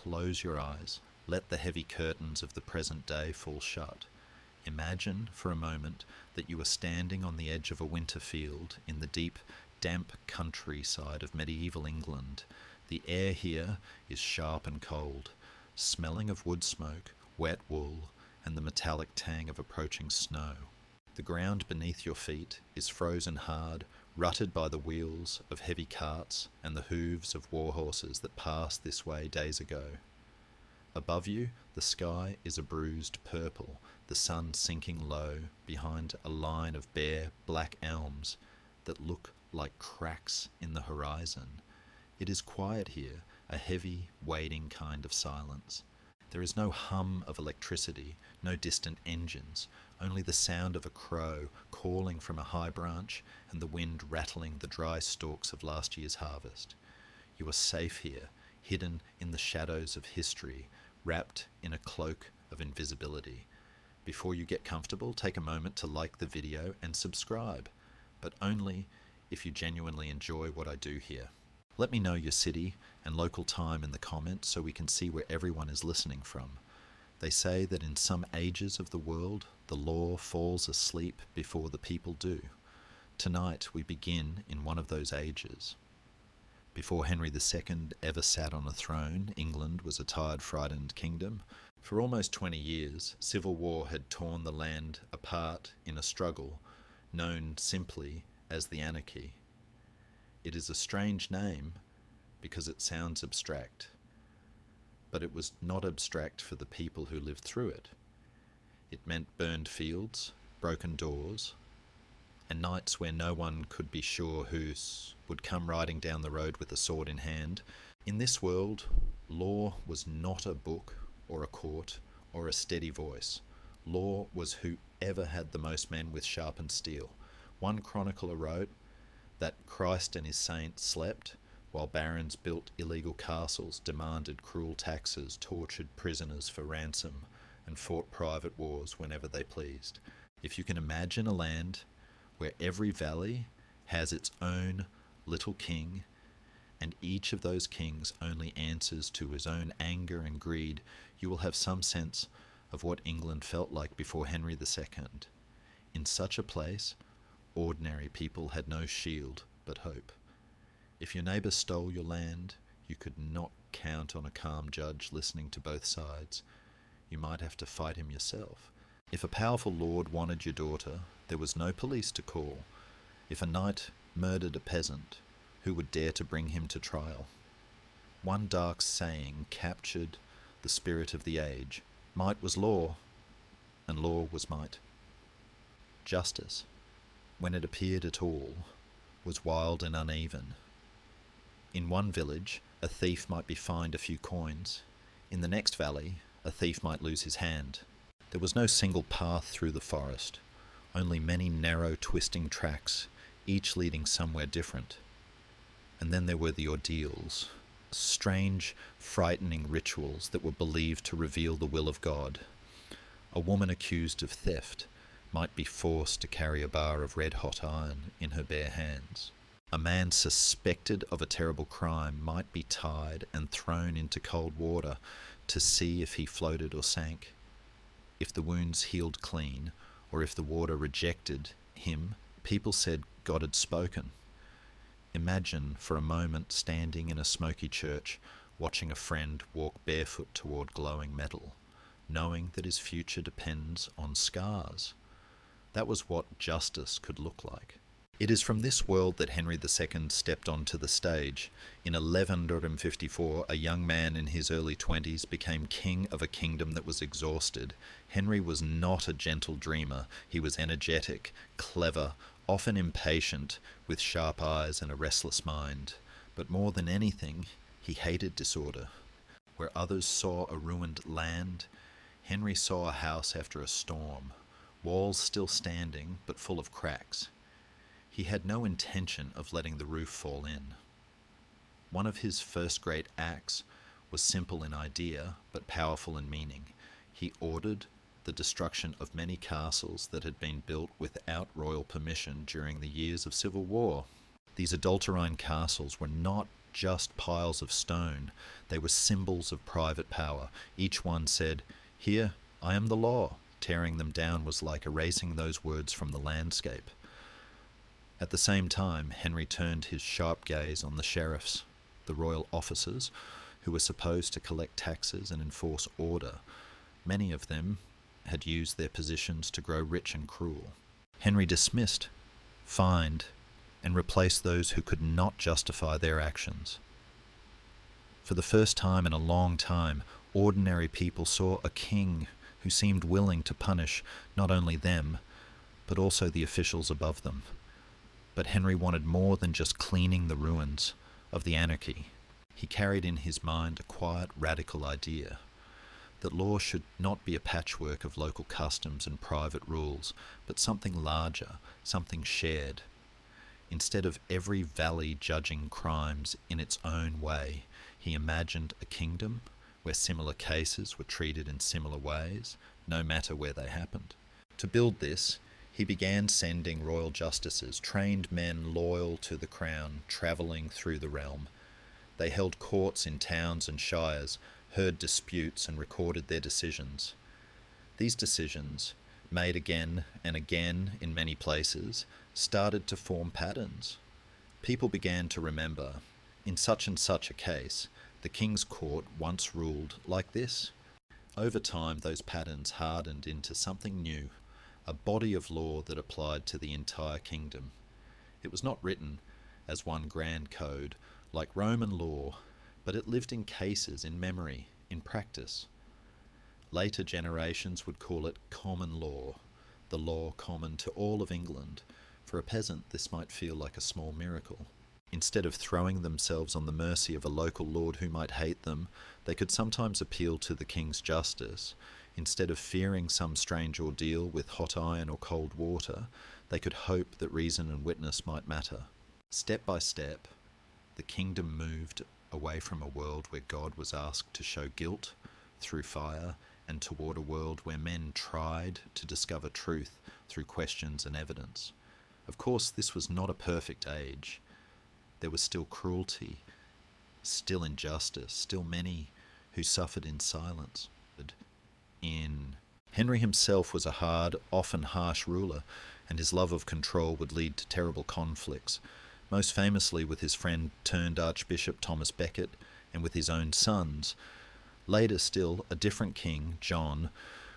close your eyes. Let the heavy curtains of the present day fall shut. Imagine for a moment that you are standing on the edge of a winter field in the deep, damp countryside of medieval England. The air here is sharp and cold, smelling of wood smoke, wet wool, and the metallic tang of approaching snow. The ground beneath your feet is frozen hard, rutted by the wheels of heavy carts and the hooves of war horses that passed this way days ago. Above you, the sky is a bruised purple, the sun sinking low behind a line of bare black elms that look like cracks in the horizon. It is quiet here, a heavy, waiting kind of silence. There is no hum of electricity, no distant engines, only the sound of a crow calling from a high branch and the wind rattling the dry stalks of last year's harvest. You are safe here, hidden in the shadows of history, wrapped in a cloak of invisibility. Before you get comfortable, take a moment to like the video and subscribe, but only if you genuinely enjoy what I do here. Let me know your city and local time in the comments so we can see where everyone is listening from. They say that in some ages of the world, the law falls asleep before the people do. Tonight we begin in one of those ages. Before Henry II ever sat on a throne, England was a tired, frightened kingdom. For almost 20 years, civil war had torn the land apart in a struggle known simply as the Anarchy. It is a strange name because it sounds abstract, but it was not abstract for the people who lived through it. It meant burned fields, broken doors, and nights where no one could be sure who would come riding down the road with a sword in hand. In this world, law was not a book or a court or a steady voice. Law was whoever had the most men with sharpened steel. One chronicler wrote that Christ and his saints slept, while barons built illegal castles, demanded cruel taxes, tortured prisoners for ransom, and fought private wars whenever they pleased. If you can imagine a land where every valley has its own little king, and each of those kings only answers to his own anger and greed, you will have some sense of what England felt like before Henry II. In such a place, ordinary people had no shield but hope. If your neighbour stole your land, you could not count on a calm judge listening to both sides. You might have to fight him yourself. If a powerful lord wanted your daughter, there was no police to call. If a knight murdered a peasant, who would dare to bring him to trial? One dark saying captured the spirit of the age. Might was law, and law was might. Justice, when it appeared at all, was wild and uneven. In one village, a thief might be fined a few coins. In the next valley, a thief might lose his hand. There was no single path through the forest, only many narrow, twisting tracks, each leading somewhere different. And then there were the ordeals, strange, frightening rituals that were believed to reveal the will of God. A woman accused of theft might be forced to carry a bar of red-hot iron in her bare hands. A man suspected of a terrible crime might be tied and thrown into cold water to see if he floated or sank. If the wounds healed clean, or if the water rejected him, people said God had spoken. Imagine for a moment standing in a smoky church, watching a friend walk barefoot toward glowing metal, knowing that his future depends on scars. That was what justice could look like. It is from this world that Henry II stepped onto the stage. In 1154, a young man in his early 20s became king of a kingdom that was exhausted. Henry was not a gentle dreamer. He was energetic, clever, often impatient, with sharp eyes and a restless mind. But more than anything, he hated disorder. Where others saw a ruined land, Henry saw a house after a storm, walls still standing but full of cracks. He had no intention of letting the roof fall in. One of his first great acts was simple in idea, but powerful in meaning. He ordered the destruction of many castles that had been built without royal permission during the years of civil war. These adulterine castles were not just piles of stone. They were symbols of private power. Each one said, "Here, I am the law." Tearing them down was like erasing those words from the landscape. At the same time, Henry turned his sharp gaze on the sheriffs, the royal officers, who were supposed to collect taxes and enforce order. Many of them had used their positions to grow rich and cruel. Henry dismissed, fined, and replaced those who could not justify their actions. For the first time in a long time, ordinary people saw a king who seemed willing to punish not only them, but also the officials above them. But Henry wanted more than just cleaning the ruins of the anarchy. He carried in his mind a quiet, radical idea that law should not be a patchwork of local customs and private rules, but something larger, something shared. Instead of every valley judging crimes in its own way, he imagined a kingdom where similar cases were treated in similar ways, no matter where they happened. To build this, he began sending royal justices, trained men loyal to the crown, travelling through the realm. They held courts in towns and shires, heard disputes and recorded their decisions. These decisions, made again and again in many places, started to form patterns. People began to remember, in such and such a case, the king's court once ruled like this. Over time, those patterns hardened into something new, a body of law that applied to the entire kingdom. It was not written as one grand code, like Roman law, but it lived in cases, in memory, in practice. Later generations would call it common law, the law common to all of England. For a peasant, this might feel like a small miracle. Instead of throwing themselves on the mercy of a local lord who might hate them, they could sometimes appeal to the king's justice. Instead of fearing some strange ordeal with hot iron or cold water, they could hope that reason and witness might matter. Step by step, the kingdom moved away from a world where God was asked to show guilt through fire and toward a world where men tried to discover truth through questions and evidence. Of course, this was not a perfect age. There was still cruelty, still injustice, still many who suffered in silence. Henry himself was a hard, often harsh ruler, and his love of control would lead to terrible conflicts, most famously with his friend turned Archbishop Thomas Becket and with his own sons. Later still, a different king, John,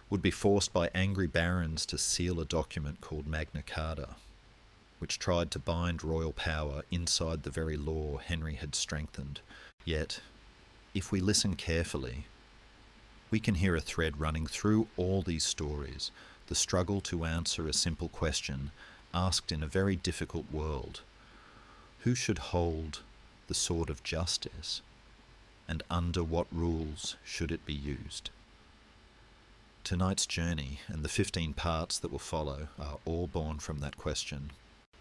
would be forced by angry barons to seal a document called Magna Carta, which tried to bind royal power inside the very law Henry had strengthened. Yet, if we listen carefully, we can hear a thread running through all these stories, the struggle to answer a simple question asked in a very difficult world. Who should hold the sword of justice, and under what rules should it be used? Tonight's journey and the 15 parts that will follow are all born from that question.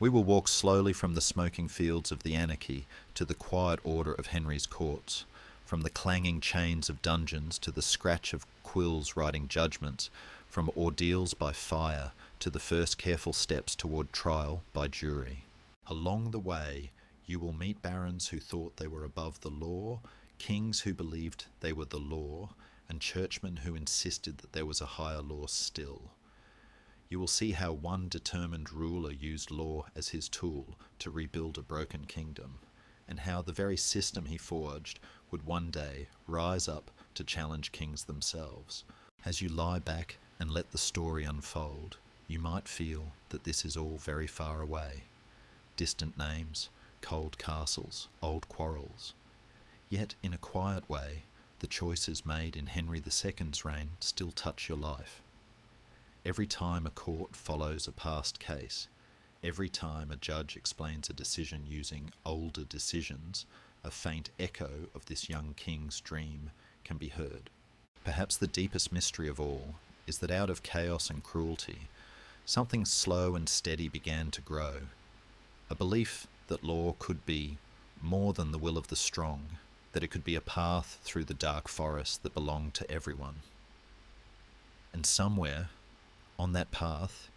We will walk slowly from the smoking fields of the anarchy to the quiet order of Henry's courts, from the clanging chains of dungeons to the scratch of quills writing judgments, from ordeals by fire to the first careful steps toward trial by jury. Along the way, you will meet barons who thought they were above the law, kings who believed they were the law, and churchmen who insisted that there was a higher law still. You will see how one determined ruler used law as his tool to rebuild a broken kingdom, and how the very system he forged would one day rise up to challenge kings themselves. As you lie back and let the story unfold, you might feel that this is all very far away. Distant names, cold castles, old quarrels. Yet, in a quiet way, the choices made in Henry II's reign still touch your life. Every time a court follows a past case, every time a judge explains a decision using older decisions, a faint echo of this young king's dream can be heard. Perhaps the deepest mystery of all is that out of chaos and cruelty, something slow and steady began to grow, a belief that law could be more than the will of the strong, that it could be a path through the dark forest that belonged to everyone. And somewhere, on that path,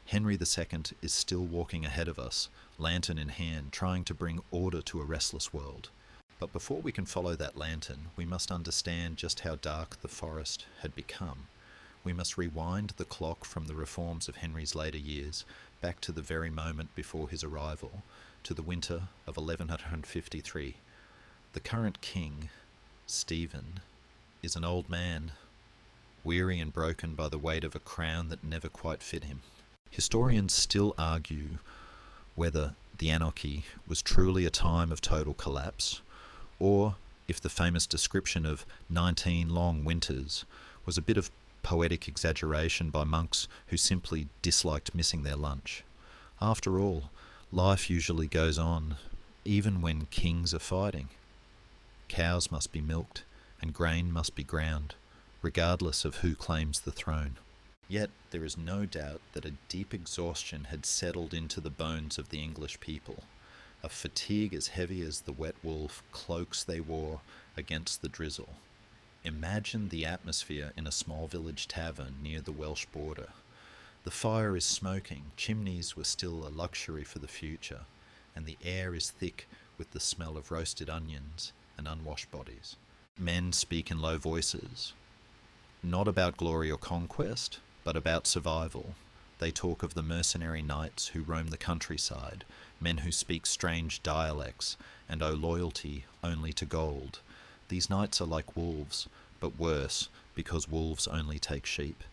Henry II is still walking ahead of us, lantern in hand, trying to bring order to a restless world. But before we can follow that lantern, we must understand just how dark the forest had become. We must rewind the clock from the reforms of Henry's later years back to the very moment before his arrival, to the winter of 1153. The current king, Stephen, is an old man, weary and broken by the weight of a crown that never quite fit him. Historians still argue whether the Anarchy was truly a time of total collapse, or if the famous description of 19 long winters was a bit of poetic exaggeration by monks who simply disliked missing their lunch. After all, life usually goes on, even when kings are fighting. Cows must be milked, and grain must be ground, regardless of who claims the throne. Yet there is no doubt that a deep exhaustion had settled into the bones of the English people, a fatigue as heavy as the wet wool cloaks they wore against the drizzle. Imagine the atmosphere in a small village tavern near the Welsh border. The fire is smoking, chimneys were still a luxury for the future, and the air is thick with the smell of roasted onions and unwashed bodies. Men speak in low voices, not about glory or conquest, but about survival. They talk of the mercenary knights who roam the countryside, men who speak strange dialects, and owe loyalty only to gold. These knights are like wolves, but worse, because wolves only take sheep.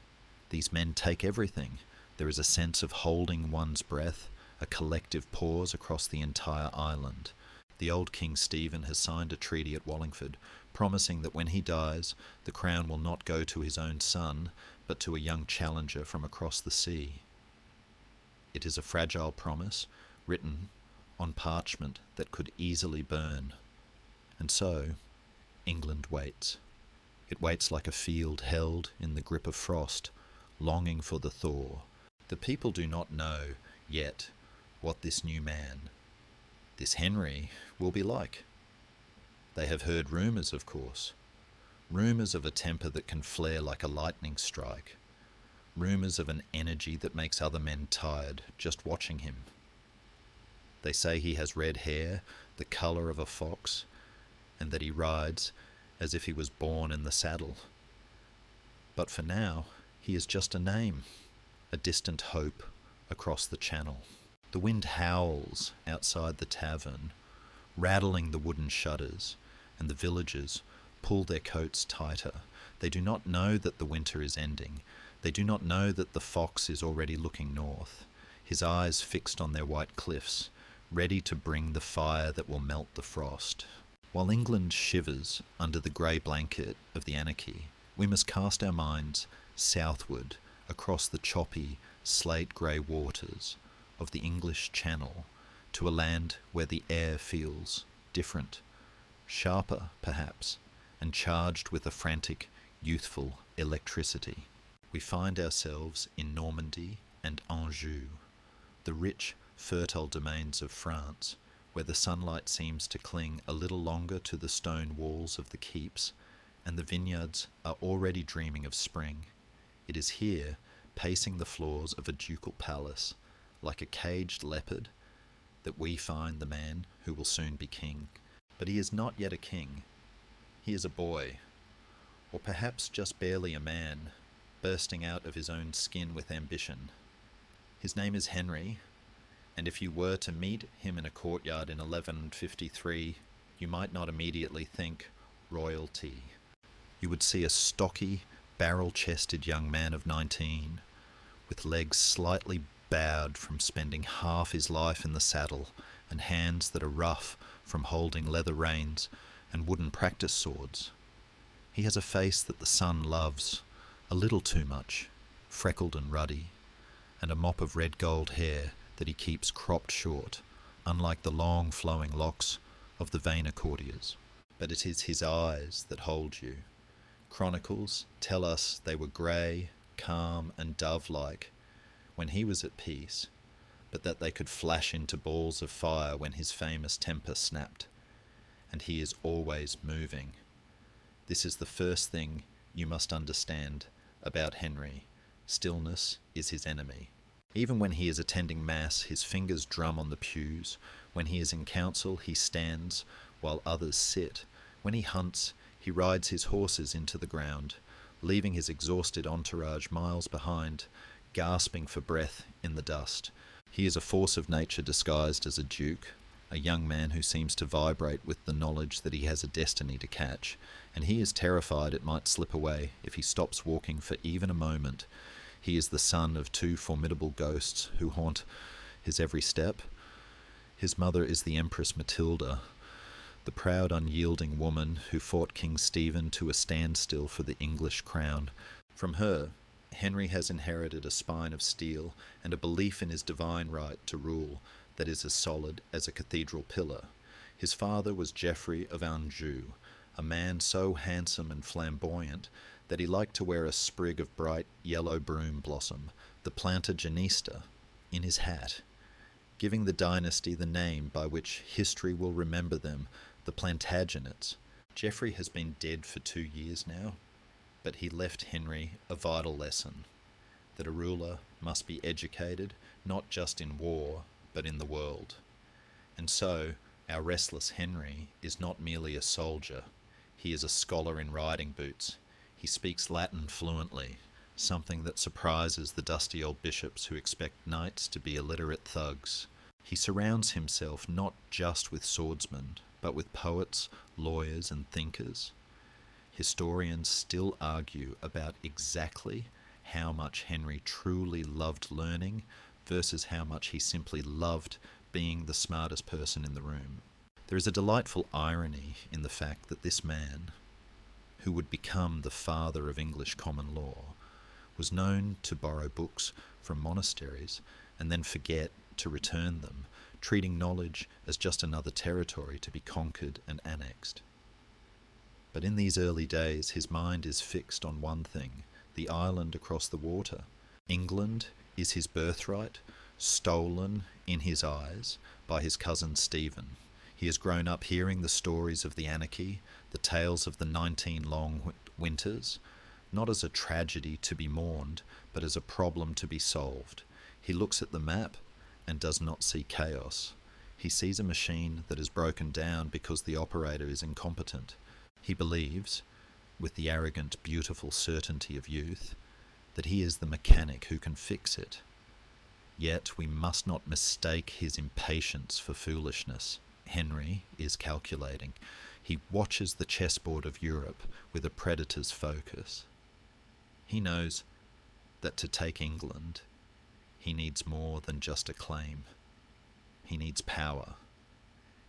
These men take everything. There is a sense of holding one's breath, a collective pause across the entire island. The old King Stephen has signed a treaty at Wallingford, promising that when he dies, the crown will not go to his own son, but to a young challenger from across the sea. It is a fragile promise, written on parchment that could easily burn. And so, England waits. It waits like a field held in the grip of frost, longing for the thaw. The people do not know, yet, what this new man, this Henry, will be like. They have heard rumours, of course. Rumours of a temper that can flare like a lightning strike. Rumours of an energy that makes other men tired just watching him. They say he has red hair, the colour of a fox, and that he rides as if he was born in the saddle. But for now, he is just a name, a distant hope across the channel. The wind howls outside the tavern, rattling the wooden shutters, and the villagers pull their coats tighter. They do not know that the winter is ending. They do not know that the fox is already looking north, his eyes fixed on their white cliffs, ready to bring the fire that will melt the frost. While England shivers under the grey blanket of the Anarchy, we must cast our minds southward across the choppy, slate-grey waters of the English Channel to a land where the air feels different, sharper perhaps, and charged with a frantic, youthful electricity. We find ourselves in Normandy and Anjou, the rich, fertile domains of France, where the sunlight seems to cling a little longer to the stone walls of the keeps, and the vineyards are already dreaming of spring. It is here, pacing the floors of a ducal palace, like a caged leopard, that we find the man who will soon be king. But he is not yet a king. He is a boy, or perhaps just barely a man, bursting out of his own skin with ambition. His name is Henry, and if you were to meet him in a courtyard in 1153, you might not immediately think royalty. You would see a stocky, barrel-chested young man of 19, with legs slightly bowed from spending half his life in the saddle, and hands that are rough from holding leather reins and wooden practice swords. He has a face that the sun loves, a little too much, freckled and ruddy, and a mop of red gold hair that he keeps cropped short, unlike the long flowing locks of the vainer courtiers. But it is his eyes that hold you. Chronicles tell us they were grey, calm and dove-like when he was at peace, but that they could flash into balls of fire when his famous temper snapped. And he is always moving. This is the first thing you must understand about Henry. Stillness is his enemy. Even when he is attending mass, his fingers drum on the pews. When he is in council, he stands while others sit. When he hunts, he rides his horses into the ground, leaving his exhausted entourage miles behind, gasping for breath in the dust. He is a force of nature disguised as a duke, a young man who seems to vibrate with the knowledge that he has a destiny to catch, and he is terrified it might slip away if he stops walking for even a moment. He is the son of two formidable ghosts who haunt his every step. His mother is the Empress Matilda, the proud, unyielding woman who fought King Stephen to a standstill for the English crown. From her, Henry has inherited a spine of steel and a belief in his divine right to rule that is as solid as a cathedral pillar. His father was Geoffrey of Anjou, a man so handsome and flamboyant that he liked to wear a sprig of bright yellow broom blossom, the planta genista, in his hat, giving the dynasty the name by which history will remember them, the Plantagenets. Geoffrey has been dead for 2 years now, but he left Henry a vital lesson, that a ruler must be educated not just in war, but in the world. And so, our restless Henry is not merely a soldier, he is a scholar in riding boots. He speaks Latin fluently, something that surprises the dusty old bishops who expect knights to be illiterate thugs. He surrounds himself not just with swordsmen, but with poets, lawyers, and thinkers. Historians still argue about exactly how much Henry truly loved learning versus how much he simply loved being the smartest person in the room. There is a delightful irony in the fact that this man, who would become the father of English common law, was known to borrow books from monasteries and then forget to return them, treating knowledge as just another territory to be conquered and annexed. But in these early days, his mind is fixed on one thing, the island across the water. England is his birthright, stolen in his eyes by his cousin Stephen. He has grown up hearing the stories of the Anarchy, the tales of the 19 long winters, not as a tragedy to be mourned, but as a problem to be solved. He looks at the map and does not see chaos. He sees a machine that is broken down because the operator is incompetent. He believes, with the arrogant, beautiful certainty of youth, that he is the mechanic who can fix it. Yet we must not mistake his impatience for foolishness. Henry is calculating. He watches the chessboard of Europe with a predator's focus. He knows that to take England, he needs more than just a claim. He needs power,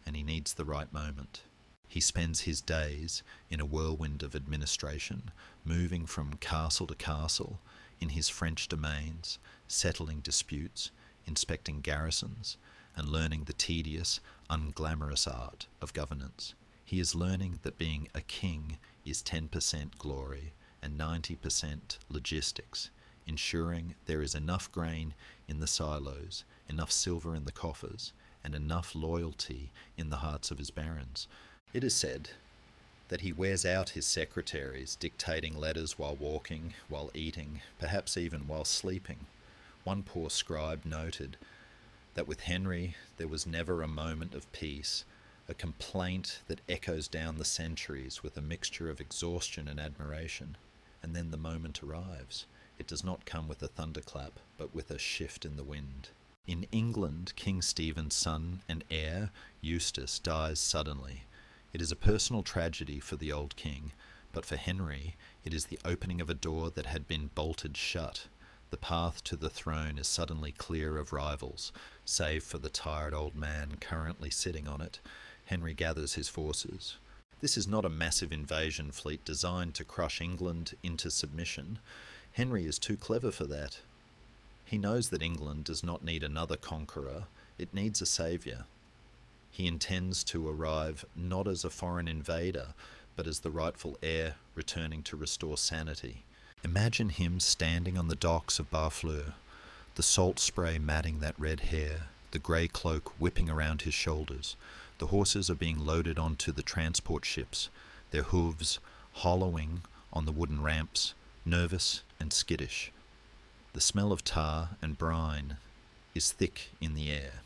and he needs the right moment. He spends his days in a whirlwind of administration, moving from castle to castle in his French domains, settling disputes, inspecting garrisons, and learning the tedious, unglamorous art of governance. He is learning that being a king is 10% glory and 90% logistics, ensuring there is enough grain in the silos, enough silver in the coffers, and enough loyalty in the hearts of his barons. It is said that he wears out his secretaries dictating letters while walking, while eating, perhaps even while sleeping. One poor scribe noted that with Henry there was never a moment of peace, a complaint that echoes down the centuries with a mixture of exhaustion and admiration. And then the moment arrives. It does not come with a thunderclap, but with a shift in the wind. In England, King Stephen's son and heir, Eustace, dies suddenly. It is a personal tragedy for the old king, but for Henry it is the opening of a door that had been bolted shut. The path to the throne is suddenly clear of rivals, save for the tired old man currently sitting on it. Henry gathers his forces. This is not a massive invasion fleet designed to crush England into submission. Henry is too clever for that. He knows that England does not need another conqueror, it needs a saviour. He intends to arrive not as a foreign invader, but as the rightful heir returning to restore sanity. Imagine him standing on the docks of Barfleur, the salt spray matting that red hair, the grey cloak whipping around his shoulders. The horses are being loaded onto the transport ships, their hooves hollowing on the wooden ramps, nervous and skittish. The smell of tar and brine is thick in the air.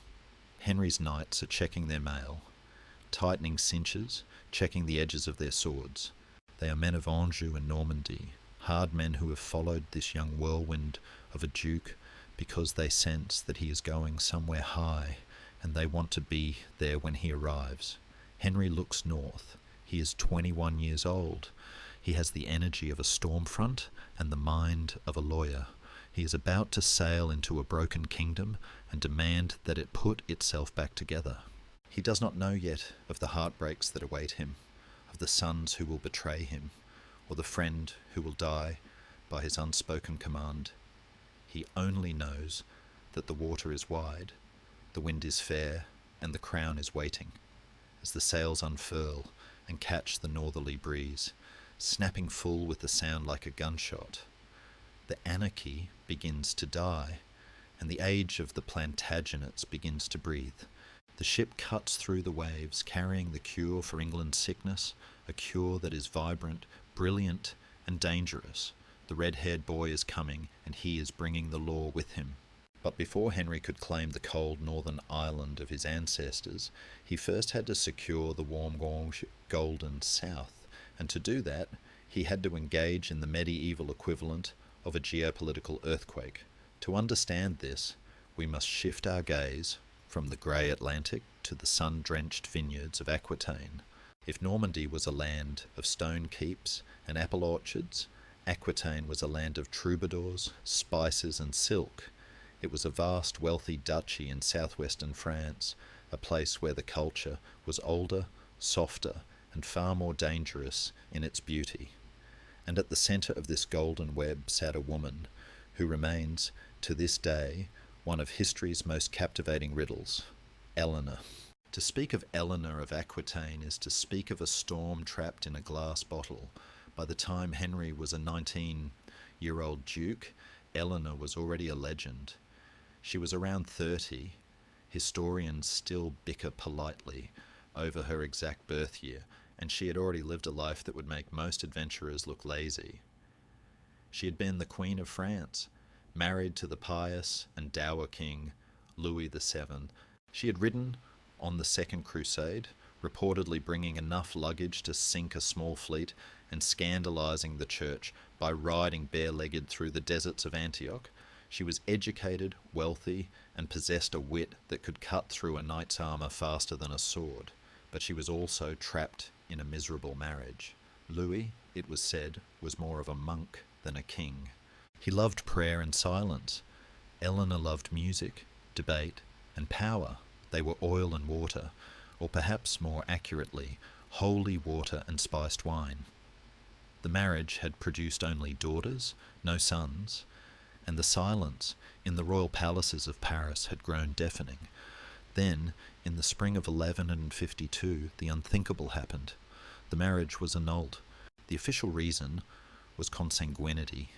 Henry's knights are checking their mail. tightening cinches, checking the edges of their swords. They are men of Anjou and Normandy, hard men who have followed this young whirlwind of a duke because they sense that he is going somewhere high and they want to be there when he arrives. Henry looks north. He is 21 years old. He has the energy of a storm front and the mind of a lawyer. He is about to sail into a broken kingdom and demand that it put itself back together. He does not know yet of the heartbreaks that await him, of the sons who will betray him, or the friend who will die by his unspoken command. He only knows that the water is wide, the wind is fair, and the crown is waiting, as the sails unfurl and catch the northerly breeze, snapping full with a sound like a gunshot. The anarchy begins to die, and the age of the Plantagenets begins to breathe. The ship cuts through the waves, carrying the cure for England's sickness, a cure that is vibrant, brilliant, and dangerous. The red-haired boy is coming, and he is bringing the law with him. But before Henry could claim the cold northern island of his ancestors, he first had to secure the warm golden south, and to do that, he had to engage in the medieval equivalent of a geopolitical earthquake. To understand this, we must shift our gaze from the grey Atlantic to the sun-drenched vineyards of Aquitaine. If Normandy was a land of stone keeps and apple orchards, Aquitaine was a land of troubadours, spices and silk. It was a vast, wealthy duchy in southwestern France, a place where the culture was older, softer, and far more dangerous in its beauty. And at the centre of this golden web sat a woman who remains, to this day, one of history's most captivating riddles, Eleanor. To speak of Eleanor of Aquitaine is to speak of a storm trapped in a glass bottle. By the time Henry was a 19-year-old duke, Eleanor was already a legend. She was around 30. Historians still bicker politely over her exact birth year, and she had already lived a life that would make most adventurers look lazy. She had been the Queen of France, married to the pious and dour king Louis VII. She had ridden on the Second Crusade, reportedly bringing enough luggage to sink a small fleet and scandalizing the church by riding bare-legged through the deserts of Antioch. She was educated, wealthy, and possessed a wit that could cut through a knight's armour faster than a sword. But she was also trapped in a miserable marriage. Louis, it was said, was more of a monk than a king. He loved prayer and silence. Eleanor loved music, debate, and power. They were oil and water, or perhaps more accurately, holy water and spiced wine. The marriage had produced only daughters, no sons, and the silence in the royal palaces of Paris had grown deafening. Then, in the spring of 1152, the unthinkable happened. The marriage was annulled. The official reason was consanguinity,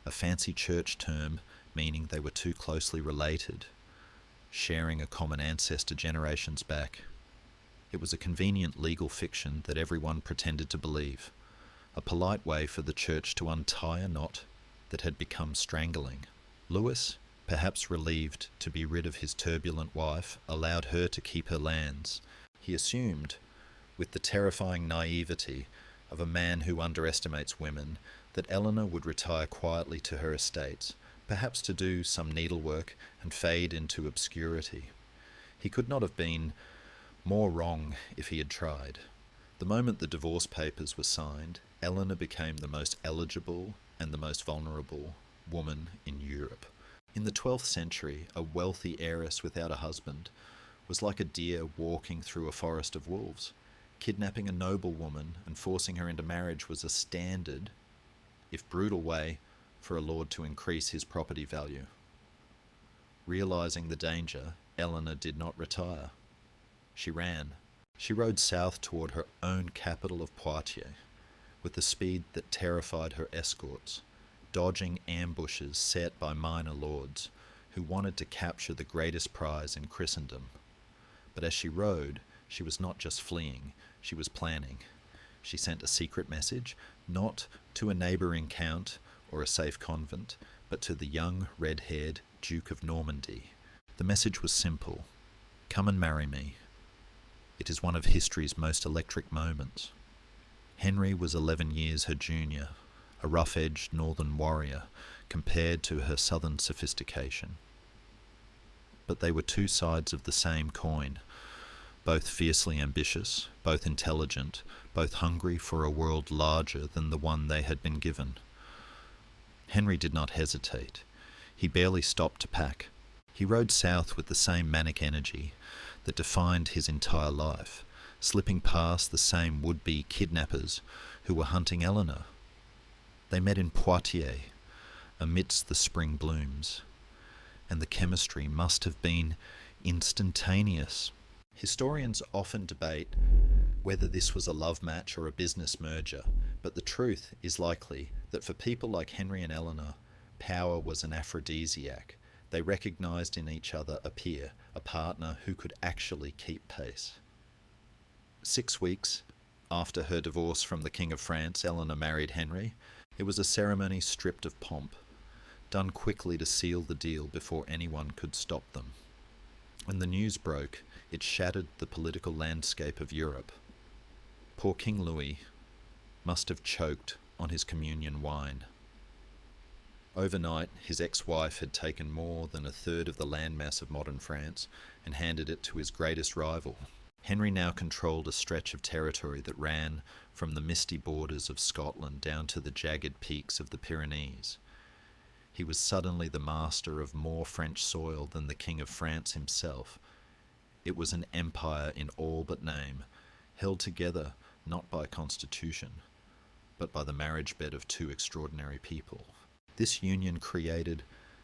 a fancy church term meaning they were too closely related, sharing a common ancestor generations back. It was a convenient legal fiction that everyone pretended to believe, a polite way for the church to untie a knot that had become strangling. Louis, perhaps relieved to be rid of his turbulent wife, allowed her to keep her lands. He assumed, with the terrifying naivety of a man who underestimates women, that Eleanor would retire quietly to her estates, perhaps to do some needlework and fade into obscurity. He could not have been more wrong if he had tried. The moment the divorce papers were signed, Eleanor became the most eligible and the most vulnerable woman in Europe. In the 12th century, a wealthy heiress without a husband was like a deer walking through a forest of wolves. Kidnapping a noble woman and forcing her into marriage was a standard, if brutal, way for a lord to increase his property value. Realizing the danger, Eleanor did not retire. She ran. She rode south toward her own capital of Poitiers, with the speed that terrified her escorts, dodging ambushes set by minor lords who wanted to capture the greatest prize in Christendom. But as she rode, she was not just fleeing, she was planning. She sent a secret message, not to a neighbouring count or a safe convent, but to the young red-haired Duke of Normandy. The message was simple: "Come and marry me." It is one of history's most electric moments. Henry was 11 years her junior, a rough-edged northern warrior compared to her southern sophistication. But they were two sides of the same coin, both fiercely ambitious, both intelligent, both hungry for a world larger than the one they had been given. Henry did not hesitate. He barely stopped to pack. He rode south with the same manic energy that defined his entire life, slipping past the same would-be kidnappers who were hunting Eleanor. They met in Poitiers, amidst the spring blooms, and the chemistry must have been instantaneous. Historians often debate whether this was a love match or a business merger, but the truth is likely that for people like Henry and Eleanor, power was an aphrodisiac. They recognised in each other a peer, a partner who could actually keep pace. 6 weeks after her divorce from the King of France, Eleanor married Henry. It was a ceremony stripped of pomp, done quickly to seal the deal before anyone could stop them. When the news broke, it shattered the political landscape of Europe. Poor King Louis must have choked on his communion wine. Overnight, his ex-wife had taken more than a third of the landmass of modern France and handed it to his greatest rival. Henry now controlled a stretch of territory that ran from the misty borders of Scotland down to the jagged peaks of the Pyrenees. He was suddenly the master of more French soil than the King of France himself. It was an empire in all but name, held together not by constitution, but by the marriage bed of two extraordinary people. This union created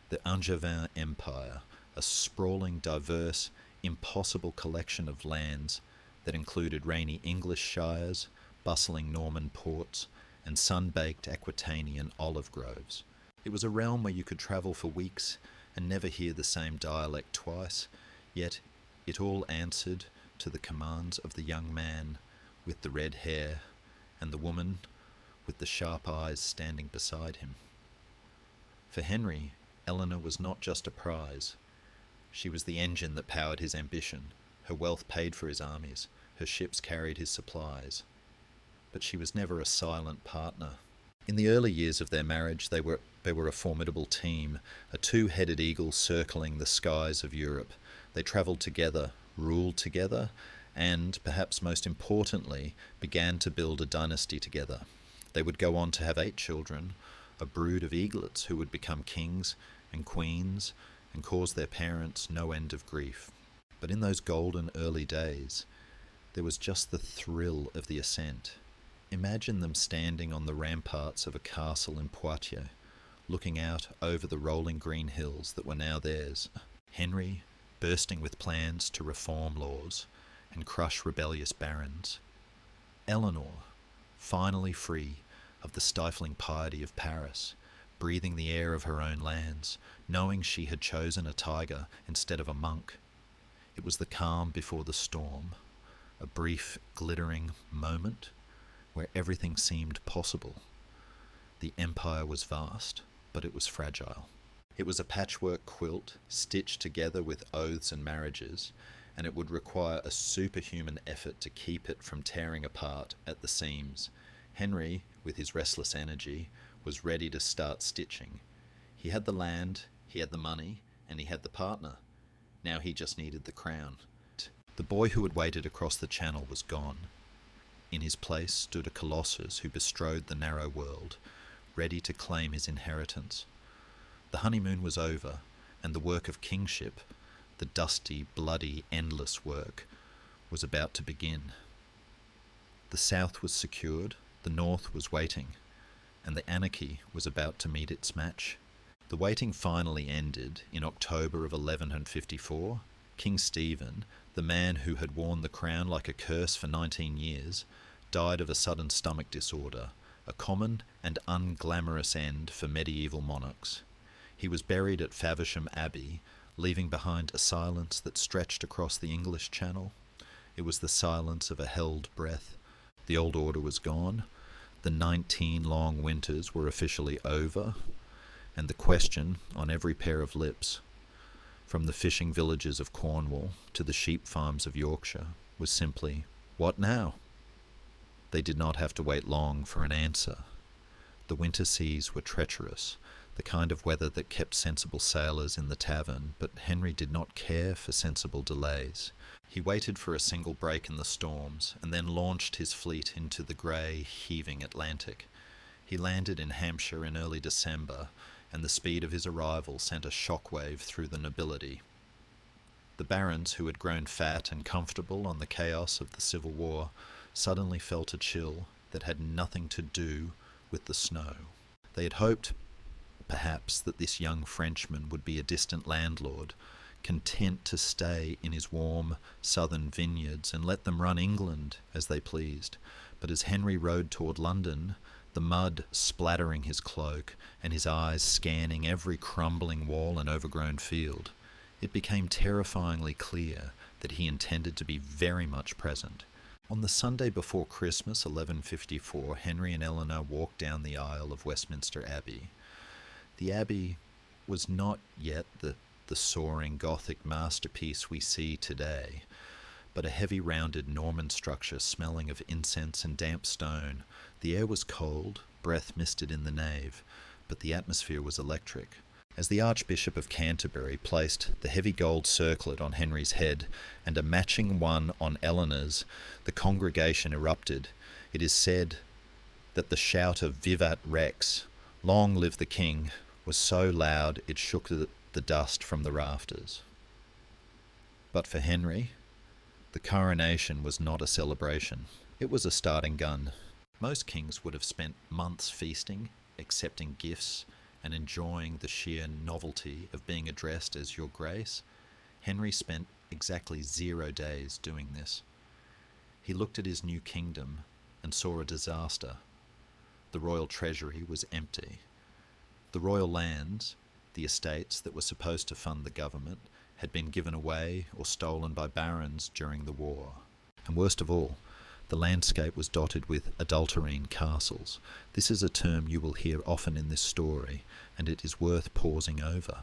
the Angevin Empire, a sprawling, diverse, impossible collection of lands that included rainy English shires, bustling Norman ports, and sun-baked Aquitanian olive groves. It was a realm where you could travel for weeks and never hear the same dialect twice, yet it all answered to the commands of the young man with the red hair and the woman with the sharp eyes standing beside him. For Henry, Eleanor was not just a prize. She was the engine that powered his ambition. Her wealth paid for his armies. Her ships carried his supplies. But she was never a silent partner. In the early years of their marriage, they were a formidable team, a two-headed eagle circling the skies of Europe. They travelled together, ruled together, and, perhaps most importantly, began to build a dynasty together. They would go on to have 8 children, a brood of eaglets who would become kings and queens and cause their parents no end of grief. But in those golden early days, there was just the thrill of the ascent. Imagine them standing on the ramparts of a castle in Poitiers, looking out over the rolling green hills that were now theirs. Henry bursting with plans to reform laws and crush rebellious barons. Eleanor, finally free of the stifling piety of Paris, breathing the air of her own lands, knowing she had chosen a tiger instead of a monk. It was the calm before the storm, a brief, glittering moment where everything seemed possible. The empire was vast, but it was fragile. It was a patchwork quilt stitched together with oaths and marriages, and it would require a superhuman effort to keep it from tearing apart at the seams. Henry, with his restless energy, was ready to start stitching. He had the land, he had the money, and he had the partner. Now he just needed the crown. The boy who had waited across the channel was gone. In his place stood a colossus who bestrode the narrow world, ready to claim his inheritance. The honeymoon was over, and the work of kingship, the dusty, bloody, endless work, was about to begin. The south was secured, the north was waiting, and the Anarchy was about to meet its match. The waiting finally ended in October of 1154. King Stephen, the man who had worn the crown like a curse for 19 years, died of a sudden stomach disorder, a common and unglamorous end for medieval monarchs. He was buried at Faversham Abbey, leaving behind a silence that stretched across the English Channel. It was the silence of a held breath. The old order was gone. The 19 long winters were officially over, and the question on every pair of lips, from the fishing villages of Cornwall to the sheep farms of Yorkshire, was simply, "What now?" They did not have to wait long for an answer. The winter seas were treacherous, the kind of weather that kept sensible sailors in the tavern, but Henry did not care for sensible delays. He waited for a single break in the storms, and then launched his fleet into the grey, heaving Atlantic. He landed in Hampshire in early December, and the speed of his arrival sent a shockwave through the nobility. The barons, who had grown fat and comfortable on the chaos of the Civil War, suddenly felt a chill that had nothing to do with the snow. They had hoped, perhaps, that this young Frenchman would be a distant landlord, content to stay in his warm southern vineyards and let them run England as they pleased. But as Henry rode toward London, the mud splattering his cloak and his eyes scanning every crumbling wall and overgrown field, it became terrifyingly clear that he intended to be very much present. On the Sunday before Christmas, 1154, Henry and Eleanor walked down the aisle of Westminster Abbey. The Abbey was not yet the soaring Gothic masterpiece we see today, but a heavy rounded Norman structure smelling of incense and damp stone. The air was cold, breath misted in the nave, but the atmosphere was electric. As the Archbishop of Canterbury placed the heavy gold circlet on Henry's head and a matching one on Eleanor's, the congregation erupted. It is said that the shout of "Vivat Rex, long live the King," was so loud it shook the dust from the rafters. But for Henry, the coronation was not a celebration. It was a starting gun. Most kings would have spent months feasting, accepting gifts, and enjoying the sheer novelty of being addressed as Your Grace. Henry spent exactly 0 days doing this. He looked at his new kingdom and saw a disaster. The royal treasury was empty. The royal lands, the estates that were supposed to fund the government, had been given away or stolen by barons during the war. And worst of all, the landscape was dotted with adulterine castles. This is a term you will hear often in this story, and it is worth pausing over.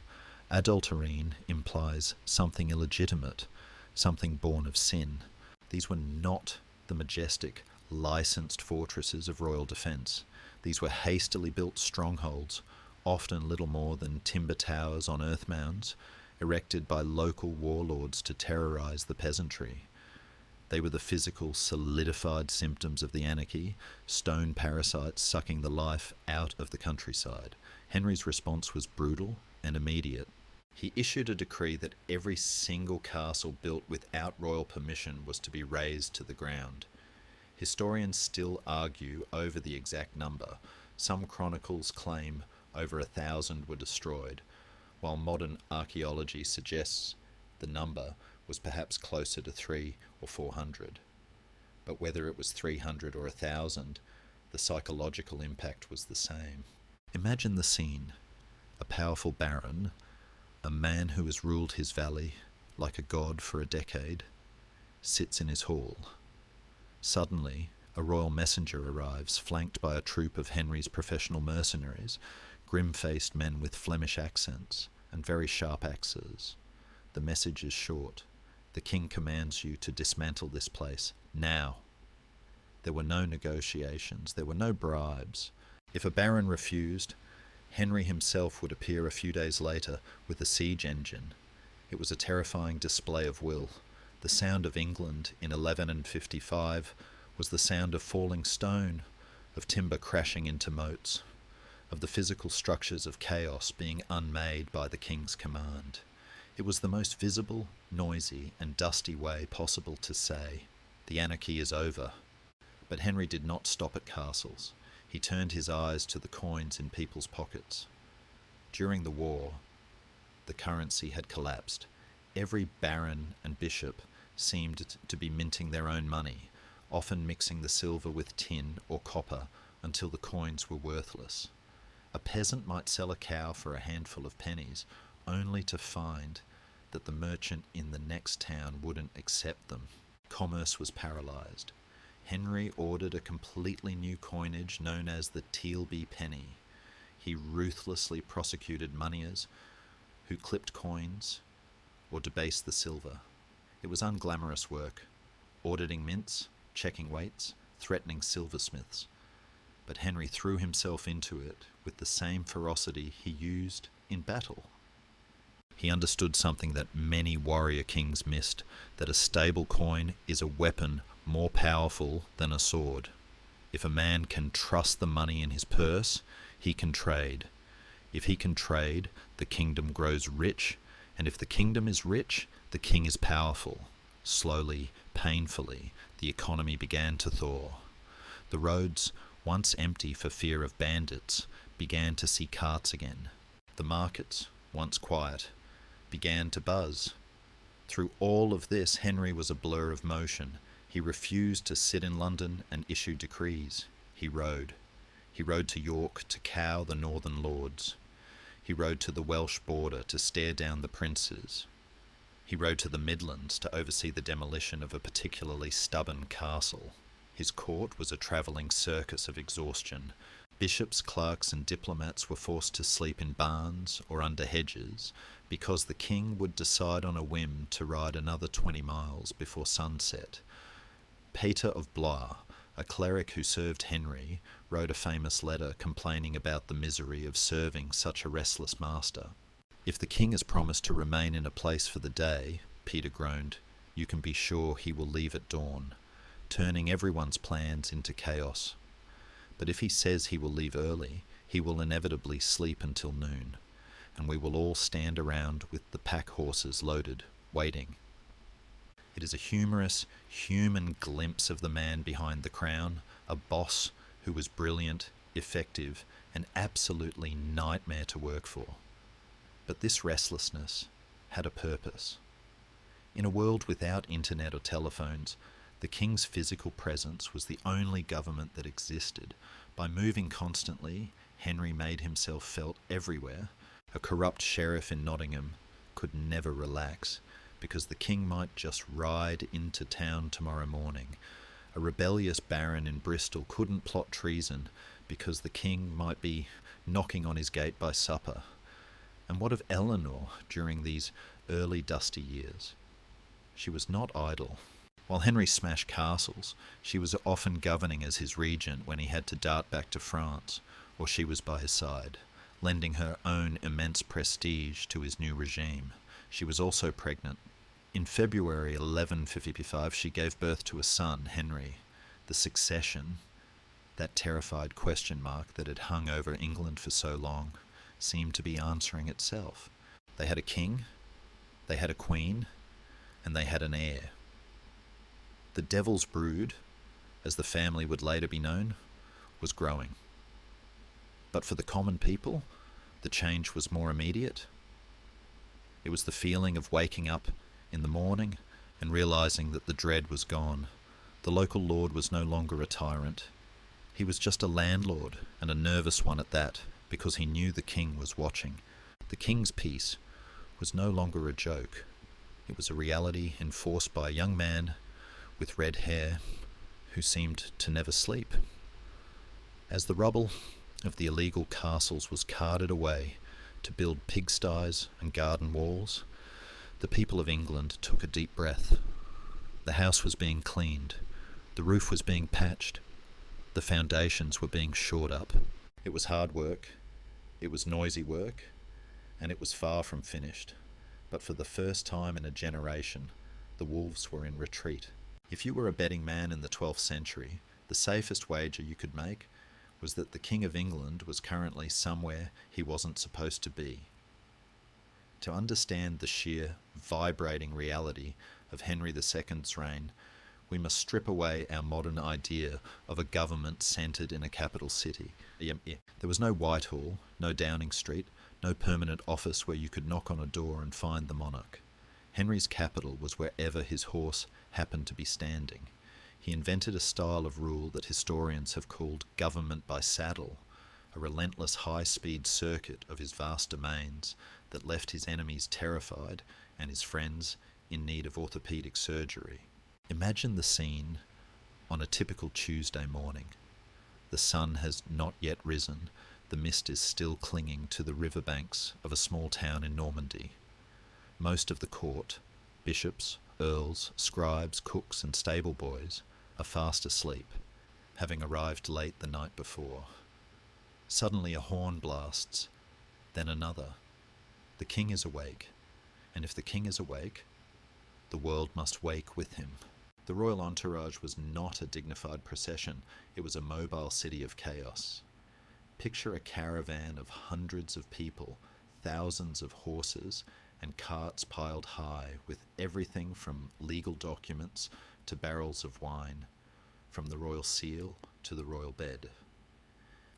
Adulterine implies something illegitimate, something born of sin. These were not the majestic, licensed fortresses of royal defence. These were hastily built strongholds, often little more than timber towers on earth mounds, erected by local warlords to terrorise the peasantry. They were the physical, solidified symptoms of the anarchy, stone parasites sucking the life out of the countryside. Henry's response was brutal and immediate. He issued a decree that every single castle built without royal permission was to be razed to the ground. Historians still argue over the exact number. Some chronicles claim over 1,000 were destroyed, while modern archaeology suggests the number was perhaps closer to 300 or 400. But whether it was 300 or 1,000, the psychological impact was the same. Imagine the scene. A powerful baron, a man who has ruled his valley like a god for a decade, sits in his hall. Suddenly, a royal messenger arrives, flanked by a troop of Henry's professional mercenaries, grim-faced men with Flemish accents and very sharp axes. The message is short. The king commands you to dismantle this place, now. There were no negotiations, there were no bribes. If a baron refused, Henry himself would appear a few days later with a siege engine. It was a terrifying display of will. The sound of England in 1155 was the sound of falling stone, of timber crashing into moats, of the physical structures of chaos being unmade by the king's command. It was the most visible, noisy, and dusty way possible to say, "The anarchy is over." But Henry did not stop at castles. He turned his eyes to the coins in people's pockets. During the war, the currency had collapsed. Every baron and bishop seemed to be minting their own money, often mixing the silver with tin or copper until the coins were worthless. A peasant might sell a cow for a handful of pennies, only to find that the merchant in the next town wouldn't accept them. Commerce was paralysed. Henry ordered a completely new coinage known as the Tealby penny. He ruthlessly prosecuted moneyers who clipped coins or debased the silver. It was unglamorous work, auditing mints, checking weights, threatening silversmiths. But Henry threw himself into it with the same ferocity he used in battle. He understood something that many warrior kings missed, that a stable coin is a weapon more powerful than a sword. If a man can trust the money in his purse, he can trade. If he can trade, the kingdom grows rich, and if the kingdom is rich, the king is powerful. Slowly, painfully, the economy began to thaw. The roads, once empty for fear of bandits, began to see carts again. The markets, once quiet, began to buzz. Through all of this, Henry was a blur of motion. He refused to sit in London and issue decrees. He rode. He rode to York to cow the northern lords. He rode to the Welsh border to stare down the princes. He rode to the Midlands to oversee the demolition of a particularly stubborn castle. His court was a travelling circus of exhaustion. Bishops, clerks and diplomats were forced to sleep in barns or under hedges because the king would decide on a whim to ride another 20 miles before sunset. Peter of Blois, a cleric who served Henry, wrote a famous letter complaining about the misery of serving such a restless master. "If the king has promised to remain in a place for the day," Peter groaned, "you can be sure he will leave at dawn, turning everyone's plans into chaos. But if he says he will leave early, he will inevitably sleep until noon, and we will all stand around with the pack horses loaded, waiting." It is a humorous, human glimpse of the man behind the crown, a boss who was brilliant, effective, and absolutely nightmare to work for. But this restlessness had a purpose. In a world without internet or telephones, the king's physical presence was the only government that existed. By moving constantly, Henry made himself felt everywhere. A corrupt sheriff in Nottingham could never relax, because the king might just ride into town tomorrow morning. A rebellious baron in Bristol couldn't plot treason because the king might be knocking on his gate by supper. And what of Eleanor during these early dusty years? She was not idle. While Henry smashed castles, she was often governing as his regent when he had to dart back to France, or she was by his side, lending her own immense prestige to his new regime. She was also pregnant. In February 1155, she gave birth to a son, Henry. The succession, that terrified question mark that had hung over England for so long, seemed to be answering itself. They had a king, they had a queen, and they had an heir. The Devil's Brood, as the family would later be known, was growing. But for the common people, the change was more immediate. It was the feeling of waking up in the morning and realizing that the dread was gone. The local lord was no longer a tyrant. He was just a landlord, and a nervous one at that, because he knew the king was watching. The king's peace was no longer a joke. It was a reality enforced by a young man with red hair who seemed to never sleep. As the rubble of the illegal castles was carted away to build pigsties and garden walls, the people of England took a deep breath. The house was being cleaned, the roof was being patched, the foundations were being shored up. It was hard work, it was noisy work, and it was far from finished. But for the first time in a generation, the wolves were in retreat. If you were a betting man in the 12th century, the safest wager you could make was that the King of England was currently somewhere he wasn't supposed to be. To understand the sheer, vibrating reality of Henry II's reign, we must strip away our modern idea of a government centred in a capital city. There was no Whitehall, no Downing Street, no permanent office where you could knock on a door and find the monarch. Henry's capital was wherever his horse happened to be standing. He invented a style of rule that historians have called government by saddle, a relentless high-speed circuit of his vast domains that left his enemies terrified and his friends in need of orthopedic surgery. Imagine the scene on a typical Tuesday morning. The sun has not yet risen. The mist is still clinging to the riverbanks of a small town in Normandy. Most of the court, bishops, earls, scribes, cooks, and stable boys are fast asleep, having arrived late the night before. Suddenly a horn blasts, then another. The king is awake, and if the king is awake, the world must wake with him. The royal entourage was not a dignified procession, it was a mobile city of chaos. Picture a caravan of hundreds of people, thousands of horses, and carts piled high with everything from legal documents to barrels of wine, from the royal seal to the royal bed.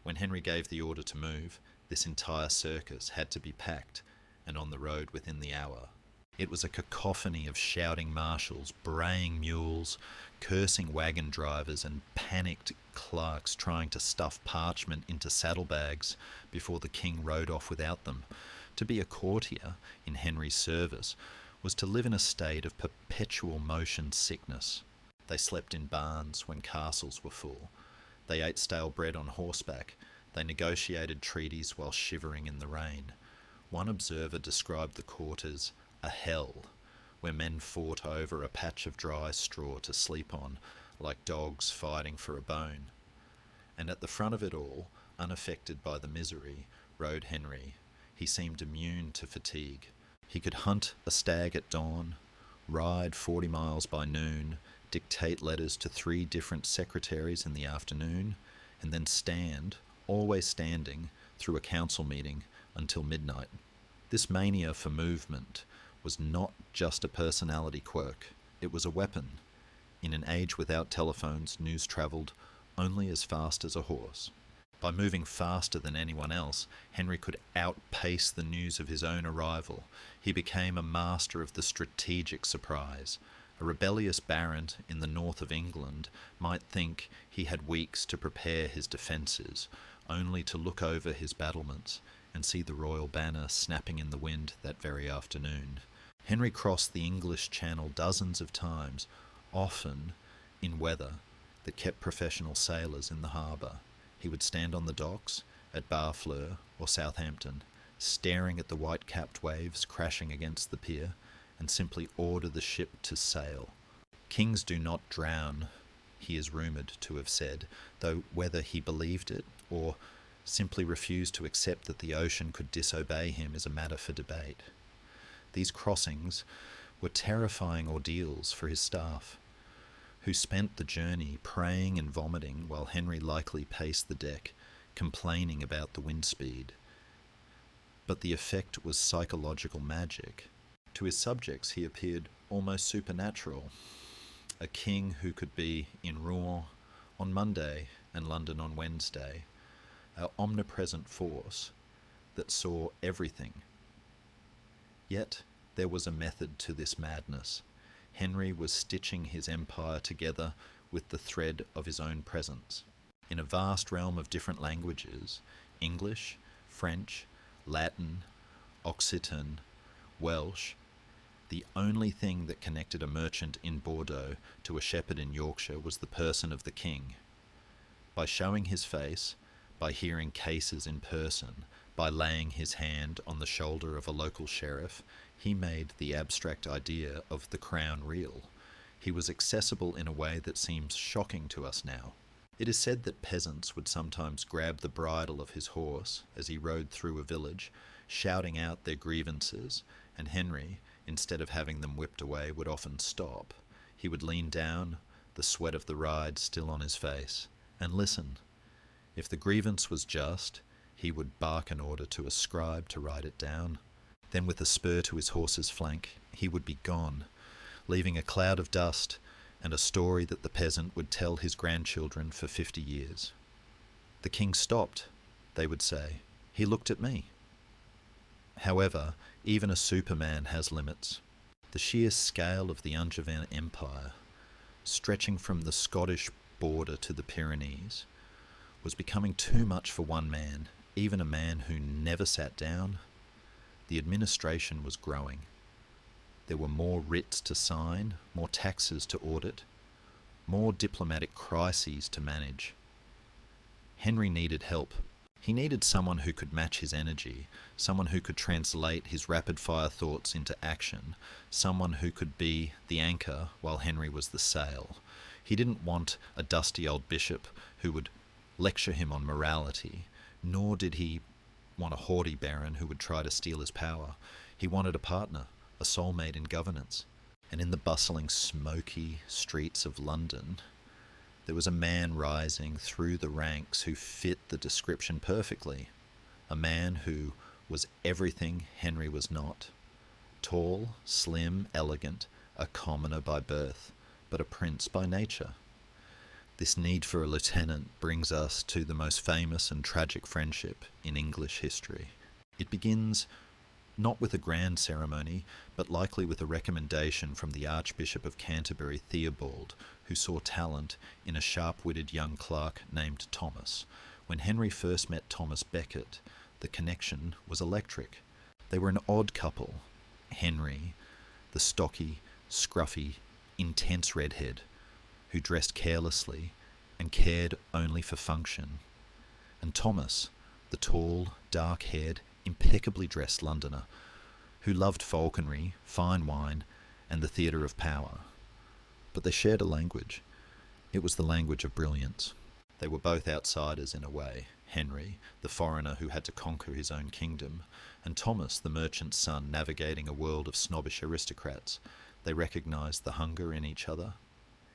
When Henry gave the order to move, this entire circus had to be packed and on the road within the hour. It was a cacophony of shouting marshals, braying mules, cursing wagon drivers, and panicked clerks trying to stuff parchment into saddlebags before the king rode off without them. To be a courtier in Henry's service was to live in a state of perpetual motion sickness. They slept in barns when castles were full. They ate stale bread on horseback. They negotiated treaties while shivering in the rain. One observer described the court as a hell, where men fought over a patch of dry straw to sleep on, like dogs fighting for a bone. And at the front of it all, unaffected by the misery, rode Henry. He seemed immune to fatigue. He could hunt a stag at dawn, ride 40 miles by noon, dictate letters to 3 different secretaries in the afternoon, and then stand, always standing, through a council meeting until midnight. This mania for movement was not just a personality quirk, it was a weapon. In an age without telephones, news travelled only as fast as a horse. By moving faster than anyone else, Henry could outpace the news of his own arrival. He became a master of the strategic surprise. A rebellious baron in the north of England might think he had weeks to prepare his defences, only to look over his battlements and see the royal banner snapping in the wind that very afternoon. Henry crossed the English Channel dozens of times, often in weather that kept professional sailors in the harbour. He would stand on the docks at Barfleur or Southampton, staring at the white-capped waves crashing against the pier, and simply order the ship to sail. Kings do not drown, he is rumoured to have said, though whether he believed it or simply refused to accept that the ocean could disobey him is a matter for debate. These crossings were terrifying ordeals for his staff, who spent the journey praying and vomiting while Henry likely paced the deck, complaining about the wind speed. But the effect was psychological magic. To his subjects he appeared almost supernatural, a king who could be in Rouen on Monday and London on Wednesday, an omnipresent force that saw everything. Yet there was a method to this madness. Henry was stitching his empire together with the thread of his own presence. In a vast realm of different languages, English, French, Latin, Occitan, Welsh, the only thing that connected a merchant in Bordeaux to a shepherd in Yorkshire was the person of the king. By showing his face, by hearing cases in person, by laying his hand on the shoulder of a local sheriff, he made the abstract idea of the crown real. He was accessible in a way that seems shocking to us now. It is said that peasants would sometimes grab the bridle of his horse as he rode through a village, shouting out their grievances, and Henry, instead of having them whipped away, would often stop. He would lean down, the sweat of the ride still on his face, and listen. If the grievance was just, he would bark an order to a scribe to write it down. Then with a spur to his horse's flank, he would be gone, leaving a cloud of dust and a story that the peasant would tell his grandchildren for 50 years. "The king stopped," they would say. "He looked at me." However, even a superman has limits. The sheer scale of the Angevin Empire, stretching from the Scottish border to the Pyrenees, was becoming too much for one man, even a man who never sat down. The administration was growing. There were more writs to sign, more taxes to audit, more diplomatic crises to manage. Henry needed help. He needed someone who could match his energy, someone who could translate his rapid-fire thoughts into action, someone who could be the anchor while Henry was the sail. He didn't want a dusty old bishop who would lecture him on morality, nor did he want a haughty baron who would try to steal his power. He wanted a partner, a soulmate in governance. And in the bustling, smoky streets of London, there was a man rising through the ranks who fit the description perfectly. A man who was everything Henry was not. Tall, slim, elegant, a commoner by birth, but a prince by nature. This need for a lieutenant brings us to the most famous and tragic friendship in English history. It begins not with a grand ceremony, but likely with a recommendation from the Archbishop of Canterbury, Theobald, who saw talent in a sharp-witted young clerk named Thomas. When Henry first met Thomas Becket, the connection was electric. They were an odd couple. Henry, the stocky, scruffy, intense redhead, who dressed carelessly and cared only for function. And Thomas, the tall, dark-haired, impeccably dressed Londoner, who loved falconry, fine wine, and the theatre of power. But they shared a language. It was the language of brilliance. They were both outsiders in a way. Henry, the foreigner who had to conquer his own kingdom, and Thomas, the merchant's son navigating a world of snobbish aristocrats. They recognised the hunger in each other.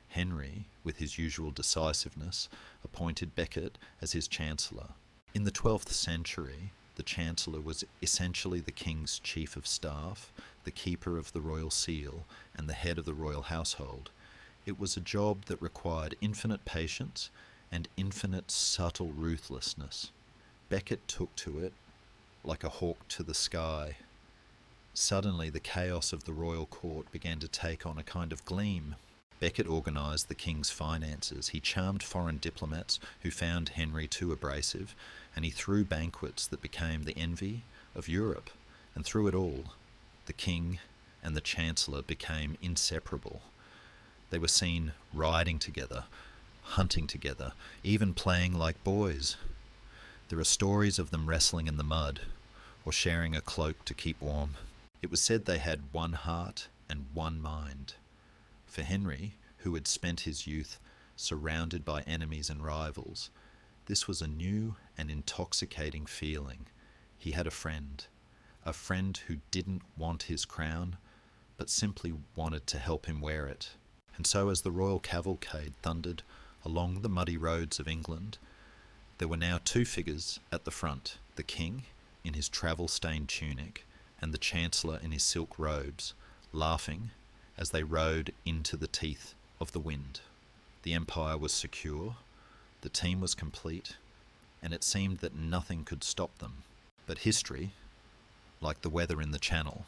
Henry, with his usual decisiveness, appointed Becket as his chancellor. In the 12th century, the Chancellor was essentially the King's Chief of Staff, the keeper of the royal seal, and the head of the royal household. It was a job that required infinite patience and infinite subtle ruthlessness. Becket took to it like a hawk to the sky. Suddenly the chaos of the royal court began to take on a kind of gleam. Becket organised the king's finances. He charmed foreign diplomats who found Henry too abrasive, and he threw banquets that became the envy of Europe. And through it all, the king and the chancellor became inseparable. They were seen riding together, hunting together, even playing like boys. There are stories of them wrestling in the mud, or sharing a cloak to keep warm. It was said they had one heart and one mind. For Henry, who had spent his youth surrounded by enemies and rivals, this was a new and intoxicating feeling. He had a friend who didn't want his crown, but simply wanted to help him wear it. And so as the royal cavalcade thundered along the muddy roads of England, there were now two figures at the front, the king in his travel-stained tunic and the chancellor in his silk robes, laughing as they rode into the teeth of the wind. The empire was secure, the team was complete, and it seemed that nothing could stop them. But history, like the weather in the Channel,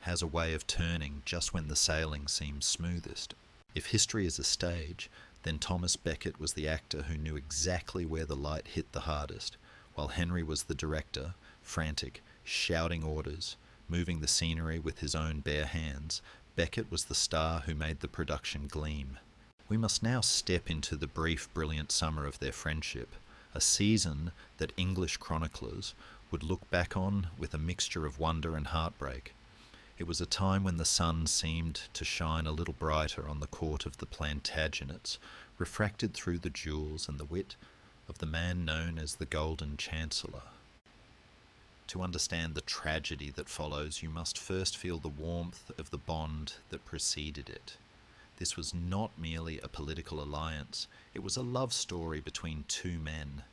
has a way of turning just when the sailing seems smoothest. If history is a stage, then Thomas Becket was the actor who knew exactly where the light hit the hardest, while Henry was the director, frantic, shouting orders, moving the scenery with his own bare hands. Becket was the star who made the production gleam. We must now step into the brief, brilliant summer of their friendship, a season that English chroniclers would look back on with a mixture of wonder and heartbreak. It was a time when the sun seemed to shine a little brighter on the court of the Plantagenets, refracted through the jewels and the wit of the man known as the Golden Chancellor. To understand the tragedy that follows, you must first feel the warmth of the bond that preceded it. This was not merely a political alliance, it was a love story between two men,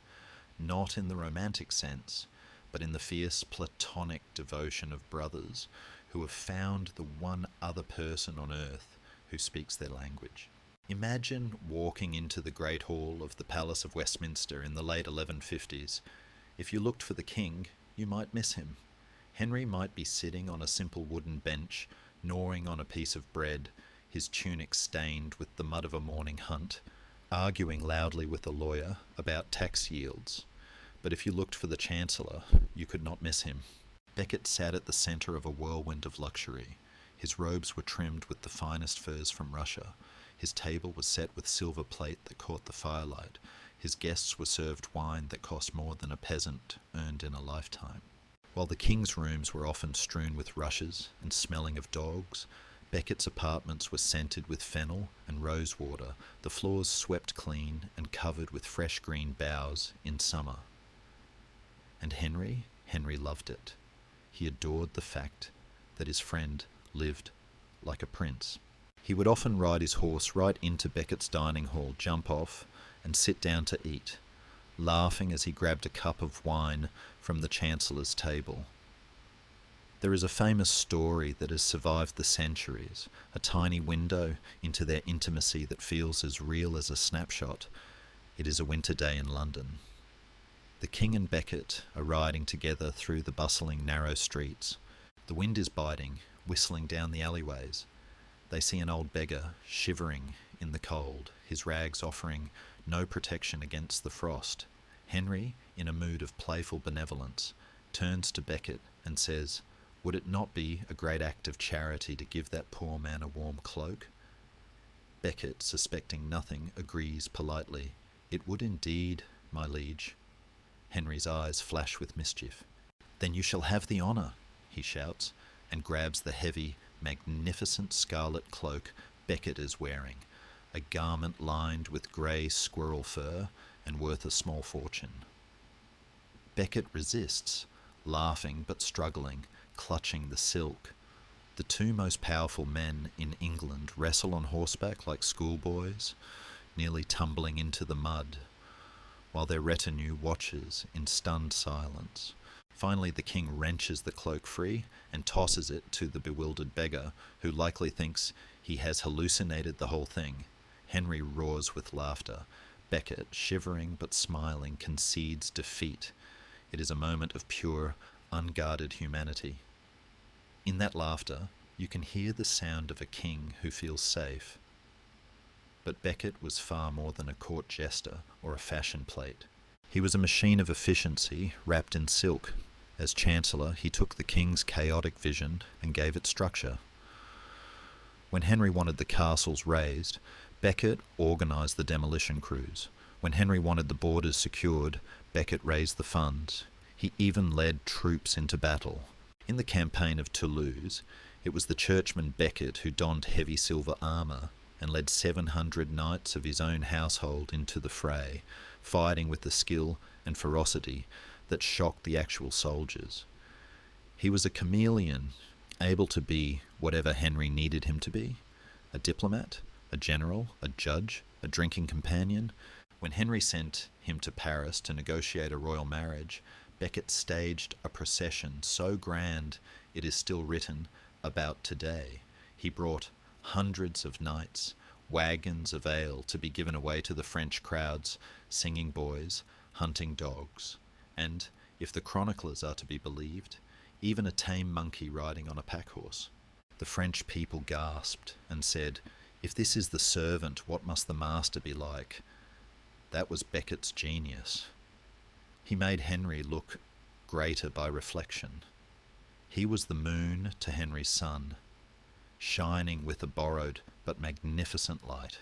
not in the romantic sense, but in the fierce platonic devotion of brothers who have found the one other person on earth who speaks their language. Imagine walking into the Great Hall of the Palace of Westminster in the late 1150s. If you looked for the king, you might miss him. Henry might be sitting on a simple wooden bench, gnawing on a piece of bread, his tunic stained with the mud of a morning hunt, arguing loudly with a lawyer about tax yields. But if you looked for the Chancellor, you could not miss him. Becket sat at the centre of a whirlwind of luxury. His robes were trimmed with the finest furs from Russia. His table was set with silver plate that caught the firelight. his guests were served wine that cost more than a peasant earned in a lifetime. While the king's rooms were often strewn with rushes and smelling of dogs, Becket's apartments were scented with fennel and rosewater, the floors swept clean and covered with fresh green boughs in summer. And Henry loved it. He adored the fact that his friend lived like a prince. He would often ride his horse right into Becket's dining hall, jump off, and sit down to eat, laughing as he grabbed a cup of wine from the Chancellor's table. There is a famous story that has survived the centuries, a tiny window into their intimacy that feels as real as a snapshot. It is a winter day in London. The King and Becket are riding together through the bustling narrow streets. The wind is biting, whistling down the alleyways. They see an old beggar shivering in the cold, his rags offering no protection against the frost. Henry, in a mood of playful benevolence, turns to Becket and says, "Would it not be a great act of charity to give that poor man a warm cloak?" Becket, suspecting nothing, agrees politely. "It would indeed, my liege." Henry's eyes flash with mischief. "Then you shall have the honour," he shouts, and grabs the heavy, magnificent scarlet cloak Becket is wearing, a garment lined with grey squirrel fur and worth a small fortune. Becket resists, laughing but struggling, clutching the silk. The two most powerful men in England wrestle on horseback like schoolboys, nearly tumbling into the mud, while their retinue watches in stunned silence. Finally, the king wrenches the cloak free and tosses it to the bewildered beggar, who likely thinks he has hallucinated the whole thing. Henry roars with laughter. Becket, shivering but smiling, concedes defeat. It is a moment of pure, unguarded humanity. In that laughter, you can hear the sound of a king who feels safe. But Becket was far more than a court jester or a fashion plate. He was a machine of efficiency wrapped in silk. As Chancellor, he took the king's chaotic vision and gave it structure. When Henry wanted the castles razed, Becket organised the demolition crews. When Henry wanted the borders secured, Becket raised the funds. He even led troops into battle. In the campaign of Toulouse, it was the churchman Becket who donned heavy silver armour and led 700 knights of his own household into the fray, fighting with the skill and ferocity that shocked the actual soldiers. He was a chameleon, able to be whatever Henry needed him to be: a diplomat, a general, a judge, a drinking companion. When Henry sent him to Paris to negotiate a royal marriage, Becket staged a procession so grand it is still written about today. He brought hundreds of knights, wagons of ale to be given away to the French crowds, singing boys, hunting dogs, and, if the chroniclers are to be believed, even a tame monkey riding on a pack-horse. The French people gasped and said, "If this is the servant, what must the master be like?" That was Becket's genius. He made Henry look greater by reflection. He was the moon to Henry's sun, shining with a borrowed but magnificent light.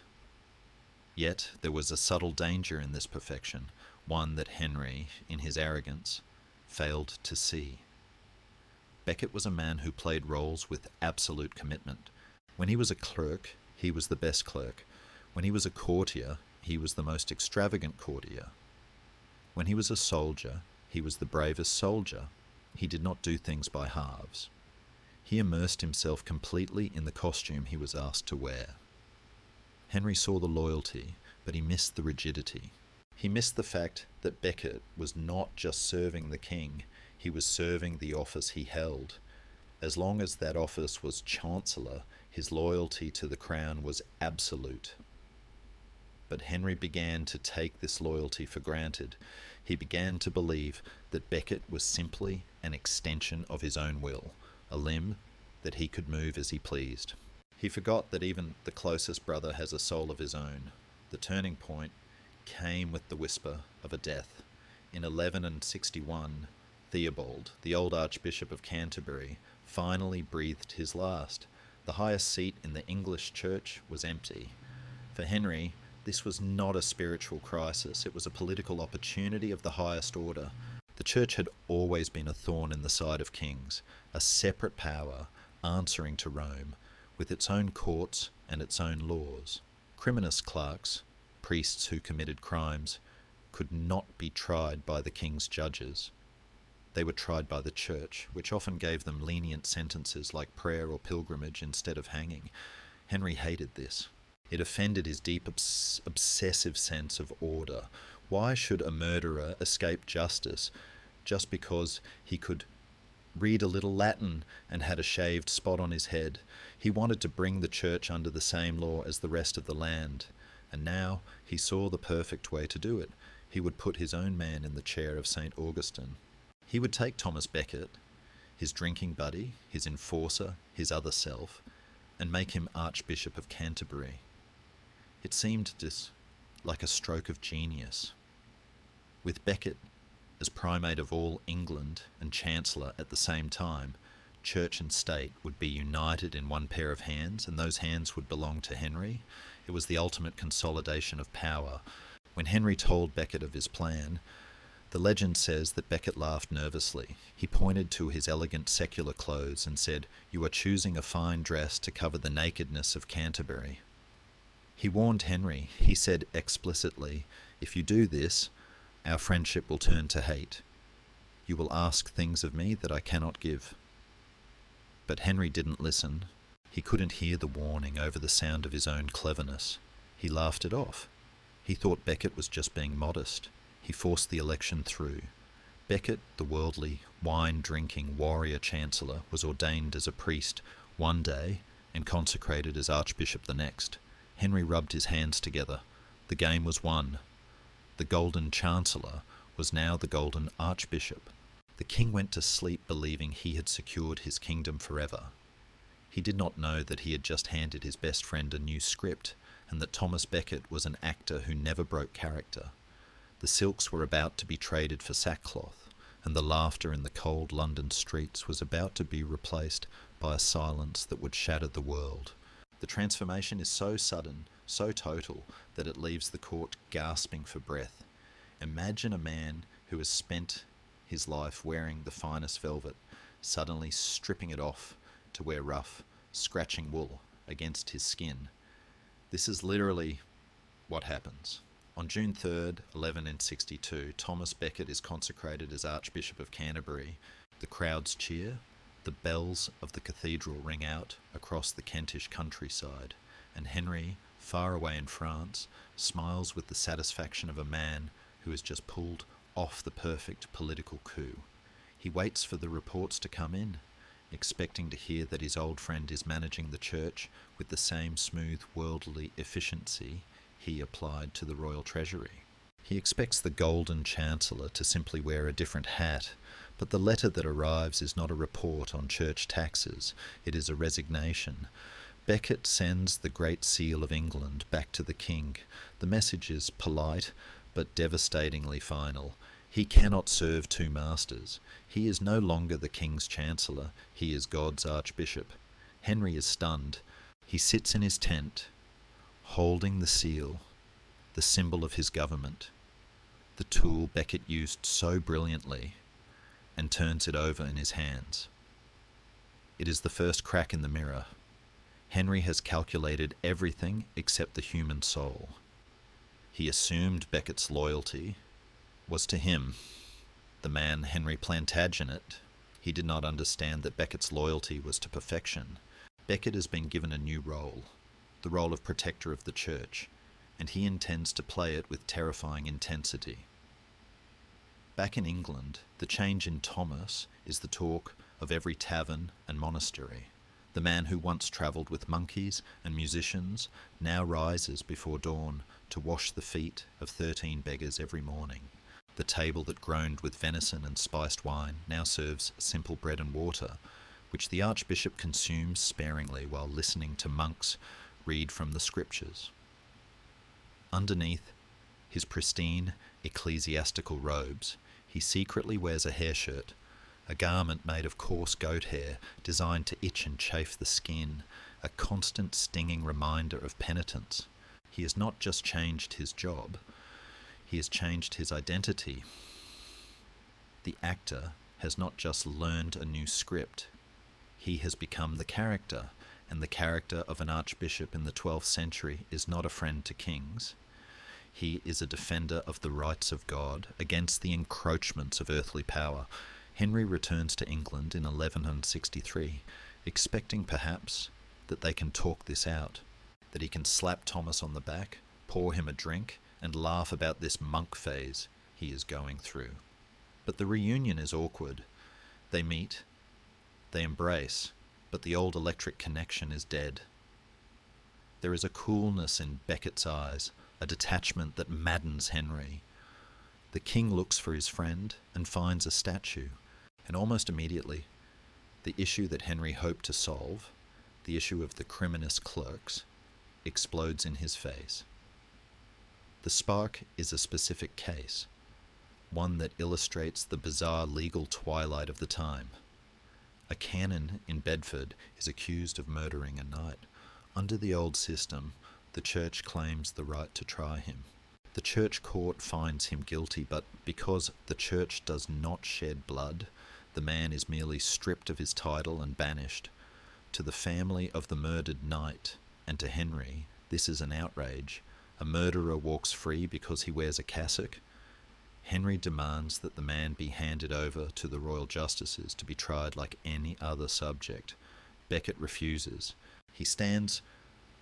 Yet there was a subtle danger in this perfection, one that Henry, in his arrogance, failed to see. Becket was a man who played roles with absolute commitment. When he was a clerk, he was the best clerk. When he was a courtier, he was the most extravagant courtier. When he was a soldier, he was the bravest soldier. He did not do things by halves. He immersed himself completely in the costume he was asked to wear. Henry saw the loyalty, but he missed the rigidity. He missed the fact that Becket was not just serving the king, he was serving the office he held. As long as that office was Chancellor, his loyalty to the crown was absolute. But Henry began to take this loyalty for granted. He began to believe that Becket was simply an extension of his own will, a limb that he could move as he pleased. He forgot that even the closest brother has a soul of his own. The turning point came with the whisper of a death. In 1161, Theobald, the old Archbishop of Canterbury, finally breathed his last. The highest seat in the English church was empty. For Henry, This was not a spiritual crisis, it was a political opportunity of the highest order. The church had always been a thorn in the side of kings, a separate power answering to Rome, with its own courts and its own laws. Criminus clerks, priests who committed crimes, could not be tried by the king's judges. They were tried by the church, which often gave them lenient sentences like prayer or pilgrimage instead of hanging. Henry hated this. It offended his deep obsessive sense of order. Why should a murderer escape justice just because he could read a little Latin and had a shaved spot on his head? He wanted to bring the church under the same law as the rest of the land, and now he saw the perfect way to do it. He would put his own man in the chair of St. Augustine. He would take Thomas Becket, his drinking buddy, his enforcer, his other self, and make him Archbishop of Canterbury. It seemed like a stroke of genius. With Becket as primate of all England and chancellor at the same time, church and state would be united in one pair of hands, and those hands would belong to Henry. It was the ultimate consolidation of power. When Henry told Becket of his plan, the legend says that Becket laughed nervously. He pointed to his elegant secular clothes and said, "You are choosing a fine dress to cover the nakedness of Canterbury." He warned Henry. He said explicitly, "If you do this, our friendship will turn to hate. You will ask things of me that I cannot give." But Henry didn't listen. He couldn't hear the warning over the sound of his own cleverness. He laughed it off. He thought Becket was just being modest. He forced the election through. Becket, the worldly, wine-drinking warrior chancellor, was ordained as a priest one day and consecrated as archbishop the next. Henry rubbed his hands together. The game was won. The golden chancellor was now the golden archbishop. The king went to sleep believing he had secured his kingdom forever. He did not know that he had just handed his best friend a new script, and that Thomas Becket was an actor who never broke character. The silks were about to be traded for sackcloth, and the laughter in the cold London streets was about to be replaced by a silence that would shatter the world. The transformation is so sudden, so total, that it leaves the court gasping for breath. Imagine a man who has spent his life wearing the finest velvet, suddenly stripping it off to wear rough, scratching wool against his skin. This is literally what happens. On June 3rd, 1162, Thomas Becket is consecrated as Archbishop of Canterbury. The crowds cheer, the bells of the cathedral ring out across the Kentish countryside, and Henry, far away in France, smiles with the satisfaction of a man who has just pulled off the perfect political coup. He waits for the reports to come in, expecting to hear that his old friend is managing the church with the same smooth worldly efficiency he applied to the royal treasury. He expects the golden chancellor to simply wear a different hat, but the letter that arrives is not a report on church taxes, it is a resignation. Becket sends the Great Seal of England back to the king. The message is polite, but devastatingly final. He cannot serve two masters. He is no longer the king's chancellor, he is God's archbishop. Henry is stunned. He sits in his tent, holding the seal, the symbol of his government, the tool Becket used so brilliantly, and turns it over in his hands. It is the first crack in the mirror. Henry has calculated everything except the human soul. He assumed Becket's loyalty was to him, the man Henry Plantagenet. He did not understand that Becket's loyalty was to perfection. Becket has been given a new role, the role of protector of the church, and he intends to play it with terrifying intensity. Back in England, the change in Thomas is the talk of every tavern and monastery. The man who once travelled with monkeys and musicians now rises before dawn to wash the feet of 13 beggars every morning. The table that groaned with venison and spiced wine now serves simple bread and water, which the archbishop consumes sparingly while listening to monks read from the scriptures. Underneath his pristine ecclesiastical robes, he secretly wears a hair shirt, a garment made of coarse goat hair designed to itch and chafe the skin, a constant stinging reminder of penitence. He has not just changed his job, he has changed his identity. The actor has not just learned a new script, he has become the character, and the character of an archbishop in the 12th century is not a friend to kings. He is a defender of the rights of God against the encroachments of earthly power. Henry returns to England in 1163, expecting perhaps that they can talk this out, that he can slap Thomas on the back, pour him a drink, and laugh about this monk phase he is going through. But the reunion is awkward. They meet, they embrace, but the old electric connection is dead. There is a coolness in Becket's eyes, a detachment that maddens Henry. The king looks for his friend and finds a statue, and almost immediately, the issue that Henry hoped to solve, the issue of the criminous clerks, explodes in his face. The spark is a specific case, one that illustrates the bizarre legal twilight of the time. A canon in Bedford is accused of murdering a knight. Under the old system, the church claims the right to try him. The church court finds him guilty, but because the church does not shed blood, the man is merely stripped of his title and banished. To the family of the murdered knight, and to Henry, this is an outrage. A murderer walks free because he wears a cassock. Henry demands that the man be handed over to the royal justices to be tried like any other subject. Becket refuses. He stands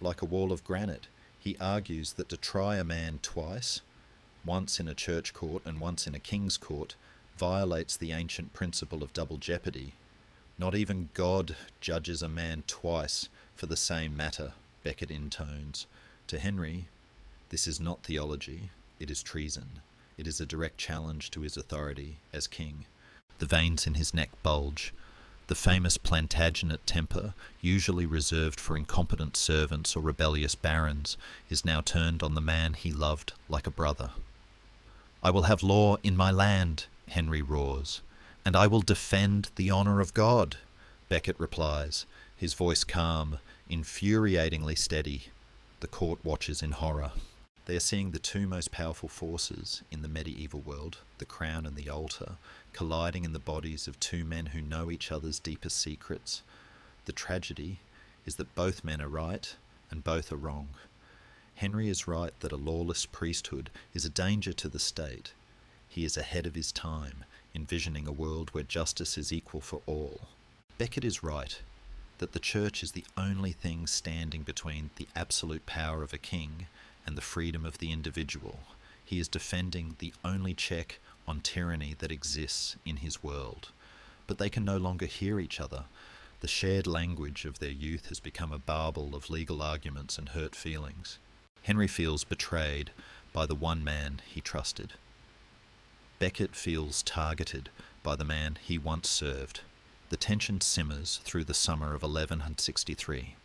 like a wall of granite. He argues that to try a man twice, once in a church court and once in a king's court, violates the ancient principle of double jeopardy. Not even God judges a man twice for the same matter, Becket intones. To Henry, this is not theology, it is treason. It is a direct challenge to his authority as king. The veins in his neck bulge. The famous Plantagenet temper, usually reserved for incompetent servants or rebellious barons, is now turned on the man he loved like a brother. "I will have law in my land," Henry roars, "and I will defend the honour of God," Becket replies, his voice calm, infuriatingly steady. The court watches in horror. They are seeing the two most powerful forces in the medieval world, the crown and the altar, colliding in the bodies of two men who know each other's deepest secrets. The tragedy is that both men are right and both are wrong. Henry is right that a lawless priesthood is a danger to the state. He is ahead of his time, envisioning a world where justice is equal for all. Becket is right that the church is the only thing standing between the absolute power of a king and the freedom of the individual. He is defending the only check on tyranny that exists in his world. But they can no longer hear each other. The shared language of their youth has become a babel of legal arguments and hurt feelings. Henry feels betrayed by the one man he trusted. Becket feels targeted by the man he once served. The tension simmers through the summer of 1163.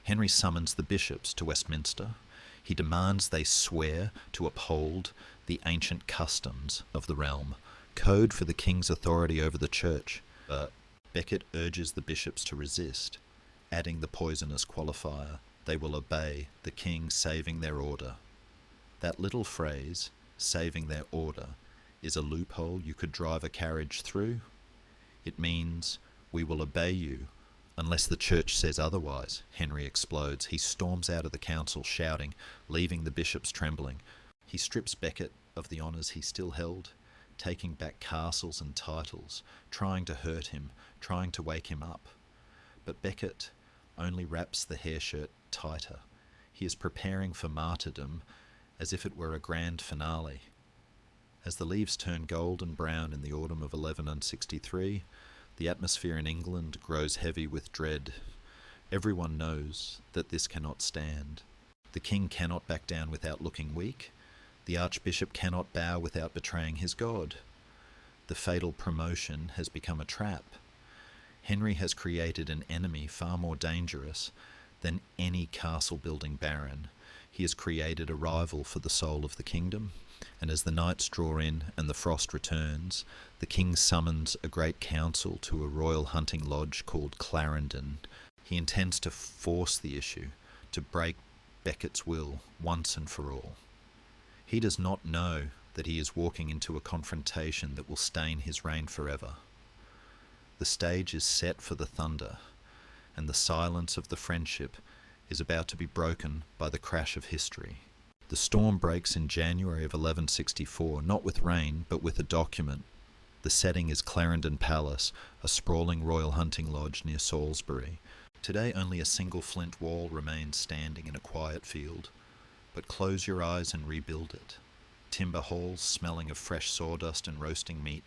Henry summons the bishops to Westminster. He demands they swear to uphold the ancient customs of the realm, code for the king's authority over the church. But Becket urges the bishops to resist, adding the poisonous qualifier, they will obey the king saving their order. That little phrase, saving their order, is a loophole you could drive a carriage through. It means, we will obey you unless the church says otherwise. Henry explodes. He storms out of the council shouting, leaving the bishops trembling. He strips Becket of the honours he still held, taking back castles and titles, trying to hurt him, trying to wake him up. But Becket only wraps the hair shirt tighter. He is preparing for martyrdom as if it were a grand finale. As the leaves turn gold and brown in the autumn of 1163, the atmosphere in England grows heavy with dread. Everyone knows that this cannot stand. The king cannot back down without looking weak. The archbishop cannot bow without betraying his God. The fatal promotion has become a trap. Henry has created an enemy far more dangerous than any castle-building baron. He has created a rival for the soul of the kingdom. And as the nights draw in and the frost returns, the king summons a great council to a royal hunting lodge called Clarendon. He intends to force the issue, to break Becket's will once and for all. He does not know that he is walking into a confrontation that will stain his reign forever. The stage is set for the thunder, and the silence of the friendship is about to be broken by the crash of history. The storm breaks in January of 1164, not with rain, but with a document. The setting is Clarendon Palace, a sprawling royal hunting lodge near Salisbury. Today only a single flint wall remains standing in a quiet field, but close your eyes and rebuild it. Timber halls smelling of fresh sawdust and roasting meat,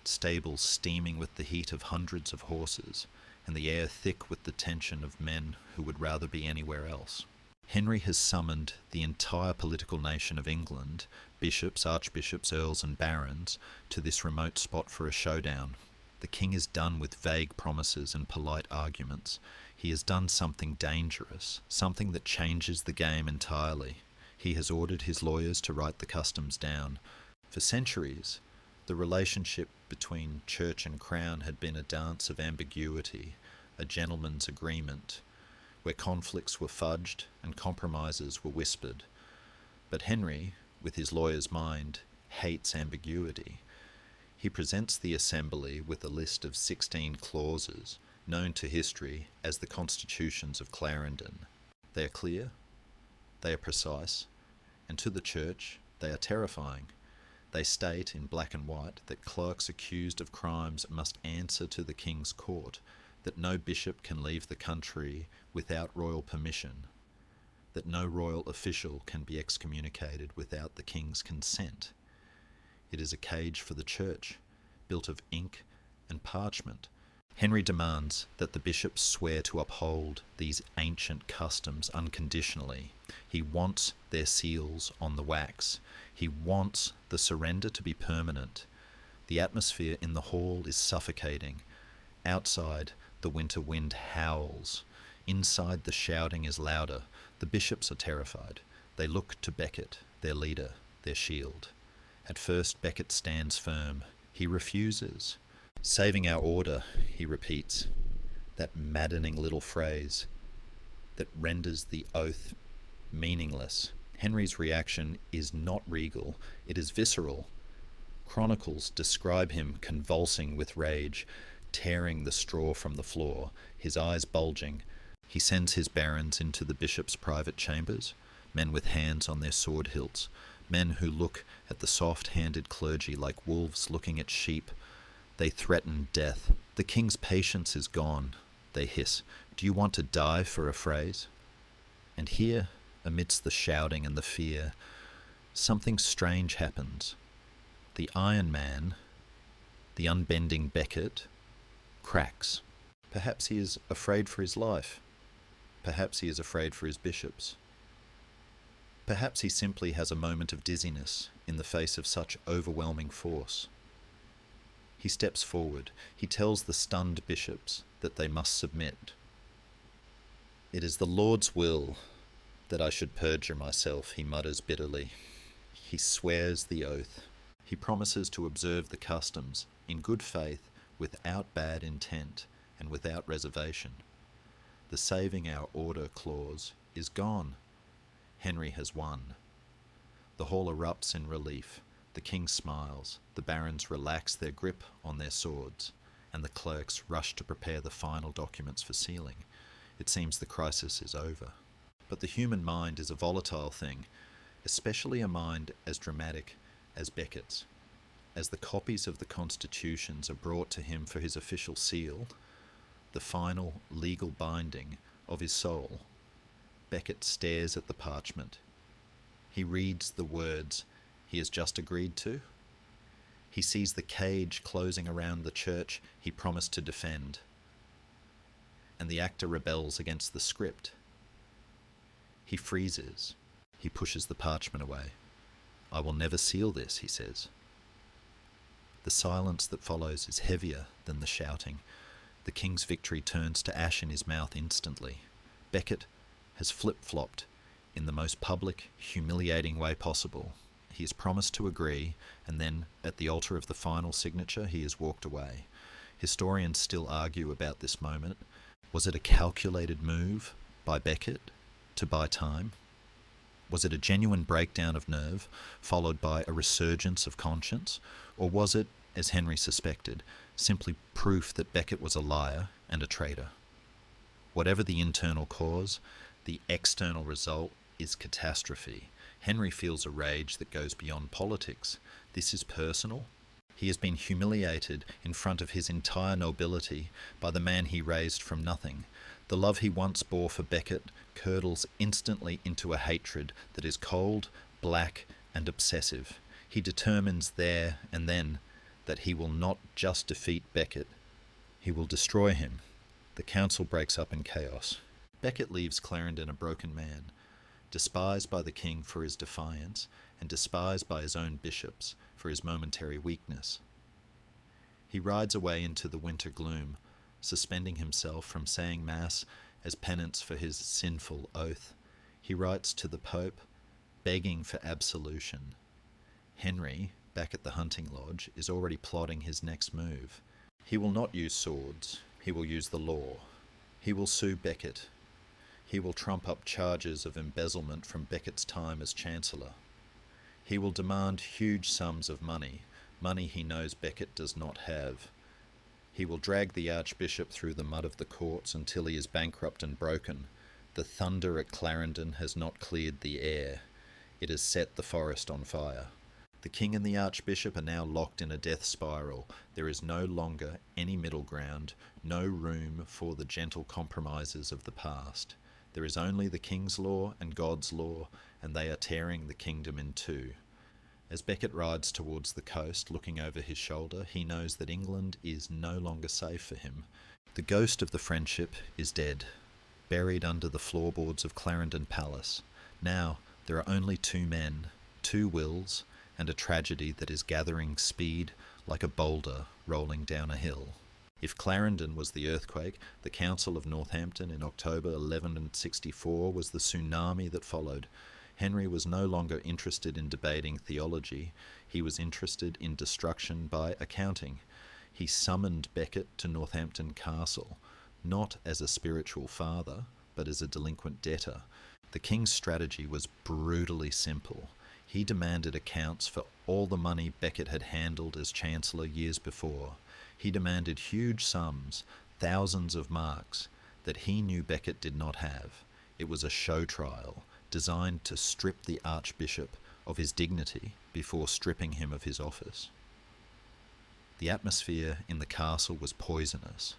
stables steaming with the heat of hundreds of horses, and the air thick with the tension of men who would rather be anywhere else. Henry has summoned the entire political nation of England, bishops, archbishops, earls and barons, to this remote spot for a showdown. The king is done with vague promises and polite arguments. He has done something dangerous, something that changes the game entirely. He has ordered his lawyers to write the customs down. For centuries, the relationship between church and crown had been a dance of ambiguity, a gentleman's agreement, where conflicts were fudged and compromises were whispered. But Henry, with his lawyer's mind, hates ambiguity. He presents the assembly with a list of 16 clauses, known to history as the Constitutions of Clarendon. They are clear, they are precise, and to the church they are terrifying. They state in black and white that clerks accused of crimes must answer to the king's court, that no bishop can leave the country without royal permission, that no royal official can be excommunicated without the king's consent. It is a cage for the church, built of ink and parchment. Henry demands that the bishops swear to uphold these ancient customs unconditionally. He wants their seals on the wax. He wants the surrender to be permanent. The atmosphere in the hall is suffocating. Outside, the winter wind howls. Inside, the shouting is louder. The bishops are terrified. They look to Becket, their leader, their shield. At first, Becket stands firm. He refuses. "Saving our order," he repeats, that maddening little phrase that renders the oath meaningless. Henry's reaction is not regal, it is visceral. Chronicles describe him convulsing with rage, tearing the straw from the floor, his eyes bulging. He sends his barons into the bishop's private chambers, men with hands on their sword hilts, men who look at the soft-handed clergy like wolves looking at sheep. They threaten death. "The king's patience is gone," they hiss. "Do you want to die for a phrase?" And here, amidst the shouting and the fear, something strange happens. The Iron Man, the unbending Becket, cracks. Perhaps he is afraid for his life. Perhaps he is afraid for his bishops. Perhaps he simply has a moment of dizziness in the face of such overwhelming force. He steps forward. He tells the stunned bishops that they must submit. "It is the Lord's will that I should perjure myself," he mutters bitterly. He swears the oath. He promises to observe the customs in good faith, without bad intent, and without reservation. The saving our order clause is gone. Henry has won. The hall erupts in relief. The king smiles, the barons relax their grip on their swords, and the clerks rush to prepare the final documents for sealing. It seems the crisis is over. But the human mind is a volatile thing, especially a mind as dramatic as Becket's. As the copies of the constitutions are brought to him for his official seal, the final legal binding of his soul, Becket stares at the parchment. He reads the words he has just agreed to. He sees the cage closing around the church he promised to defend. And the actor rebels against the script. He freezes. He pushes the parchment away. "I will never seal this," he says. The silence that follows is heavier than the shouting. The king's victory turns to ash in his mouth instantly. Becket has flip-flopped in the most public, humiliating way possible. He has promised to agree, and then, at the altar of the final signature, he has walked away. Historians still argue about this moment. Was it a calculated move by Becket? to buy time? Was it a genuine breakdown of nerve, followed by a resurgence of conscience? Or was it, as Henry suspected, simply proof that Becket was a liar and a traitor? Whatever the internal cause, the external result is catastrophe. Henry feels a rage that goes beyond politics. This is personal. He has been humiliated in front of his entire nobility by the man he raised from nothing. The love he once bore for Becket curdles instantly into a hatred that is cold, black, and obsessive. He determines there and then that he will not just defeat Becket, he will destroy him. The council breaks up in chaos. Becket leaves Clarendon a broken man, despised by the king for his defiance, and despised by his own bishops for his momentary weakness. He rides away into the winter gloom, suspending himself from saying Mass as penance for his sinful oath. He writes to the Pope, begging for absolution. Henry, back at the hunting lodge, is already plotting his next move. He will not use swords, he will use the law. He will sue Becket. He will trump up charges of embezzlement from Becket's time as Chancellor. He will demand huge sums of money, money he knows Becket does not have. He will drag the Archbishop through the mud of the courts until he is bankrupt and broken. The thunder at Clarendon has not cleared the air. It has set the forest on fire. The king and the Archbishop are now locked in a death spiral. There is no longer any middle ground, no room for the gentle compromises of the past. There is only the king's law and God's law, and they are tearing the kingdom in two. As Becket rides towards the coast, looking over his shoulder, he knows that England is no longer safe for him. The ghost of the friendship is dead, buried under the floorboards of Clarendon Palace. Now there are only two men, two wills, and a tragedy that is gathering speed like a boulder rolling down a hill. If Clarendon was the earthquake, the Council of Northampton in October 1164 was the tsunami that followed. Henry was no longer interested in debating theology, he was interested in destruction by accounting. He summoned Becket to Northampton Castle, not as a spiritual father, but as a delinquent debtor. The king's strategy was brutally simple. He demanded accounts for all the money Becket had handled as Chancellor years before. He demanded huge sums, thousands of marks, that he knew Becket did not have. It was a show trial, designed to strip the Archbishop of his dignity before stripping him of his office. The atmosphere in the castle was poisonous.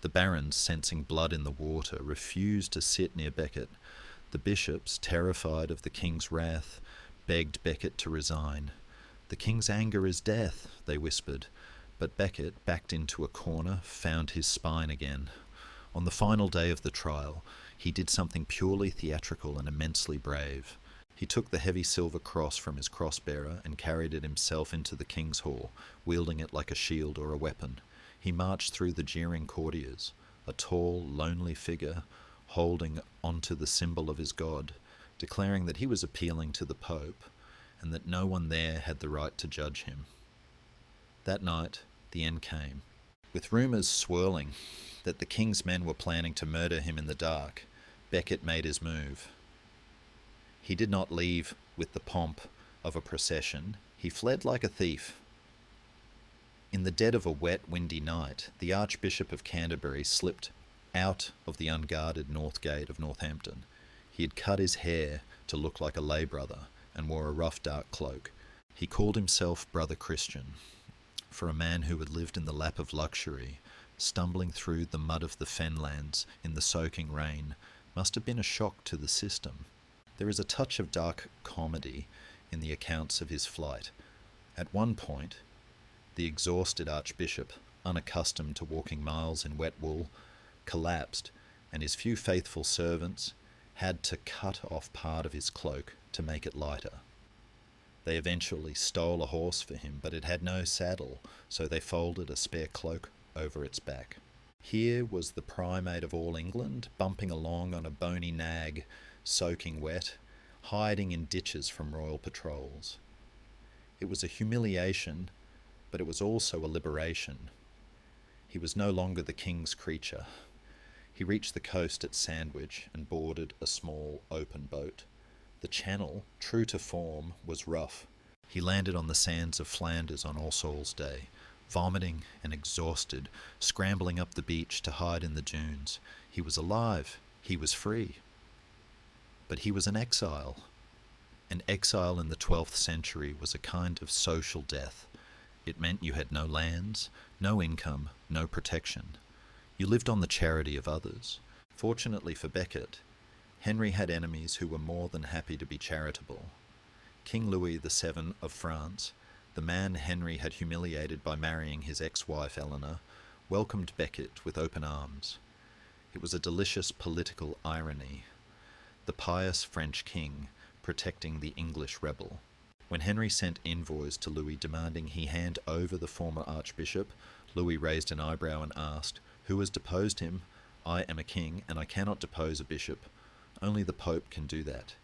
The barons, sensing blood in the water, refused to sit near Becket. The bishops, terrified of the king's wrath, begged Becket to resign. "The king's anger is death," they whispered, but Becket, backed into a corner, found his spine again. On the final day of the trial, he did something purely theatrical and immensely brave. He took the heavy silver cross from his cross-bearer and carried it himself into the king's hall, wielding it like a shield or a weapon. He marched through the jeering courtiers, a tall, lonely figure, holding onto the symbol of his god, declaring that he was appealing to the Pope, and that no one there had the right to judge him. That night, the end came. With rumours swirling that the king's men were planning to murder him in the dark, Becket made his move. He did not leave with the pomp of a procession. He fled like a thief. In the dead of a wet, windy night, the Archbishop of Canterbury slipped out of the unguarded north gate of Northampton. He had cut his hair to look like a lay brother and wore a rough dark cloak. He called himself Brother Christian. For a man who had lived in the lap of luxury, stumbling through the mud of the fenlands in the soaking rain must have been a shock to the system. There is a touch of dark comedy in the accounts of his flight. At one point, the exhausted Archbishop, unaccustomed to walking miles in wet wool, collapsed, and his few faithful servants had to cut off part of his cloak to make it lighter. They eventually stole a horse for him, but it had no saddle, so they folded a spare cloak over its back. Here was the primate of all England, bumping along on a bony nag, soaking wet, hiding in ditches from royal patrols. It was a humiliation, but it was also a liberation. He was no longer the king's creature. He reached the coast at Sandwich and boarded a small open boat. The channel, true to form, was rough. He landed on the sands of Flanders on All Souls' Day, vomiting and exhausted, scrambling up the beach to hide in the dunes. He was alive. He was free. But he was an exile. An exile in the 12th century was a kind of social death. It meant you had no lands, no income, no protection. You lived on the charity of others. Fortunately for Becket, Henry had enemies who were more than happy to be charitable. King Louis VII of France, the man Henry had humiliated by marrying his ex-wife Eleanor, welcomed Becket with open arms. It was a delicious political irony. The pious French king protecting the English rebel. When Henry sent envoys to Louis demanding he hand over the former archbishop, Louis raised an eyebrow and asked, "Who has deposed him? I am a king, and I cannot depose a bishop. Only the Pope can do that."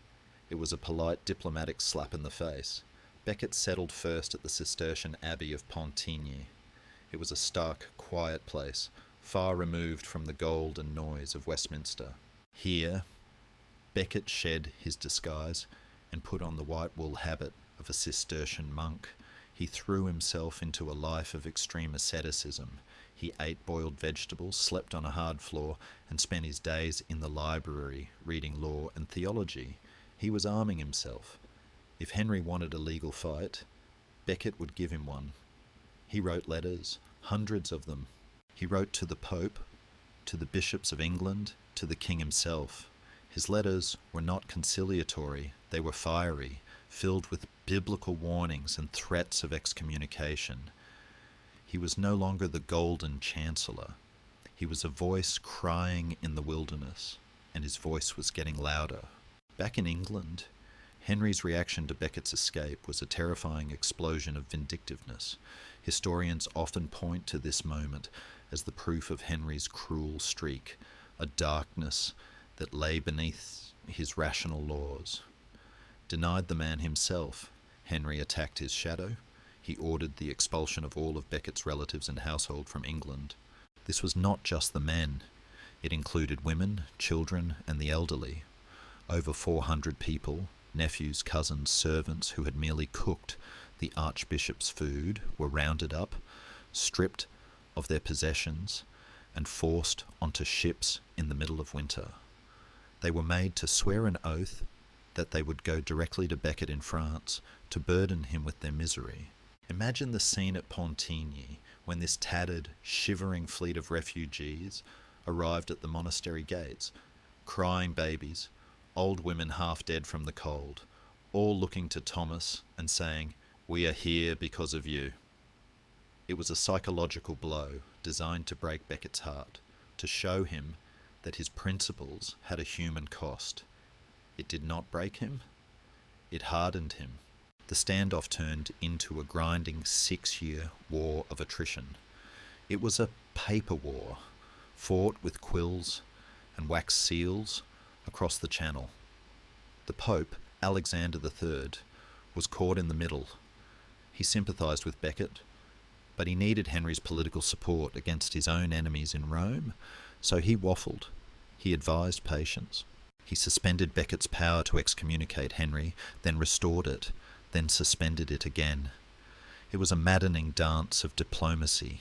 It was a polite diplomatic slap in the face. Becket settled first at the Cistercian Abbey of Pontigny. It was a stark, quiet place, far removed from the gold and noise of Westminster. Here, Becket shed his disguise and put on the white wool habit of a Cistercian monk. He threw himself into a life of extreme asceticism. He ate boiled vegetables, slept on a hard floor, and spent his days in the library reading law and theology. He was arming himself. If Henry wanted a legal fight, Becket would give him one. He wrote letters, hundreds of them. He wrote to the Pope, to the bishops of England, to the king himself. His letters were not conciliatory, they were fiery, filled with biblical warnings and threats of excommunication. He was no longer the golden chancellor. He was a voice crying in the wilderness, and his voice was getting louder. Back in England, Henry's reaction to Becket's escape was a terrifying explosion of vindictiveness. Historians often point to this moment as the proof of Henry's cruel streak, a darkness that lay beneath his rational laws. Denied the man himself, Henry attacked his shadow. He ordered the expulsion of all of Becket's relatives and household from England. This was not just the men. It included women, children, and the elderly. Over 400 people, nephews, cousins, servants who had merely cooked the archbishop's food, were rounded up, stripped of their possessions, and forced onto ships in the middle of winter. They were made to swear an oath that they would go directly to Becket in France to burden him with their misery. Imagine the scene at Pontigny when this tattered, shivering fleet of refugees arrived at the monastery gates, crying babies, old women half dead from the cold, all looking to Thomas and saying, "We are here because of you." It was a psychological blow designed to break Becket's heart, to show him that his principles had a human cost. It did not break him, it hardened him. The standoff turned into a grinding 6-year war of attrition. It was a paper war, fought with quills and wax seals across the Channel. The Pope, Alexander III, was caught in the middle. He sympathised with Becket, but he needed Henry's political support against his own enemies in Rome, so he waffled. He advised patience. He suspended Becket's power to excommunicate Henry, then restored it, then suspended it again. It was a maddening dance of diplomacy.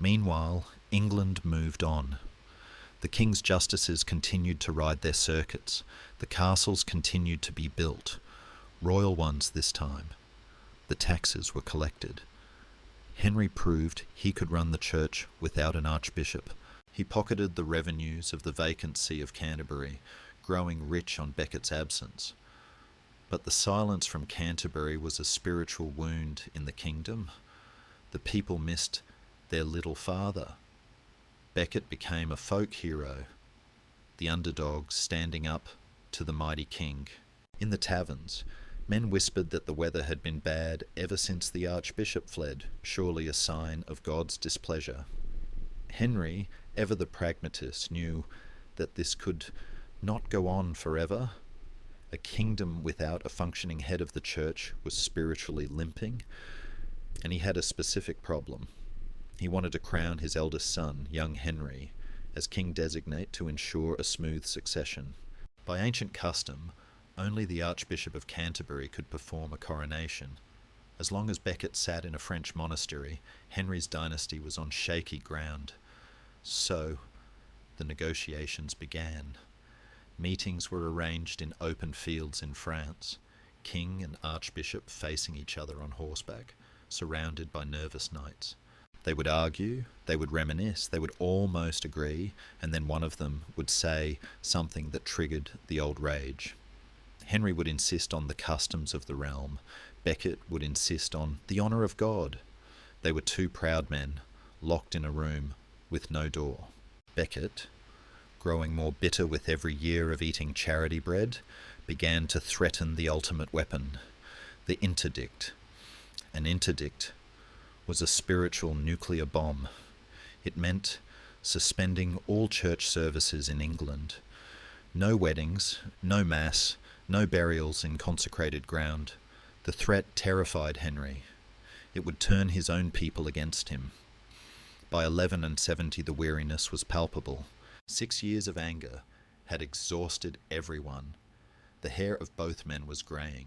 Meanwhile, England moved on. The king's justices continued to ride their circuits. The castles continued to be built, royal ones this time. The taxes were collected. Henry proved he could run the church without an archbishop. He pocketed the revenues of the vacant see of Canterbury, growing rich on Becket's absence. But the silence from Canterbury was a spiritual wound in the kingdom. The people missed their little father. Becket became a folk hero, the underdog standing up to the mighty king. In the taverns, men whispered that the weather had been bad ever since the archbishop fled, surely a sign of God's displeasure. Henry, ever the pragmatist, knew that this could not go on forever. A kingdom without a functioning head of the church was spiritually limping, and he had a specific problem. He wanted to crown his eldest son, young Henry, as king designate to ensure a smooth succession. By ancient custom, only the Archbishop of Canterbury could perform a coronation. As long as Becket sat in a French monastery, Henry's dynasty was on shaky ground. So, the negotiations began. Meetings were arranged in open fields in France, king and archbishop facing each other on horseback, surrounded by nervous knights. They would argue, they would reminisce, they would almost agree, and then one of them would say something that triggered the old rage. Henry would insist on the customs of the realm. Becket would insist on the honour of God. They were two proud men, locked in a room with no door. Becket, growing more bitter with every year of eating charity bread, began to threaten the ultimate weapon, the interdict. An interdict was a spiritual nuclear bomb. It meant suspending all church services in England. No weddings, no mass, no burials in consecrated ground. The threat terrified Henry. It would turn his own people against him. By 1170 the weariness was palpable. 6 years of anger had exhausted everyone. The hair of both men was greying.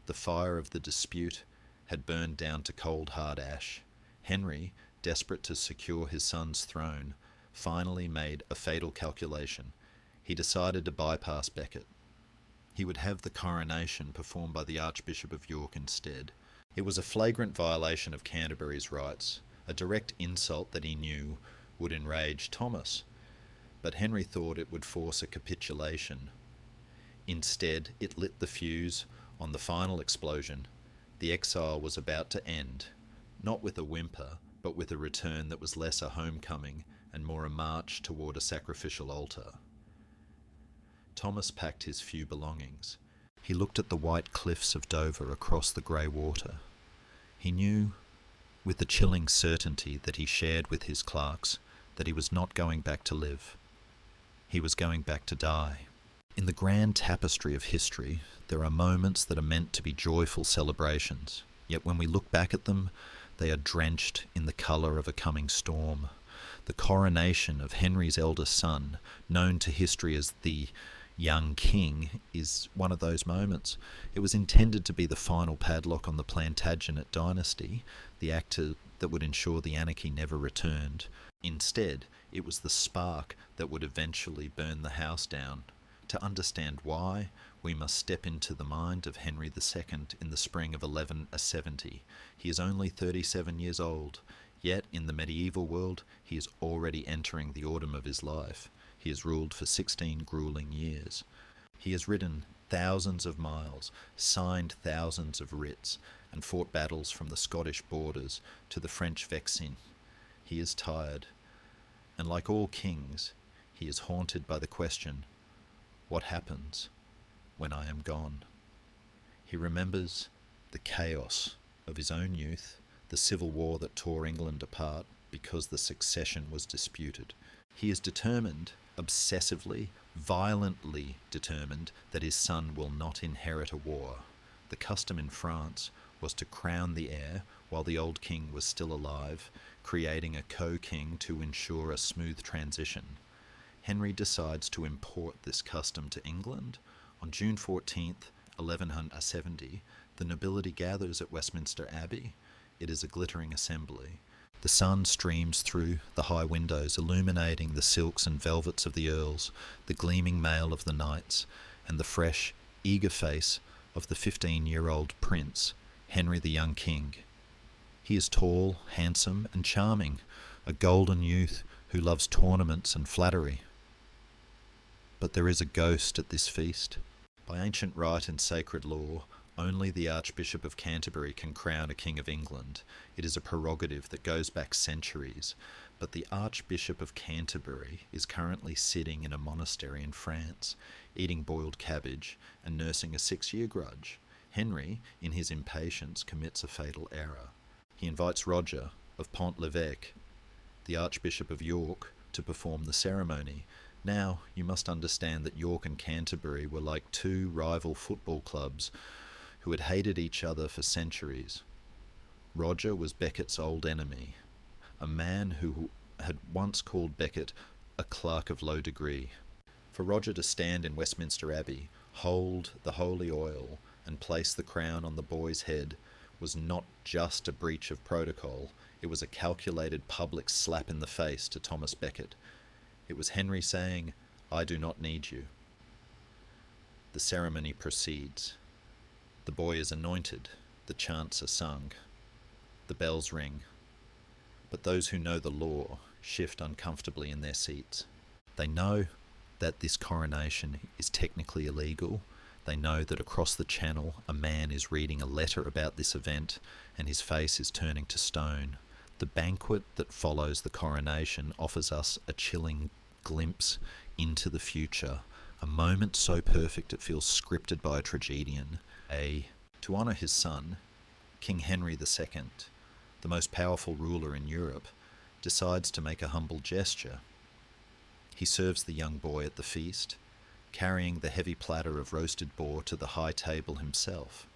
The fire of the dispute had burned down to cold hard ash. Henry, desperate to secure his son's throne, finally made a fatal calculation. He decided to bypass Becket. He would have the coronation performed by the Archbishop of York instead. It was a flagrant violation of Canterbury's rights, a direct insult that he knew would enrage Thomas. But Henry thought it would force a capitulation. Instead, it lit the fuse on the final explosion. The exile was about to end, not with a whimper, but with a return that was less a homecoming and more a march toward a sacrificial altar. Thomas packed his few belongings. He looked at the white cliffs of Dover across the grey water. He knew, with the chilling certainty that he shared with his clerks, that he was not going back to live. He was going back to die. In the grand tapestry of history, there are moments that are meant to be joyful celebrations, yet when we look back at them, they are drenched in the colour of a coming storm. The coronation of Henry's eldest son, known to history as the young king, is one of those moments. It was intended to be the final padlock on the Plantagenet dynasty, the act that would ensure the anarchy never returned. Instead, it was the spark that would eventually burn the house down. To understand why, we must step into the mind of Henry II in the spring of 1170. He is only 37 years old, yet in the medieval world he is already entering the autumn of his life. He has ruled for 16 grueling years. He has ridden thousands of miles, signed thousands of writs, and fought battles from the Scottish borders to the French Vexin. He is tired, and like all kings, he is haunted by the question, what happens when I am gone? He remembers the chaos of his own youth, the civil war that tore England apart because the succession was disputed. He is determined, obsessively, violently determined, that his son will not inherit a war. The custom in France was to crown the heir while the old king was still alive, creating a co-king to ensure a smooth transition. Henry decides to import this custom to England. On June 14th, 1170, the nobility gathers at Westminster Abbey. It is a glittering assembly. The sun streams through the high windows, illuminating the silks and velvets of the earls, the gleaming mail of the knights, and the fresh, eager face of the 15-year-old prince, Henry the young king. He is tall, handsome, and charming, a golden youth who loves tournaments and flattery. But there is a ghost at this feast. By ancient right and sacred law, only the Archbishop of Canterbury can crown a King of England. It is a prerogative that goes back centuries, but the Archbishop of Canterbury is currently sitting in a monastery in France, eating boiled cabbage and nursing a 6-year grudge. Henry, in his impatience, commits a fatal error. He invites Roger of Pont-l'Evêque, the Archbishop of York, to perform the ceremony. Now, you must understand that York and Canterbury were like two rival football clubs who had hated each other for centuries. Roger was Becket's old enemy, a man who had once called Becket a clerk of low degree. For Roger to stand in Westminster Abbey, hold the holy oil, and place the crown on the boy's head was not just a breach of protocol, it was a calculated public slap in the face to Thomas Becket. It was Henry saying, "I do not need you." The ceremony proceeds. The boy is anointed, the chants are sung, the bells ring. But those who know the law shift uncomfortably in their seats. They know that this coronation is technically illegal. They know that across the channel a man is reading a letter about this event and his face is turning to stone. The banquet that follows the coronation offers us a chilling glimpse into the future, a moment so perfect it feels scripted by a tragedian. To honour his son, King Henry II, the most powerful ruler in Europe, decides to make a humble gesture. He serves the young boy at the feast, carrying the heavy platter of roasted boar to the high table himself.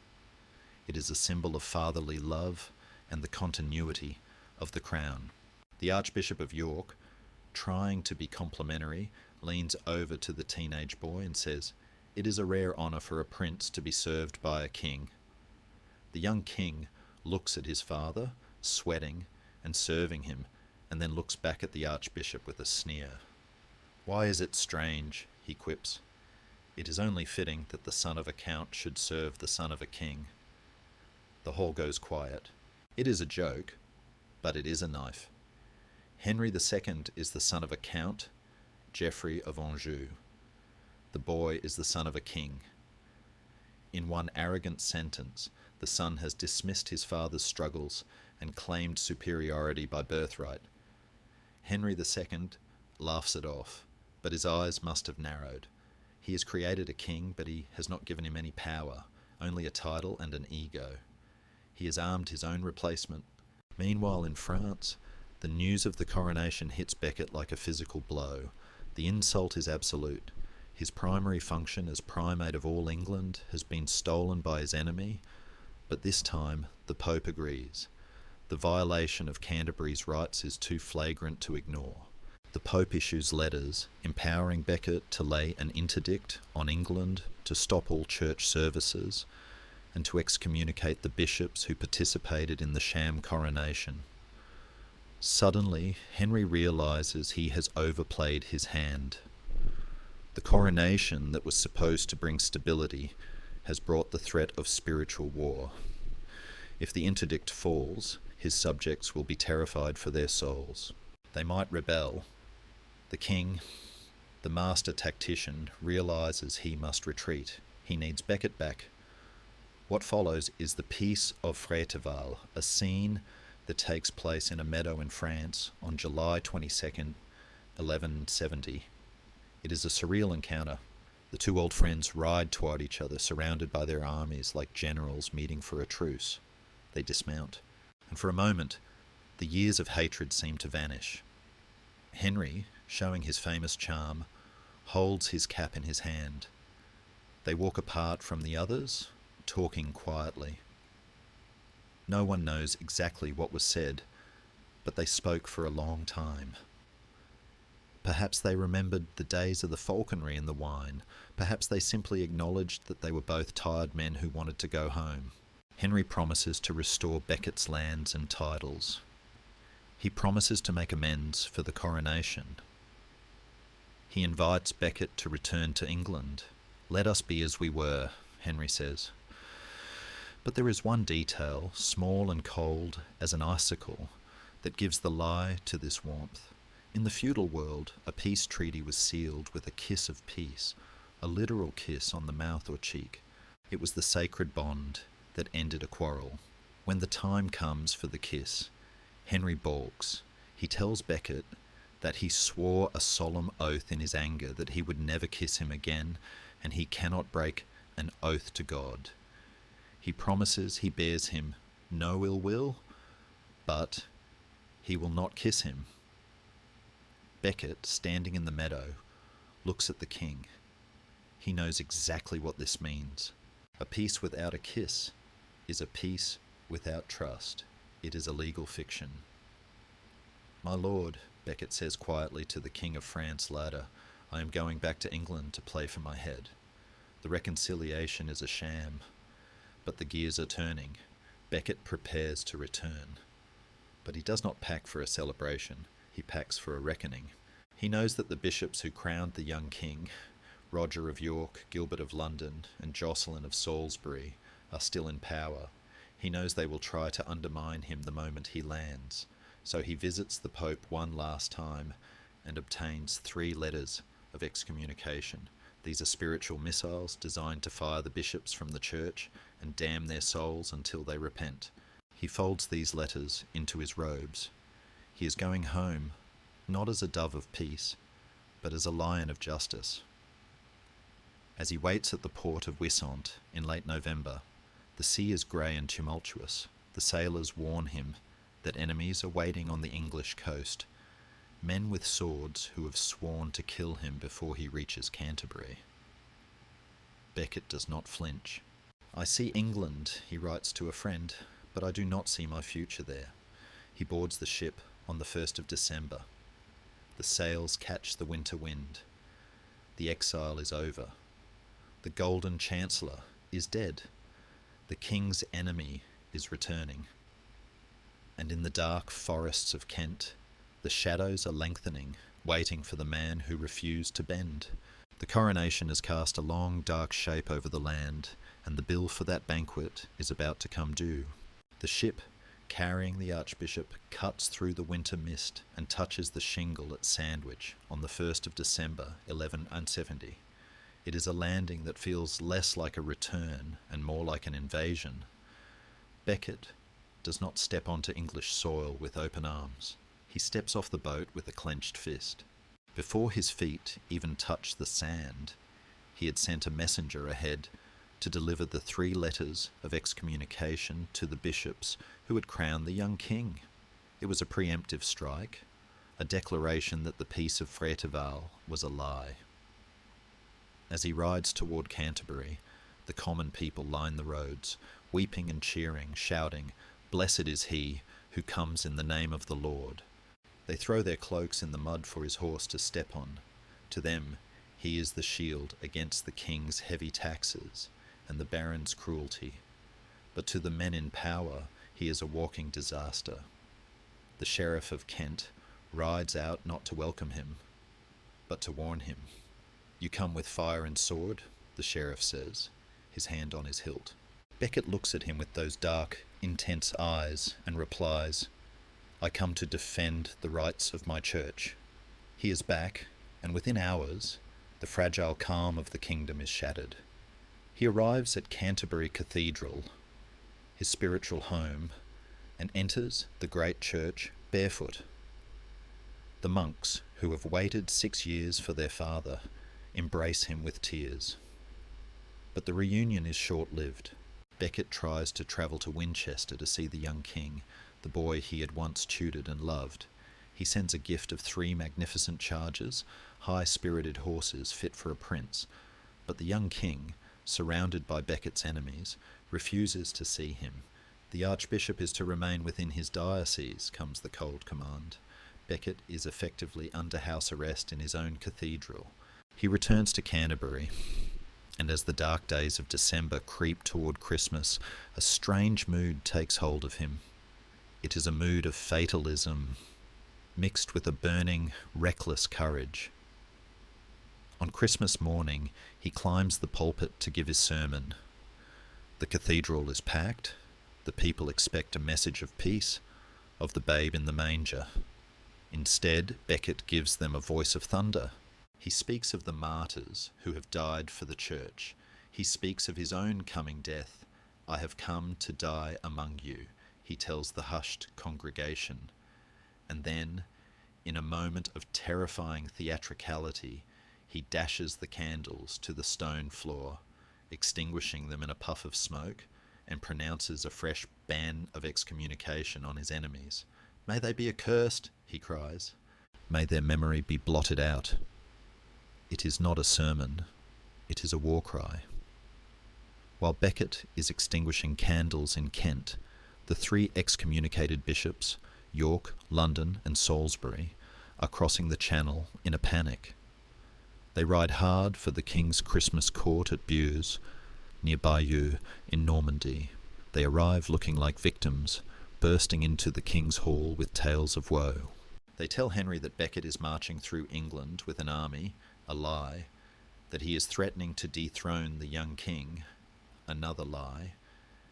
It is a symbol of fatherly love and the continuity of the crown. The Archbishop of York, trying to be complimentary, leans over to the teenage boy and says, "It is a rare honour for a prince to be served by a king." The young king looks at his father, sweating and serving him, and then looks back at the Archbishop with a sneer. "Why is it strange?" he quips. "It is only fitting that the son of a count should serve the son of a king." The hall goes quiet. It is a joke, but it is a knife. Henry II is the son of a count, Geoffrey of Anjou. The boy is the son of a king. In one arrogant sentence, the son has dismissed his father's struggles and claimed superiority by birthright. Henry II laughs it off, but his eyes must have narrowed. He has created a king, but he has not given him any power, only a title and an ego. He has armed his own replacement. Meanwhile, in France, the news of the coronation hits Becket like a physical blow. The insult is absolute. His primary function as primate of all England has been stolen by his enemy, but this time the Pope agrees. The violation of Canterbury's rights is too flagrant to ignore. The Pope issues letters empowering Becket to lay an interdict on England, to stop all church services, and to excommunicate the bishops who participated in the sham coronation. Suddenly, Henry realises he has overplayed his hand. The coronation that was supposed to bring stability has brought the threat of spiritual war. If the interdict falls, his subjects will be terrified for their souls. They might rebel. The king, the master tactician, realises he must retreat. He needs Becket back. What follows is the Peace of Fréteval, a scene that takes place in a meadow in France on July 22nd, 1170. It is a surreal encounter. The two old friends ride toward each other, surrounded by their armies like generals meeting for a truce. They dismount. And for a moment, the years of hatred seem to vanish. Henry, showing his famous charm, holds his cap in his hand. They walk apart from the others, talking quietly. No one knows exactly what was said, but they spoke for a long time. Perhaps they remembered the days of the falconry and the wine. Perhaps they simply acknowledged that they were both tired men who wanted to go home. Henry promises to restore Becket's lands and titles. He promises to make amends for the coronation. He invites Becket to return to England. "Let us be as we were," Henry says. But there is one detail, small and cold as an icicle, that gives the lie to this warmth. In the feudal world, a peace treaty was sealed with a kiss of peace, a literal kiss on the mouth or cheek. It was the sacred bond that ended a quarrel. When the time comes for the kiss, Henry balks. He tells Becket that he swore a solemn oath in his anger that he would never kiss him again, and he cannot break an oath to God. He promises he bears him no ill will, but he will not kiss him. Becket, standing in the meadow, looks at the king. He knows exactly what this means. A peace without a kiss is a peace without trust. It is a legal fiction. "My lord," Becket says quietly to the King of France later, "I am going back to England to play for my head. The reconciliation is a sham, but the gears are turning. Becket prepares to return." But he does not pack for a celebration, he packs for a reckoning. He knows that the bishops who crowned the young king, Roger of York, Gilbert of London, and Jocelyn of Salisbury, are still in power. He knows they will try to undermine him the moment he lands, so he visits the Pope one last time and obtains 3 letters of excommunication. These are spiritual missiles designed to fire the bishops from the church and damn their souls until they repent. He folds these letters into his robes. He is going home, not as a dove of peace, but as a lion of justice. As he waits at the port of Wissant in late November, the sea is grey and tumultuous. The sailors warn him that enemies are waiting on the English coast, men with swords who have sworn to kill him before he reaches Canterbury. Becket does not flinch. "I see England," he writes to a friend, "but I do not see my future there." He boards the ship on the 1st of December. The sails catch the winter wind. The exile is over. The Golden Chancellor is dead. The King's enemy is returning. And in the dark forests of Kent, the shadows are lengthening, waiting for the man who refused to bend. The coronation has cast a long, dark shape over the land, and the bill for that banquet is about to come due. The ship, carrying the Archbishop, cuts through the winter mist and touches the shingle at Sandwich on the 1st of December, 1170. It is a landing that feels less like a return and more like an invasion. Becket does not step onto English soil with open arms. He steps off the boat with a clenched fist. Before his feet even touch the sand, he had sent a messenger ahead to deliver the 3 letters of excommunication to the bishops who had crowned the young king. It was a preemptive strike, a declaration that the peace of Freteval was a lie. As he rides toward Canterbury, the common people line the roads, weeping and cheering, shouting, "Blessed is he who comes in the name of the Lord." They throw their cloaks in the mud for his horse to step on. To them, he is the shield against the king's heavy taxes and the baron's cruelty. But to the men in power, he is a walking disaster. The Sheriff of Kent rides out not to welcome him, but to warn him. "You come with fire and sword," the sheriff says, his hand on his hilt. Becket looks at him with those dark, intense eyes and replies, "I come to defend the rights of my church." He is back, and within hours, the fragile calm of the kingdom is shattered. He arrives at Canterbury Cathedral, his spiritual home, and enters the great church barefoot. The monks, who have waited 6 years for their father, embrace him with tears. But the reunion is short-lived. Becket tries to travel to Winchester to see the young king, the boy he had once tutored and loved. He sends a gift of 3 magnificent chargers, high-spirited horses fit for a prince, but the young king, surrounded by Becket's enemies, refuses to see him. "The Archbishop is to remain within his diocese," comes the cold command. Becket is effectively under house arrest in his own cathedral. He returns to Canterbury, and as the dark days of December creep toward Christmas, a strange mood takes hold of him. It is a mood of fatalism, mixed with a burning, reckless courage. On Christmas morning, he climbs the pulpit to give his sermon. The cathedral is packed. The people expect a message of peace, of the babe in the manger. Instead, Becket gives them a voice of thunder. He speaks of the martyrs who have died for the church. He speaks of his own coming death. "I have come to die among you," he tells the hushed congregation. And then, in a moment of terrifying theatricality, he dashes the candles to the stone floor, extinguishing them in a puff of smoke, and pronounces a fresh ban of excommunication on his enemies. "May they be accursed," he cries. "May their memory be blotted out." It is not a sermon, it is a war cry. While Becket is extinguishing candles in Kent, the 3 excommunicated bishops, York, London and Salisbury, are crossing the Channel in a panic. They ride hard for the King's Christmas court at Bures, near Bayeux in Normandy. They arrive looking like victims, bursting into the King's Hall with tales of woe. They tell Henry that Becket is marching through England with an army, a lie, that he is threatening to dethrone the young king, another lie,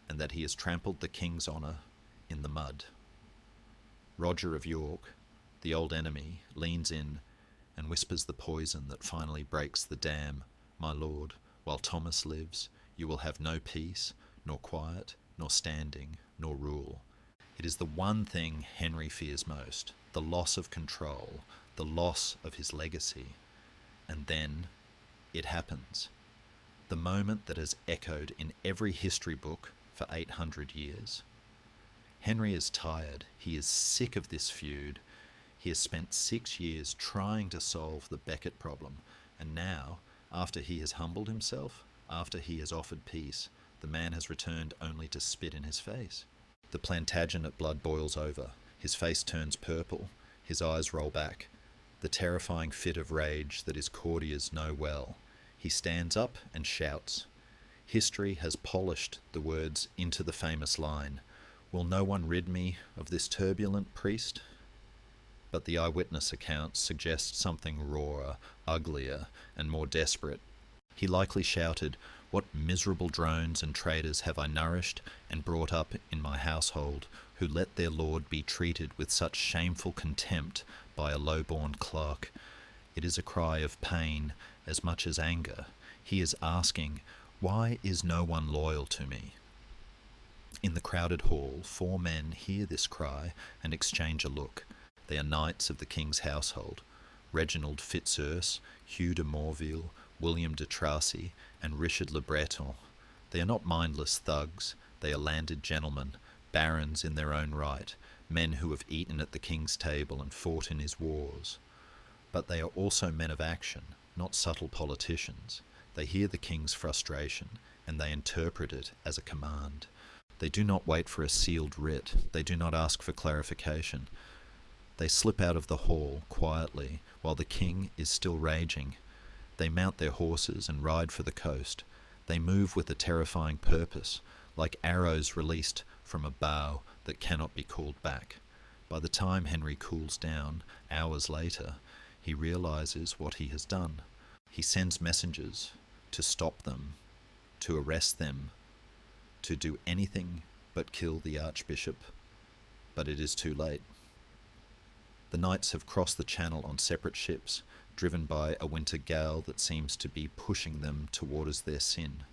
and that he has trampled the king's honour in the mud. Roger of York, the old enemy, leans in and whispers the poison that finally breaks the dam. My lord, while Thomas lives, you will have no peace, nor quiet, nor standing, nor rule. It is the one thing Henry fears most, the loss of control, the loss of his legacy. And then it happens. The moment that has echoed in every history book for 800 years. Henry is tired. He is sick of this feud. He has spent 6 years trying to solve the Becket problem. And now, after he has humbled himself, after he has offered peace, the man has returned only to spit in his face. The Plantagenet blood boils over. His face turns purple. His eyes roll back. The terrifying fit of rage that his courtiers know well. He stands up and shouts. History has polished the words into the famous line, "Will no one rid me of this turbulent priest?" But the eyewitness accounts suggest something rawer, uglier, and more desperate. He likely shouted, "What miserable drones and traitors have I nourished and brought up in my household, who let their lord be treated with such shameful contempt by a low-born clerk?" It is a cry of pain as much as anger. He is asking, why is no one loyal to me? In the crowded hall, 4 men hear this cry and exchange a look. They are knights of the king's household, Reginald Fitzurse, Hugh de Morville, William de Tracy, and Richard le Breton. They are not mindless thugs. They are landed gentlemen, barons in their own right, men who have eaten at the king's table and fought in his wars. But they are also men of action, not subtle politicians. They hear the king's frustration, and they interpret it as a command. They do not wait for a sealed writ. They do not ask for clarification. They slip out of the hall quietly while the king is still raging. They mount their horses and ride for the coast. They move with a terrifying purpose, like arrows released from a bow that cannot be called back. By the time Henry cools down, hours later, he realizes what he has done. He sends messengers to stop them, to arrest them, to do anything but kill the archbishop. But it is too late. The knights have crossed the Channel on separate ships, driven by a winter gale that seems to be pushing them towards their sin.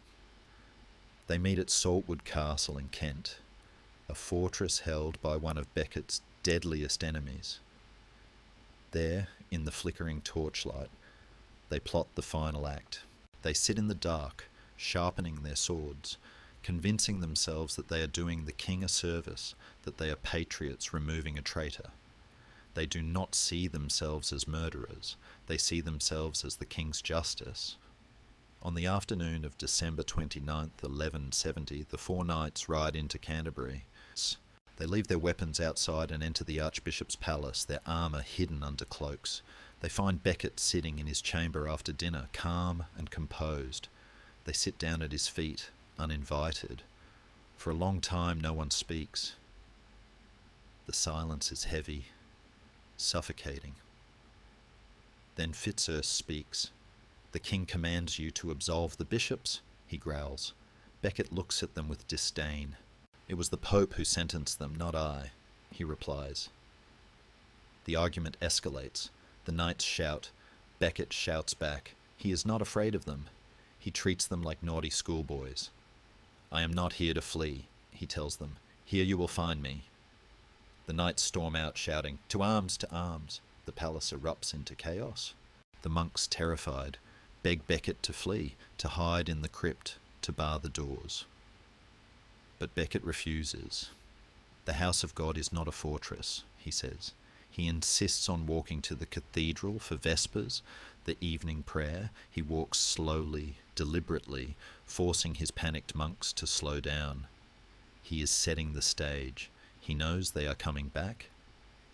They meet at Saltwood Castle in Kent, a fortress held by one of Becket's deadliest enemies. There, in the flickering torchlight, they plot the final act. They sit in the dark, sharpening their swords, convincing themselves that they are doing the king a service, that they are patriots removing a traitor. They do not see themselves as murderers. They see themselves as the king's justice. On the afternoon of December 29th, 1170, the 4 knights ride into Canterbury. They leave their weapons outside and enter the archbishop's palace, their armour hidden under cloaks. They find Becket sitting in his chamber after dinner, calm and composed. They sit down at his feet, uninvited. For a long time no one speaks. The silence is heavy, suffocating. Then Fitzurse speaks. "The king commands you to absolve the bishops," he growls. Becket looks at them with disdain. "It was the Pope who sentenced them, not I," he replies. The argument escalates. The knights shout. Becket shouts back. He is not afraid of them. He treats them like naughty schoolboys. "I am not here to flee," he tells them. "Here you will find me." The knights storm out shouting, "To arms, to arms!" The palace erupts into chaos. The monks, terrified, beg Becket to flee, to hide in the crypt, to bar the doors. But Becket refuses. "The house of God is not a fortress," he says. He insists on walking to the cathedral for vespers, the evening prayer. He walks slowly, deliberately, forcing his panicked monks to slow down. He is setting the stage. He knows they are coming back.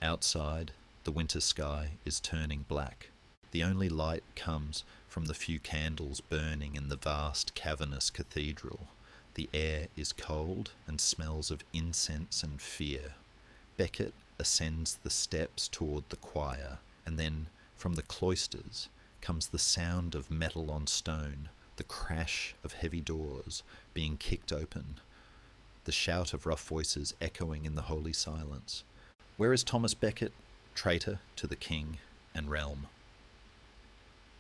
Outside, The winter sky is turning black. The only light comes from the few candles burning in the vast cavernous cathedral. The air is cold and smells of incense and fear. Beckett ascends the steps toward the choir, and then from the cloisters comes the sound of metal on stone, the crash of heavy doors being kicked open, the shout of rough voices echoing in the holy silence. Where is Thomas Becket, traitor to the king and realm?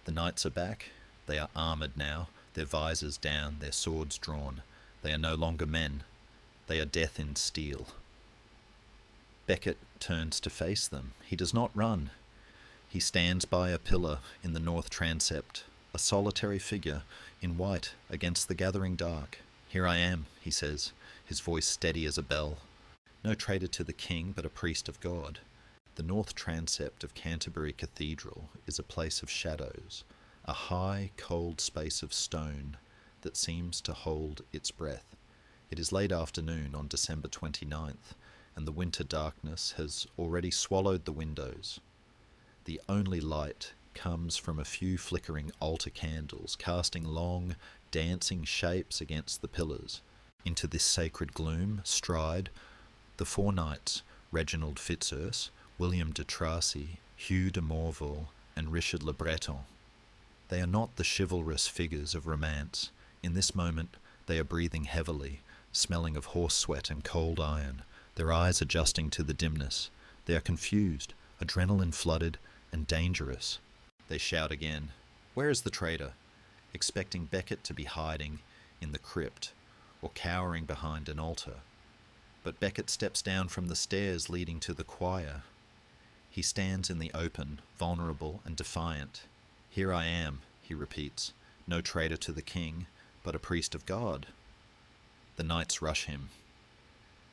The knights are back. They are armoured now, their visors down, their swords drawn. They are no longer men. They are death in steel. Becket turns to face them. He does not run. He stands by a pillar in the north transept, a solitary figure in white against the gathering dark. Here I am, he says, his voice steady as a bell. No traitor to the king, but a priest of God. The north transept of Canterbury Cathedral is a place of shadows, a high, cold space of stone that seems to hold its breath. It is late afternoon on December 29th, and the winter darkness has already swallowed the windows. The only light comes from a few flickering altar candles, casting long, dancing shapes against the pillars. Into this sacred gloom stride the four knights, Reginald Fitzurse, William de Tracy, Hugh de Morville, and Richard le Breton. They are not the chivalrous figures of romance. In this moment they are breathing heavily, smelling of horse sweat and cold iron, their eyes adjusting to the dimness. They are confused, adrenaline flooded, and dangerous. They shout again, "Where is the traitor?" expecting Becket to be hiding in the crypt or cowering behind an altar. But Becket steps down from the stairs leading to the choir. He stands in the open, vulnerable and defiant. "Here I am," he repeats, "no traitor to the king, but a priest of God." The knights rush him.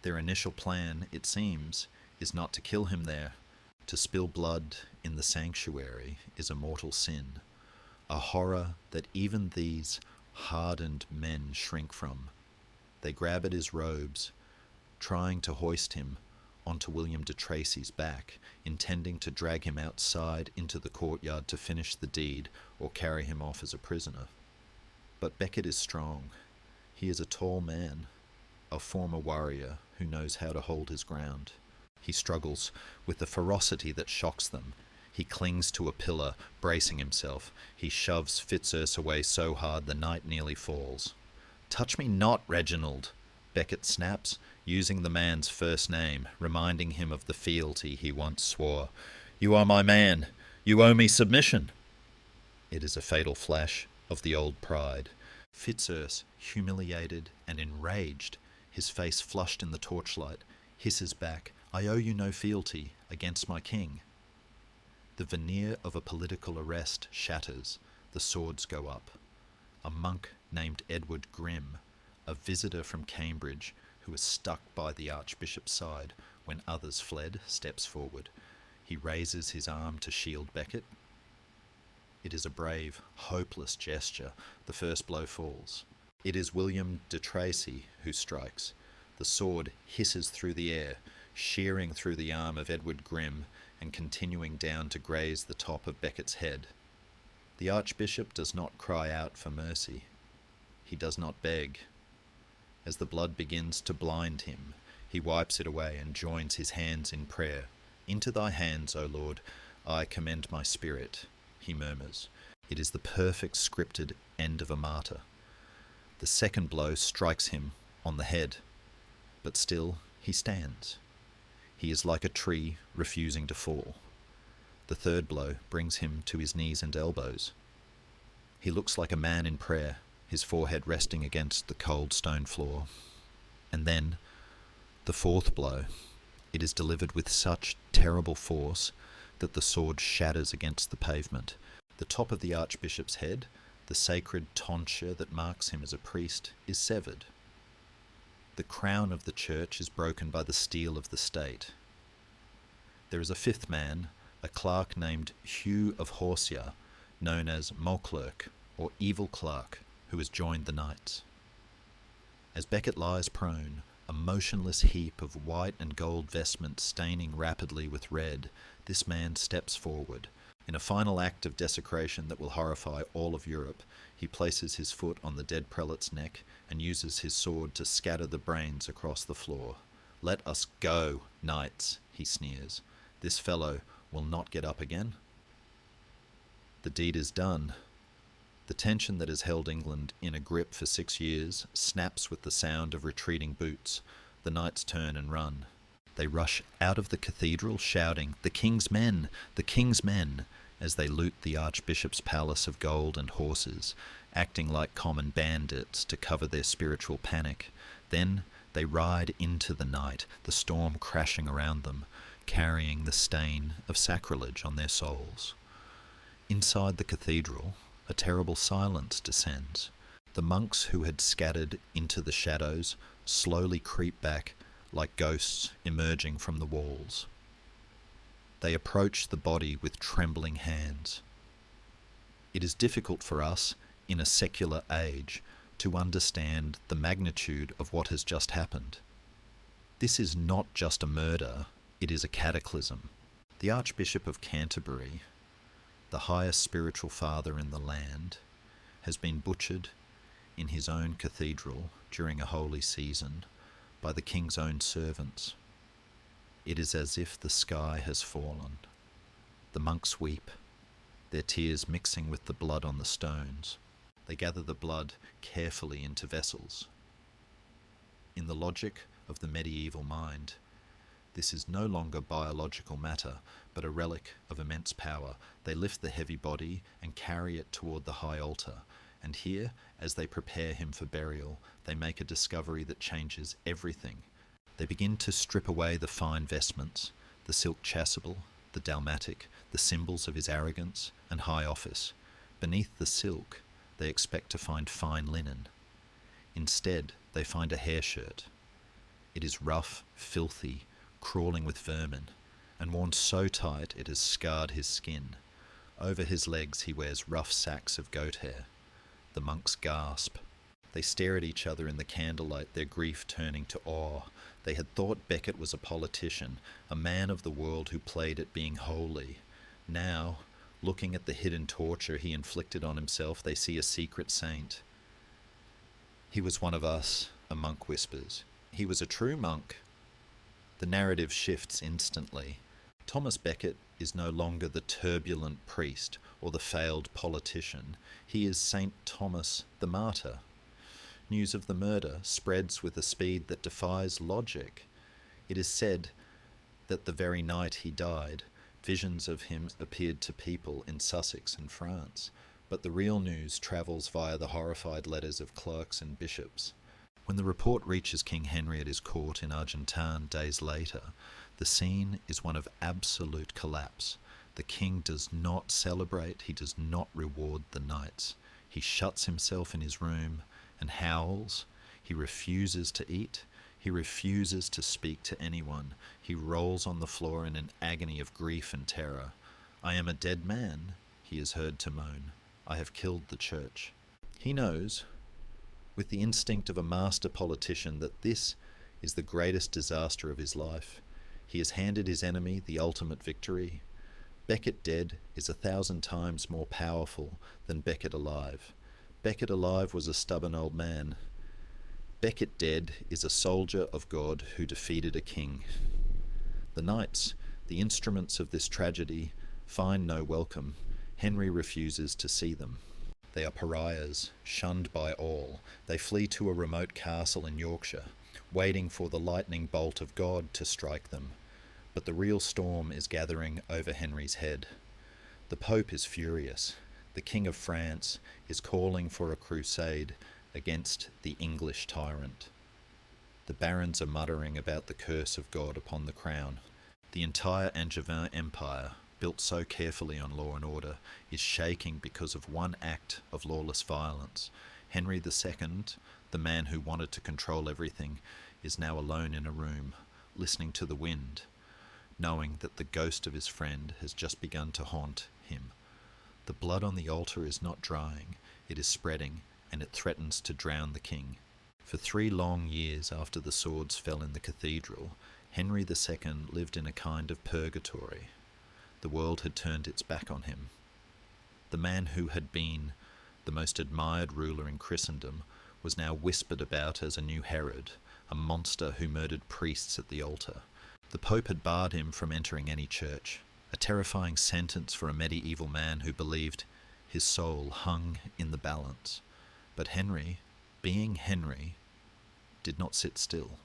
Their initial plan, it seems, is not to kill him there. To spill blood in the sanctuary is a mortal sin, a horror that even these hardened men shrink from. They grab at his robes, trying to hoist him onto William de Tracy's back, intending to drag him outside into the courtyard to finish the deed or carry him off as a prisoner. But Becket is strong. He is a tall man, a former warrior who knows how to hold his ground. He struggles with the ferocity that shocks them. He clings to a pillar, bracing himself. He shoves Fitzurse away so hard the knight nearly falls. "Touch me not, Reginald," Becket snaps, using the man's first name, reminding him of the fealty he once swore. "You are my man. You owe me submission." It is a fatal flash of the old pride. Fitzurse, humiliated and enraged, his face flushed in the torchlight, hisses back, "I owe you no fealty against my king." The veneer of a political arrest shatters. The swords go up. A monk named Edward Grimm, a visitor from Cambridge who was stuck by the Archbishop's side when others fled, steps forward. He raises his arm to shield Becket. It is a brave, hopeless gesture. The first blow falls. It is William de Tracy who strikes. The sword hisses through the air, shearing through the arm of Edward Grimm and continuing down to graze the top of Becket's head. The Archbishop does not cry out for mercy. He does not beg. As the blood begins to blind him, he wipes it away and joins his hands in prayer. "Into thy hands, O Lord, I commend my spirit," he murmurs. It is the perfect scripted end of a martyr. The second blow strikes him on the head, but still he stands. He is like a tree refusing to fall. The third blow brings him to his knees and elbows. He looks like a man in prayer, his forehead resting against the cold stone floor. And then, the fourth blow. It is delivered with such terrible force that the sword shatters against the pavement. The top of the Archbishop's head, the sacred tonsure that marks him as a priest, is severed. The crown of the church is broken by the steel of the state. There is a fifth man, a clerk named Hugh of Horsia, known as Mauclerc, or Evil Clerk, who has joined the knights. As Becket lies prone, a motionless heap of white and gold vestments staining rapidly with red, This man steps forward. In a final act of desecration that will horrify all of Europe, he places his foot on the dead prelate's neck and uses his sword to scatter the brains across the floor. "Let us go, knights," he sneers. "This fellow will not get up again." The deed is done. The tension that has held England in a grip for 6 years snaps with the sound of retreating boots. The knights turn and run. They rush out of the cathedral shouting, "The king's men! The king's men!" as they loot the archbishop's palace of gold and horses, acting like common bandits to cover their spiritual panic. Then they ride into the night, the storm crashing around them, carrying the stain of sacrilege on their souls. Inside the cathedral, a terrible silence descends. The monks who had scattered into the shadows slowly creep back like ghosts emerging from the walls. They approach the body with trembling hands. It is difficult for us, in a secular age, to understand the magnitude of what has just happened. This is not just a murder, it is a cataclysm. The Archbishop of Canterbury, the highest spiritual father in the land, has been butchered in his own cathedral during a holy season by the king's own servants. It is as if the sky has fallen. The monks weep, their tears mixing with the blood on the stones. They gather the blood carefully into vessels. In the logic of the medieval mind, this is no longer biological matter, but a relic of immense power. They lift the heavy body and carry it toward the high altar. And here, as they prepare him for burial, they make a discovery that changes everything. They begin to strip away the fine vestments, the silk chasuble, the dalmatic, the symbols of his arrogance and high office. Beneath the silk, they expect to find fine linen. Instead, they find a hair shirt. It is rough, filthy, crawling with vermin, and worn so tight it has scarred his skin. Over his legs he wears rough sacks of goat hair. The monks gasp. They stare at each other in the candlelight, their grief turning to awe. They had thought Becket was a politician, a man of the world who played at being holy. Now, looking at the hidden torture he inflicted on himself, they see a secret saint. "He was one of us," a monk whispers. "He was a true monk." The narrative shifts instantly. Thomas Becket is no longer the turbulent priest or the failed politician. He is Saint Thomas the Martyr. News of the murder spreads with a speed that defies logic. It is said that the very night he died, visions of him appeared to people in Sussex and France, but the real news travels via the horrified letters of clerks and bishops. When the report reaches King Henry at his court in Argentan days later, the scene is one of absolute collapse. The king does not celebrate, he does not reward the knights. He shuts himself in his room and howls. He refuses to eat. He refuses to speak to anyone. He rolls on the floor in an agony of grief and terror. "I am a dead man," he is heard to moan. "I have killed the church." He knows, with the instinct of a master politician, that this is the greatest disaster of his life. He has handed his enemy the ultimate victory. Becket dead is 1,000 times more powerful than Becket alive. Becket alive was a stubborn old man. Becket dead is a soldier of God who defeated a king. The knights, the instruments of this tragedy, find no welcome. Henry refuses to see them. They are pariahs, shunned by all. They flee to a remote castle in Yorkshire, waiting for the lightning bolt of God to strike them. But the real storm is gathering over Henry's head. The Pope is furious. The King of France is calling for a crusade against the English tyrant. The barons are muttering about the curse of God upon the crown. The entire Angevin Empire, built so carefully on law and order, is shaking because of one act of lawless violence. Henry II, the man who wanted to control everything, is now alone in a room, listening to the wind, knowing that the ghost of his friend has just begun to haunt him. The blood on the altar is not drying, it is spreading, and it threatens to drown the king. For 3 long years after the swords fell in the cathedral, Henry II lived in a kind of purgatory. The world had turned its back on him. The man who had been the most admired ruler in Christendom was now whispered about as a new Herod, a monster who murdered priests at the altar. The Pope had barred him from entering any church, a terrifying sentence for a medieval man who believed his soul hung in the balance. But Henry, being Henry, did not sit still.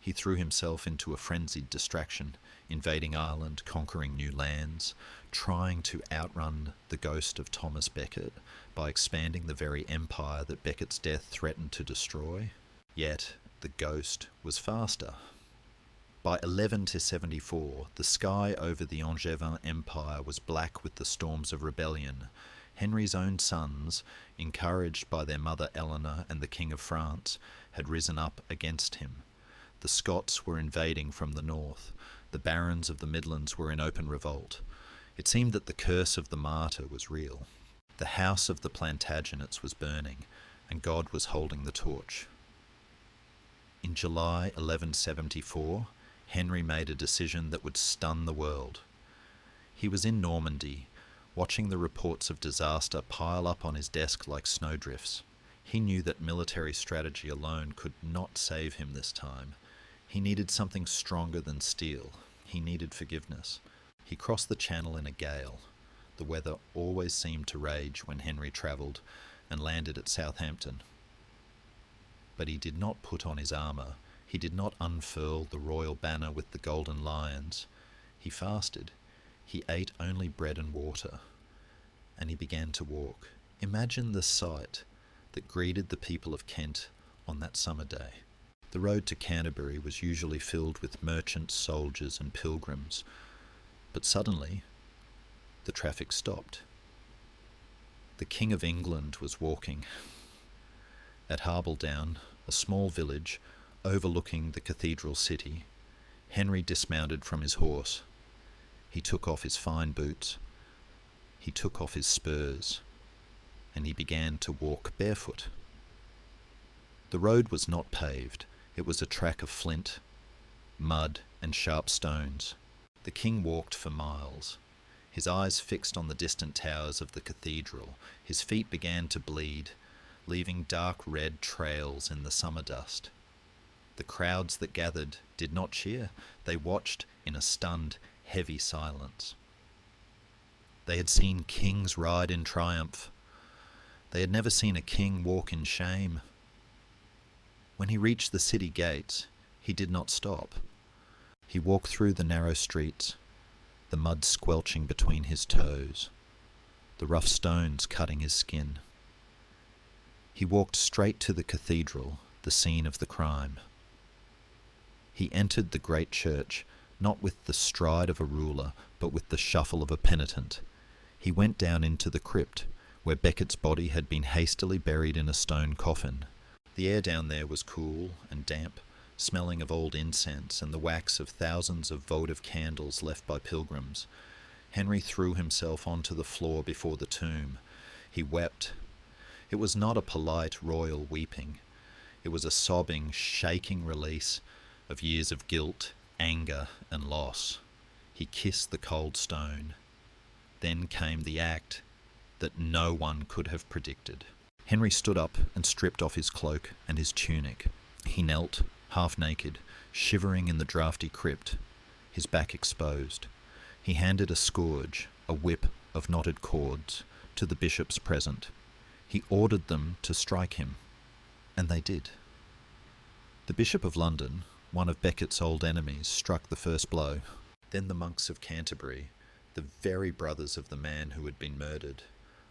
He threw himself into a frenzied distraction, invading Ireland, conquering new lands, trying to outrun the ghost of Thomas Becket by expanding the very empire that Becket's death threatened to destroy. Yet the ghost was faster. By 1174, the sky over the Angevin Empire was black with the storms of rebellion. Henry's own sons, encouraged by their mother Eleanor and the King of France, had risen up against him. The Scots were invading from the north. The barons of the Midlands were in open revolt. It seemed that the curse of the martyr was real. The house of the Plantagenets was burning, and God was holding the torch. In July 1174, Henry made a decision that would stun the world. He was in Normandy, watching the reports of disaster pile up on his desk like snowdrifts. He knew that military strategy alone could not save him this time. He needed something stronger than steel. He needed forgiveness. He crossed the Channel in a gale. The weather always seemed to rage when Henry travelled, and landed at Southampton. But he did not put on his armour. He did not unfurl the royal banner with the golden lions. He fasted. He ate only bread and water. And he began to walk. Imagine the sight that greeted the people of Kent on that summer day. The road to Canterbury was usually filled with merchants, soldiers and pilgrims. But suddenly, the traffic stopped. The King of England was walking. At Harbledown, a small village overlooking the cathedral city, Henry dismounted from his horse. He took off his fine boots. He took off his spurs. And he began to walk barefoot. The road was not paved. It was a track of flint, mud, and sharp stones. The king walked for miles, his eyes fixed on the distant towers of the cathedral. His feet began to bleed, leaving dark red trails in the summer dust. The crowds that gathered did not cheer. They watched in a stunned, heavy silence. They had seen kings ride in triumph. They had never seen a king walk in shame. When he reached the city gates, he did not stop. He walked through the narrow streets, the mud squelching between his toes, the rough stones cutting his skin. He walked straight to the cathedral, the scene of the crime. He entered the great church, not with the stride of a ruler, but with the shuffle of a penitent. He went down into the crypt, where Becket's body had been hastily buried in a stone coffin. The air down there was cool and damp, smelling of old incense and the wax of thousands of votive candles left by pilgrims. Henry threw himself onto the floor before the tomb. He wept. It was not a polite royal weeping. It was a sobbing, shaking release of years of guilt, anger, and loss. He kissed the cold stone. Then came the act that no one could have predicted. Henry stood up and stripped off his cloak and his tunic. He knelt, half naked, shivering in the draughty crypt, his back exposed. He handed a scourge, a whip of knotted cords, to the bishops present. He ordered them to strike him, and they did. The Bishop of London, one of Becket's old enemies, struck the first blow. Then the monks of Canterbury, the very brothers of the man who had been murdered,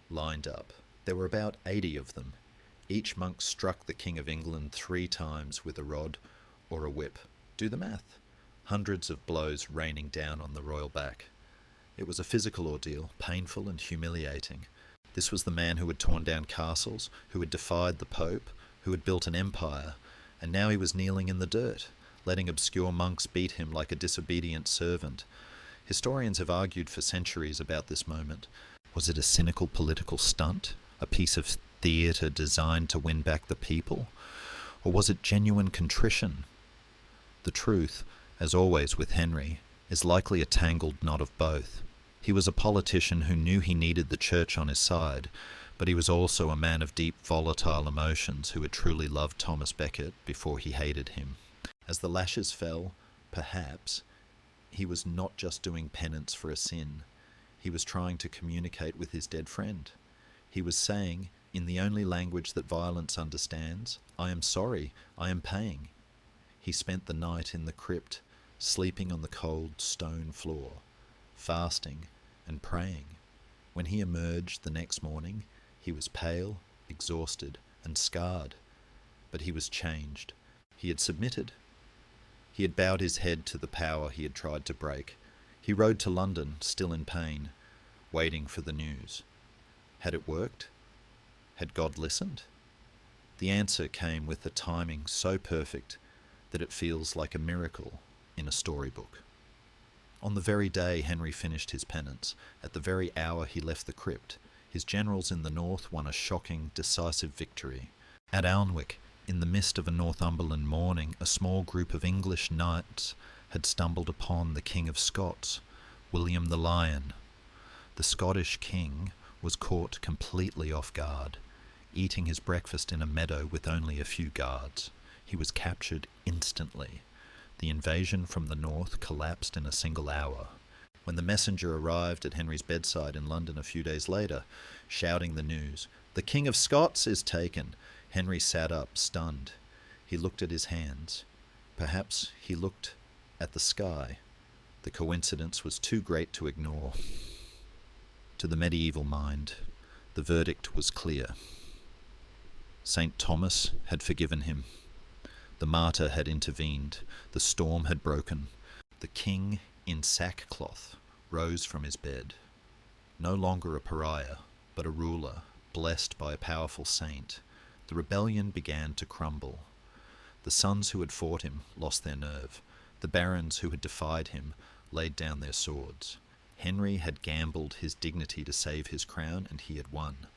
lined up. There were about 80 of them. Each monk struck the King of England 3 times with a rod or a whip. Do the math. Hundreds of blows raining down on the royal back. It was a physical ordeal, painful and humiliating. This was the man who had torn down castles, who had defied the Pope, who had built an empire, and now he was kneeling in the dirt, letting obscure monks beat him like a disobedient servant. Historians have argued for centuries about this moment. Was it a cynical political stunt, a piece of theatre designed to win back the people? Or was it genuine contrition? The truth, as always with Henry, is likely a tangled knot of both. He was a politician who knew he needed the church on his side, but he was also a man of deep, volatile emotions who had truly loved Thomas Becket before he hated him. As the lashes fell, perhaps, he was not just doing penance for a sin. He was trying to communicate with his dead friend. He was saying, in the only language that violence understands, "I am sorry, I am paying." He spent the night in the crypt, sleeping on the cold stone floor, fasting and praying. When he emerged the next morning, he was pale, exhausted, and scarred. But he was changed. He had submitted. He had bowed his head to the power he had tried to break. He rode to London, still in pain, waiting for the news. Had it worked? Had God listened? The answer came with a timing so perfect that it feels like a miracle in a storybook. On the very day Henry finished his penance, at the very hour he left the crypt, his generals in the north won a shocking, decisive victory. At Alnwick, in the midst of a Northumberland morning, a small group of English knights had stumbled upon the King of Scots, William the Lion. The Scottish king was caught completely off guard, eating his breakfast in a meadow with only a few guards. He was captured instantly. The invasion from the north collapsed in a single hour. When the messenger arrived at Henry's bedside in London a few days later, shouting the news, "The King of Scots is taken," Henry sat up, stunned. He looked at his hands. Perhaps he looked at the sky. The coincidence was too great to ignore. To the medieval mind, the verdict was clear. St. Thomas had forgiven him. The martyr had intervened. The storm had broken. The king, in sackcloth, rose from his bed. No longer a pariah, but a ruler, blessed by a powerful saint. The rebellion began to crumble. The sons who had fought him lost their nerve. The barons who had defied him laid down their swords. Henry had gambled his dignity to save his crown, and he had won.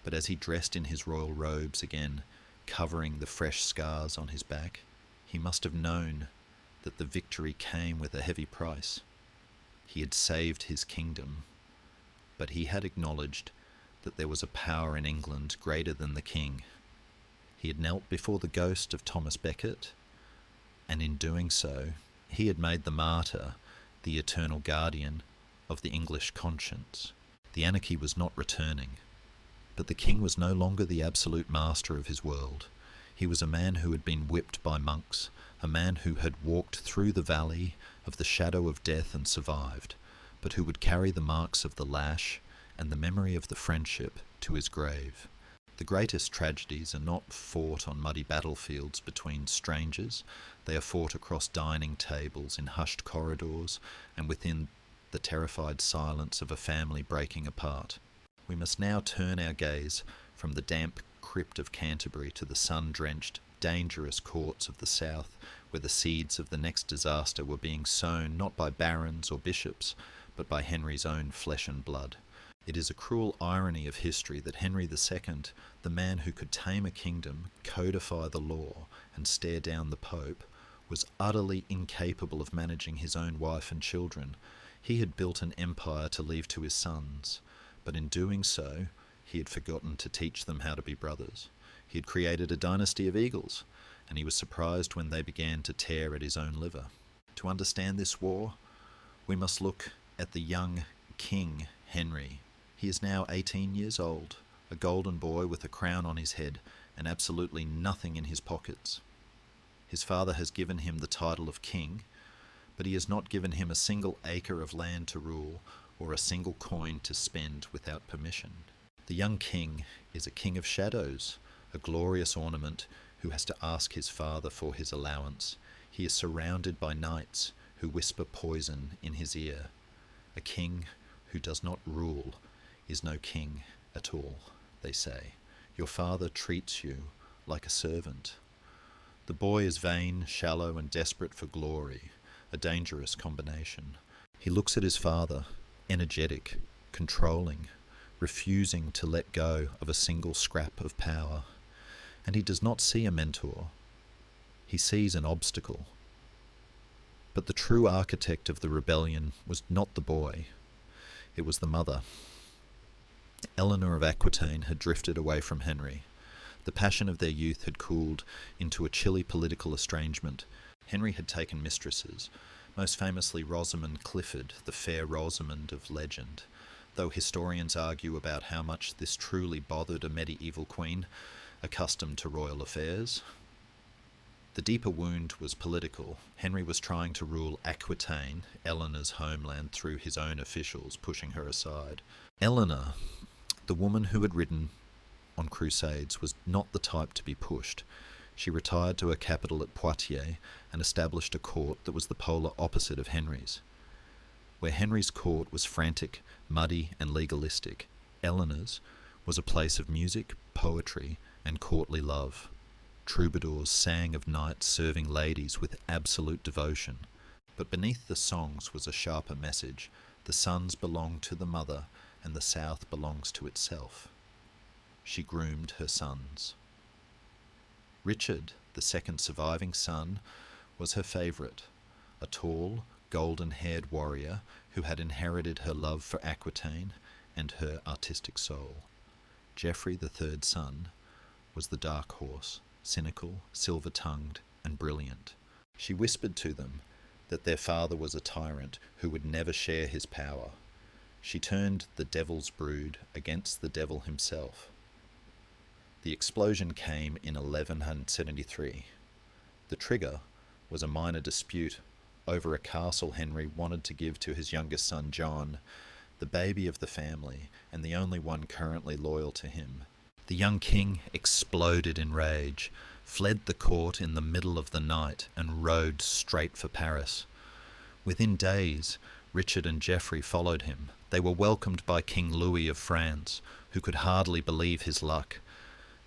But as he dressed in his royal robes again, covering the fresh scars on his back, he must have known that the victory came with a heavy price. He had saved his kingdom, but he had acknowledged that there was a power in England greater than the king. He had knelt before the ghost of Thomas Becket, and in doing so, he had made the martyr the eternal guardian of the English conscience. The anarchy was not returning, but the king was no longer the absolute master of his world. He was a man who had been whipped by monks, a man who had walked through the valley of the shadow of death and survived, but who would carry the marks of the lash and the memory of the friendship to his grave. The greatest tragedies are not fought on muddy battlefields between strangers. They are fought across dining tables, in hushed corridors, and within the terrified silence of a family breaking apart. We must now turn our gaze from the damp crypt of Canterbury to the sun-drenched, dangerous courts of the south, where the seeds of the next disaster were being sown not by barons or bishops, but by Henry's own flesh and blood. It is a cruel irony of history that Henry II, the man who could tame a kingdom, codify the law, and stare down the Pope, was utterly incapable of managing his own wife and children. He had built an empire to leave to his sons, but in doing so, he had forgotten to teach them how to be brothers. He had created a dynasty of eagles, and he was surprised when they began to tear at his own liver. To understand this war, we must look at the young King Henry. He is now 18 years old, a golden boy with a crown on his head and absolutely nothing in his pockets. His father has given him the title of king, but he has not given him a single acre of land to rule or a single coin to spend without permission. The young king is a king of shadows, a glorious ornament who has to ask his father for his allowance. He is surrounded by knights who whisper poison in his ear. A king who does not rule is no king at all, they say. Your father treats you like a servant. The boy is vain, shallow, and desperate for glory, a dangerous combination. He looks at his father, energetic, controlling, refusing to let go of a single scrap of power. And he does not see a mentor. He sees an obstacle. But the true architect of the rebellion was not the boy, it was the mother. Eleanor of Aquitaine had drifted away from Henry. The passion of their youth had cooled into a chilly political estrangement. Henry had taken mistresses, most famously Rosamond Clifford, the fair Rosamond of legend, though historians argue about how much this truly bothered a medieval queen accustomed to royal affairs. The deeper wound was political. Henry was trying to rule Aquitaine, Eleanor's homeland, through his own officials, pushing her aside. Eleanor, the woman who had ridden on crusades, was not the type to be pushed. She retired to her capital at Poitiers and established a court that was the polar opposite of Henry's. Where Henry's court was frantic, muddy, and legalistic, Eleanor's was a place of music, poetry, and courtly love. Troubadours sang of knights serving ladies with absolute devotion. But beneath the songs was a sharper message. The sons belong to the mother, and the south belongs to itself. She groomed her sons. Richard, the second surviving son, was her favourite, a tall, golden-haired warrior who had inherited her love for Aquitaine and her artistic soul. Geoffrey, the third son, was the dark horse, cynical, silver-tongued, and brilliant. She whispered to them that their father was a tyrant who would never share his power. She turned the devil's brood against the devil himself. The explosion came in 1173. The trigger was a minor dispute over a castle Henry wanted to give to his youngest son John, the baby of the family and the only one currently loyal to him. The young king exploded in rage, fled the court in the middle of the night, and rode straight for Paris. Within days, Richard and Geoffrey followed him. They were welcomed by King Louis of France, who could hardly believe his luck.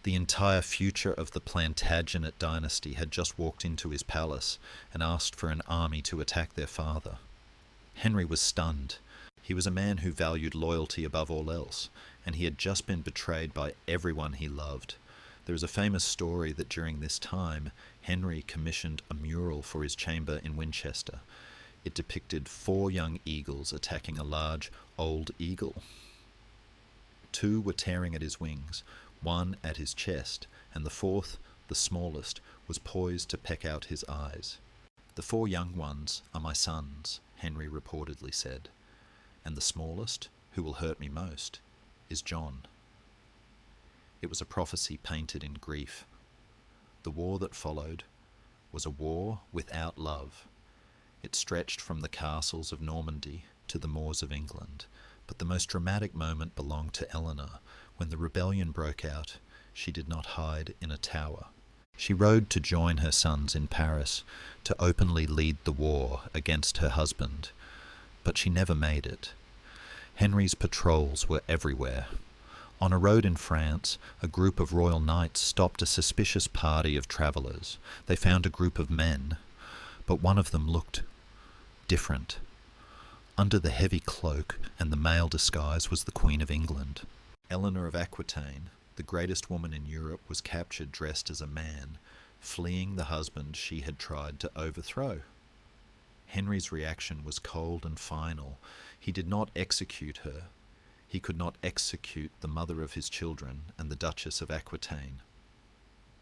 The entire future of the Plantagenet dynasty had just walked into his palace and asked for an army to attack their father. Henry was stunned. He was a man who valued loyalty above all else, and he had just been betrayed by everyone he loved. There is a famous story that during this time, Henry commissioned a mural for his chamber in Winchester. It depicted 4 young eagles attacking a large old eagle. 2 were tearing at his wings, 1 at his chest, and the 4th, the smallest, was poised to peck out his eyes. "The 4 young ones are my sons," Henry reportedly said, "and the smallest, who will hurt me most, is John." It was a prophecy painted in grief. The war that followed was a war without love. It stretched from the castles of Normandy to the moors of England, but the most dramatic moment belonged to Eleanor. When the rebellion broke out, she did not hide in a tower. She rode to join her sons in Paris, to openly lead the war against her husband, but she never made it. Henry's patrols were everywhere. On a road in France, a group of royal knights stopped a suspicious party of travellers. They found a group of men, but one of them looked different. Under the heavy cloak and the male disguise was the Queen of England. Eleanor of Aquitaine, the greatest woman in Europe, was captured dressed as a man, fleeing the husband she had tried to overthrow. Henry's reaction was cold and final. He did not execute her. He could not execute the mother of his children and the Duchess of Aquitaine.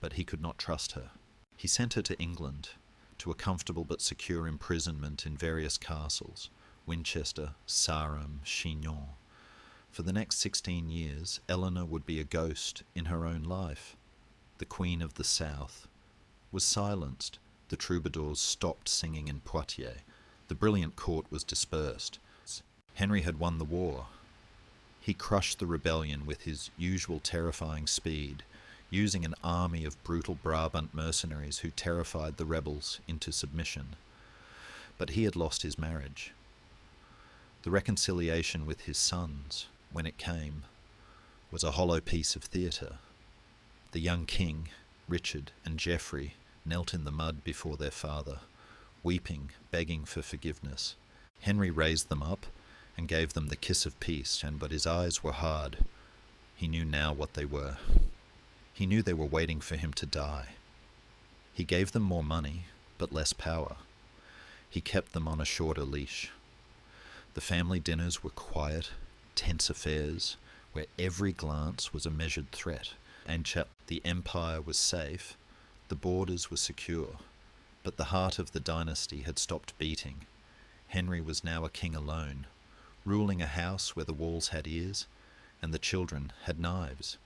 But he could not trust her. He sent her to England, to a comfortable but secure imprisonment in various castles, Winchester, Sarum, Chinon. For the next 16 years, Eleanor would be a ghost in her own life. The Queen of the South was silenced. The troubadours stopped singing in Poitiers. The brilliant court was dispersed. Henry had won the war. He crushed the rebellion with his usual terrifying speed, using an army of brutal Brabant mercenaries who terrified the rebels into submission. But he had lost his marriage. The reconciliation with his sons, when it came, was a hollow piece of theatre. The young king, Richard, and Geoffrey knelt in the mud before their father, weeping, begging for forgiveness. Henry raised them up and gave them the kiss of peace, but his eyes were hard. He knew now what they were. He knew they were waiting for him to die. He gave them more money, but less power. he kept them on a shorter leash. The family dinners were quiet, tense affairs, where every glance was a measured threat. The empire was safe, the borders were secure, but the heart of the dynasty had stopped beating. Henry was now a king alone, ruling a house where the walls had ears and the children had knives.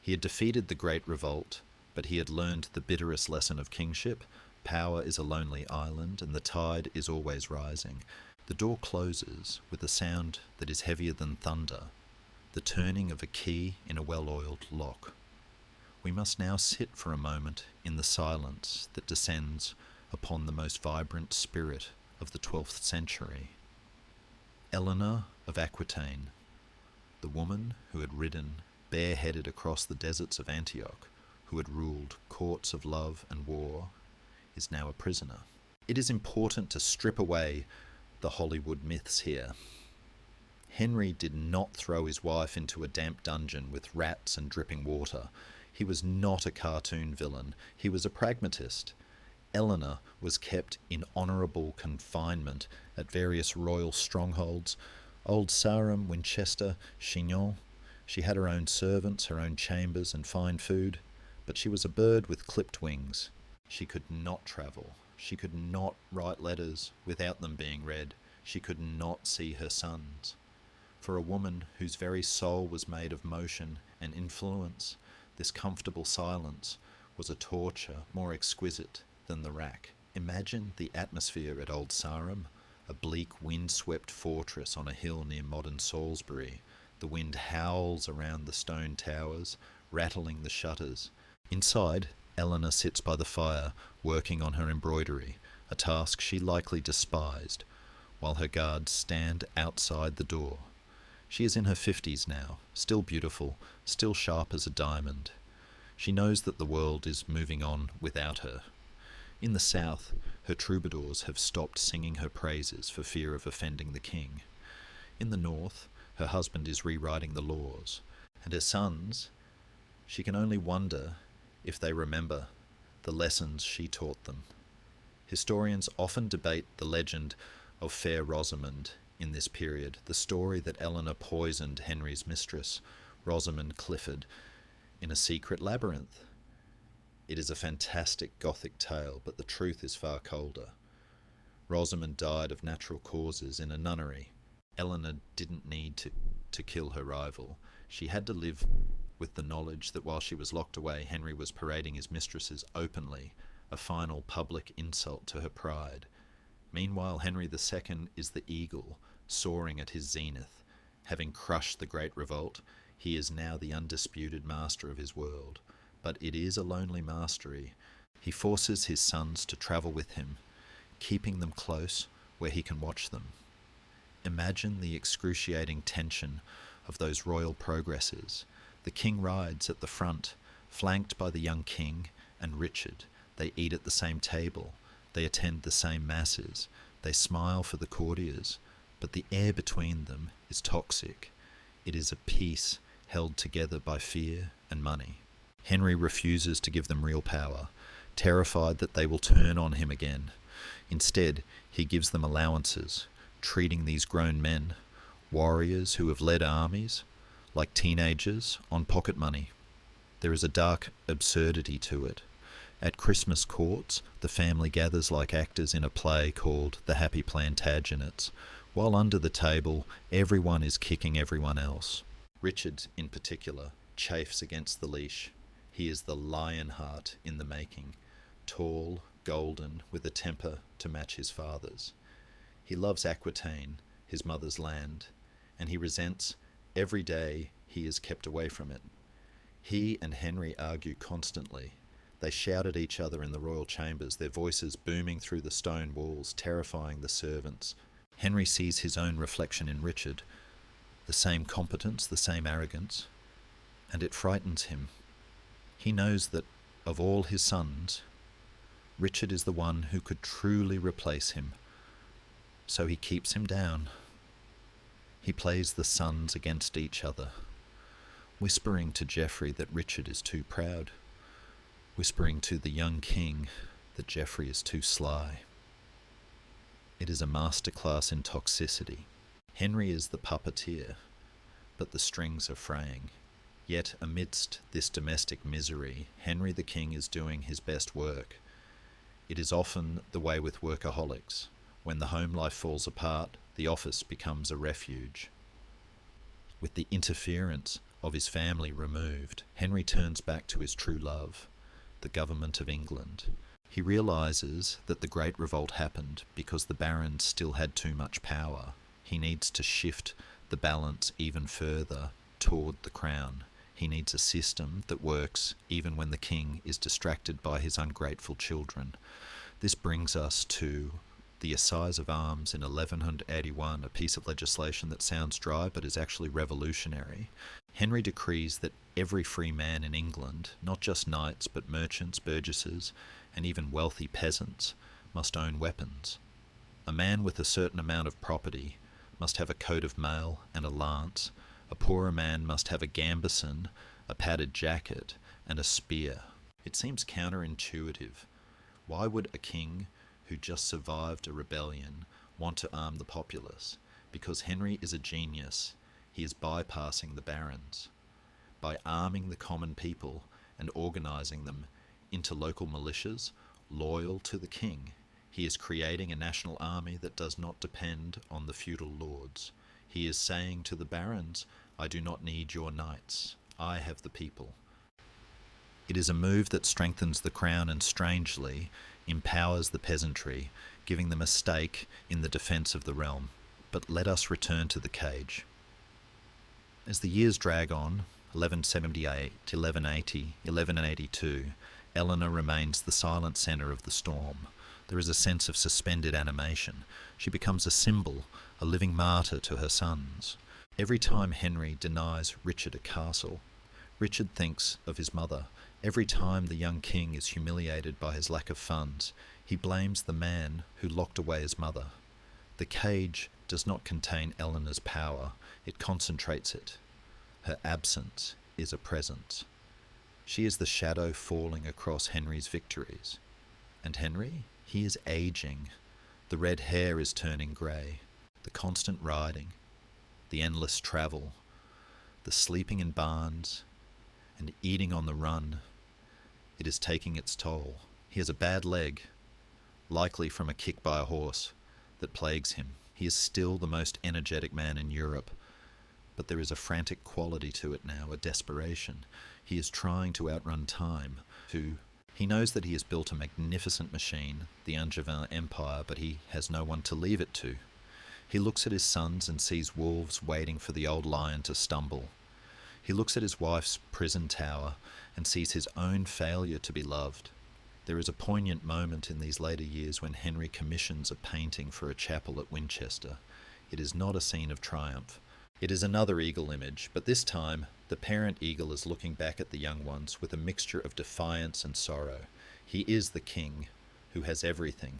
He had defeated the Great Revolt, but he had learned the bitterest lesson of kingship. Power is a lonely island, and the tide is always rising. The door closes with a sound that is heavier than thunder, the turning of a key in a well-oiled lock. We must now sit for a moment in the silence that descends upon the most vibrant spirit of the 12th century. Eleanor of Aquitaine, the woman who had ridden bareheaded across the deserts of Antioch, who had ruled courts of love and war, is now a prisoner. It is important to strip away the Hollywood myths here. Henry did not throw his wife into a damp dungeon with rats and dripping water. He was not a cartoon villain. He was a pragmatist. Eleanor was kept in honourable confinement at various royal strongholds, Old Sarum, Winchester, Chinon. She had her own servants, her own chambers, and fine food, but she was a bird with clipped wings. She could not travel. She could not write letters without them being read. She could not see her sons. For a woman whose very soul was made of motion and influence, this comfortable silence was a torture more exquisite than the rack. Imagine the atmosphere at Old Sarum, a bleak wind-swept fortress on a hill near modern Salisbury. The wind howls around the stone towers, rattling the shutters. Inside, Eleanor sits by the fire, working on her embroidery, a task she likely despised, while her guards stand outside the door. She is in her 50s now, still beautiful, still sharp as a diamond. She knows that the world is moving on without her. In the south, her troubadours have stopped singing her praises for fear of offending the king. In the north, her husband is rewriting the laws, and her sons, she can only wonder if they remember the lessons she taught them. Historians often debate the legend of Fair Rosamond in this period, the story that Eleanor poisoned Henry's mistress, Rosamond Clifford, in a secret labyrinth. It is a fantastic Gothic tale, but the truth is far colder. Rosamond died of natural causes in a nunnery. Eleanor didn't need to kill her rival. She had to live with the knowledge that while she was locked away, Henry was parading his mistresses openly, a final public insult to her pride. Meanwhile, Henry II is the eagle, soaring at his zenith. Having crushed the Great Revolt, he is now the undisputed master of his world. But it is a lonely mastery. He forces his sons to travel with him, keeping them close where he can watch them. Imagine the excruciating tension of those royal progresses. The king rides at the front, flanked by the young king and Richard. They eat at the same table. They attend the same masses. They smile for the courtiers. But the air between them is toxic. It is a peace held together by fear and money. Henry refuses to give them real power, terrified that they will turn on him again. Instead, he gives them allowances, treating these grown men, warriors who have led armies, like teenagers on pocket money. There is a dark absurdity to it. At Christmas courts, the family gathers like actors in a play called The Happy Plantagenets, while under the table, everyone is kicking everyone else. Richard, in particular, chafes against the leash. He is the Lionheart in the making, tall, golden, with a temper to match his father's. He loves Aquitaine, his mother's land, and he resents every day he is kept away from it. He and Henry argue constantly. They shout at each other in the royal chambers, their voices booming through the stone walls, terrifying the servants. Henry sees his own reflection in Richard, the same competence, the same arrogance, and it frightens him. He knows that, of all his sons, Richard is the one who could truly replace him, so he keeps him down. He plays the sons against each other, whispering to Geoffrey that Richard is too proud, whispering to the young king that Geoffrey is too sly. It is a masterclass in toxicity. Henry is the puppeteer, but the strings are fraying. Yet amidst this domestic misery, Henry the King is doing his best work. It is often the way with workaholics. When the home life falls apart, the office becomes a refuge. With the interference of his family removed, Henry turns back to his true love, the government of England. He realises that the Great Revolt happened because the barons still had too much power. He needs to shift the balance even further toward the crown. He needs a system that works even when the king is distracted by his ungrateful children. This brings us to the Assize of Arms in 1181, a piece of legislation that sounds dry but is actually revolutionary. Henry decrees that every free man in England, not just knights but merchants, burgesses, and even wealthy peasants, must own weapons. A man with a certain amount of property must have a coat of mail and a lance. A poorer man must have a gambeson, a padded jacket, and a spear. It seems counterintuitive. Why would a king who just survived a rebellion want to arm the populace? Because Henry is a genius. He is bypassing the barons. By arming the common people and organising them into local militias loyal to the king, he is creating a national army that does not depend on the feudal lords. He is saying to the barons, I do not need your knights. I have the people. It is a move that strengthens the crown and, strangely, empowers the peasantry, giving them a stake in the defence of the realm. But let us return to the cage. As the years drag on, 1178, 1180, 1182, Eleanor remains the silent centre of the storm. There is a sense of suspended animation. She becomes a symbol, a living martyr to her sons. Every time Henry denies Richard a castle, Richard thinks of his mother. Every time the young king is humiliated by his lack of funds, he blames the man who locked away his mother. The cage does not contain Eleanor's power, it concentrates it. Her absence is a presence. She is the shadow falling across Henry's victories. And Henry? He is aging. The red hair is turning grey. The constant riding, the endless travel, the sleeping in barns, and eating on the run, it is taking its toll. He has a bad leg, likely from a kick by a horse, that plagues him. He is still the most energetic man in Europe, but there is a frantic quality to it now, a desperation. He is trying to outrun time. He knows that he has built a magnificent machine, the Angevin Empire, but he has no one to leave it to. He looks at his sons and sees wolves waiting for the old lion to stumble. He looks at his wife's prison tower and sees his own failure to be loved. There is a poignant moment in these later years when Henry commissions a painting for a chapel at Winchester. It is not a scene of triumph. It is another eagle image, but this time the parent eagle is looking back at the young ones with a mixture of defiance and sorrow. He is the king who has everything: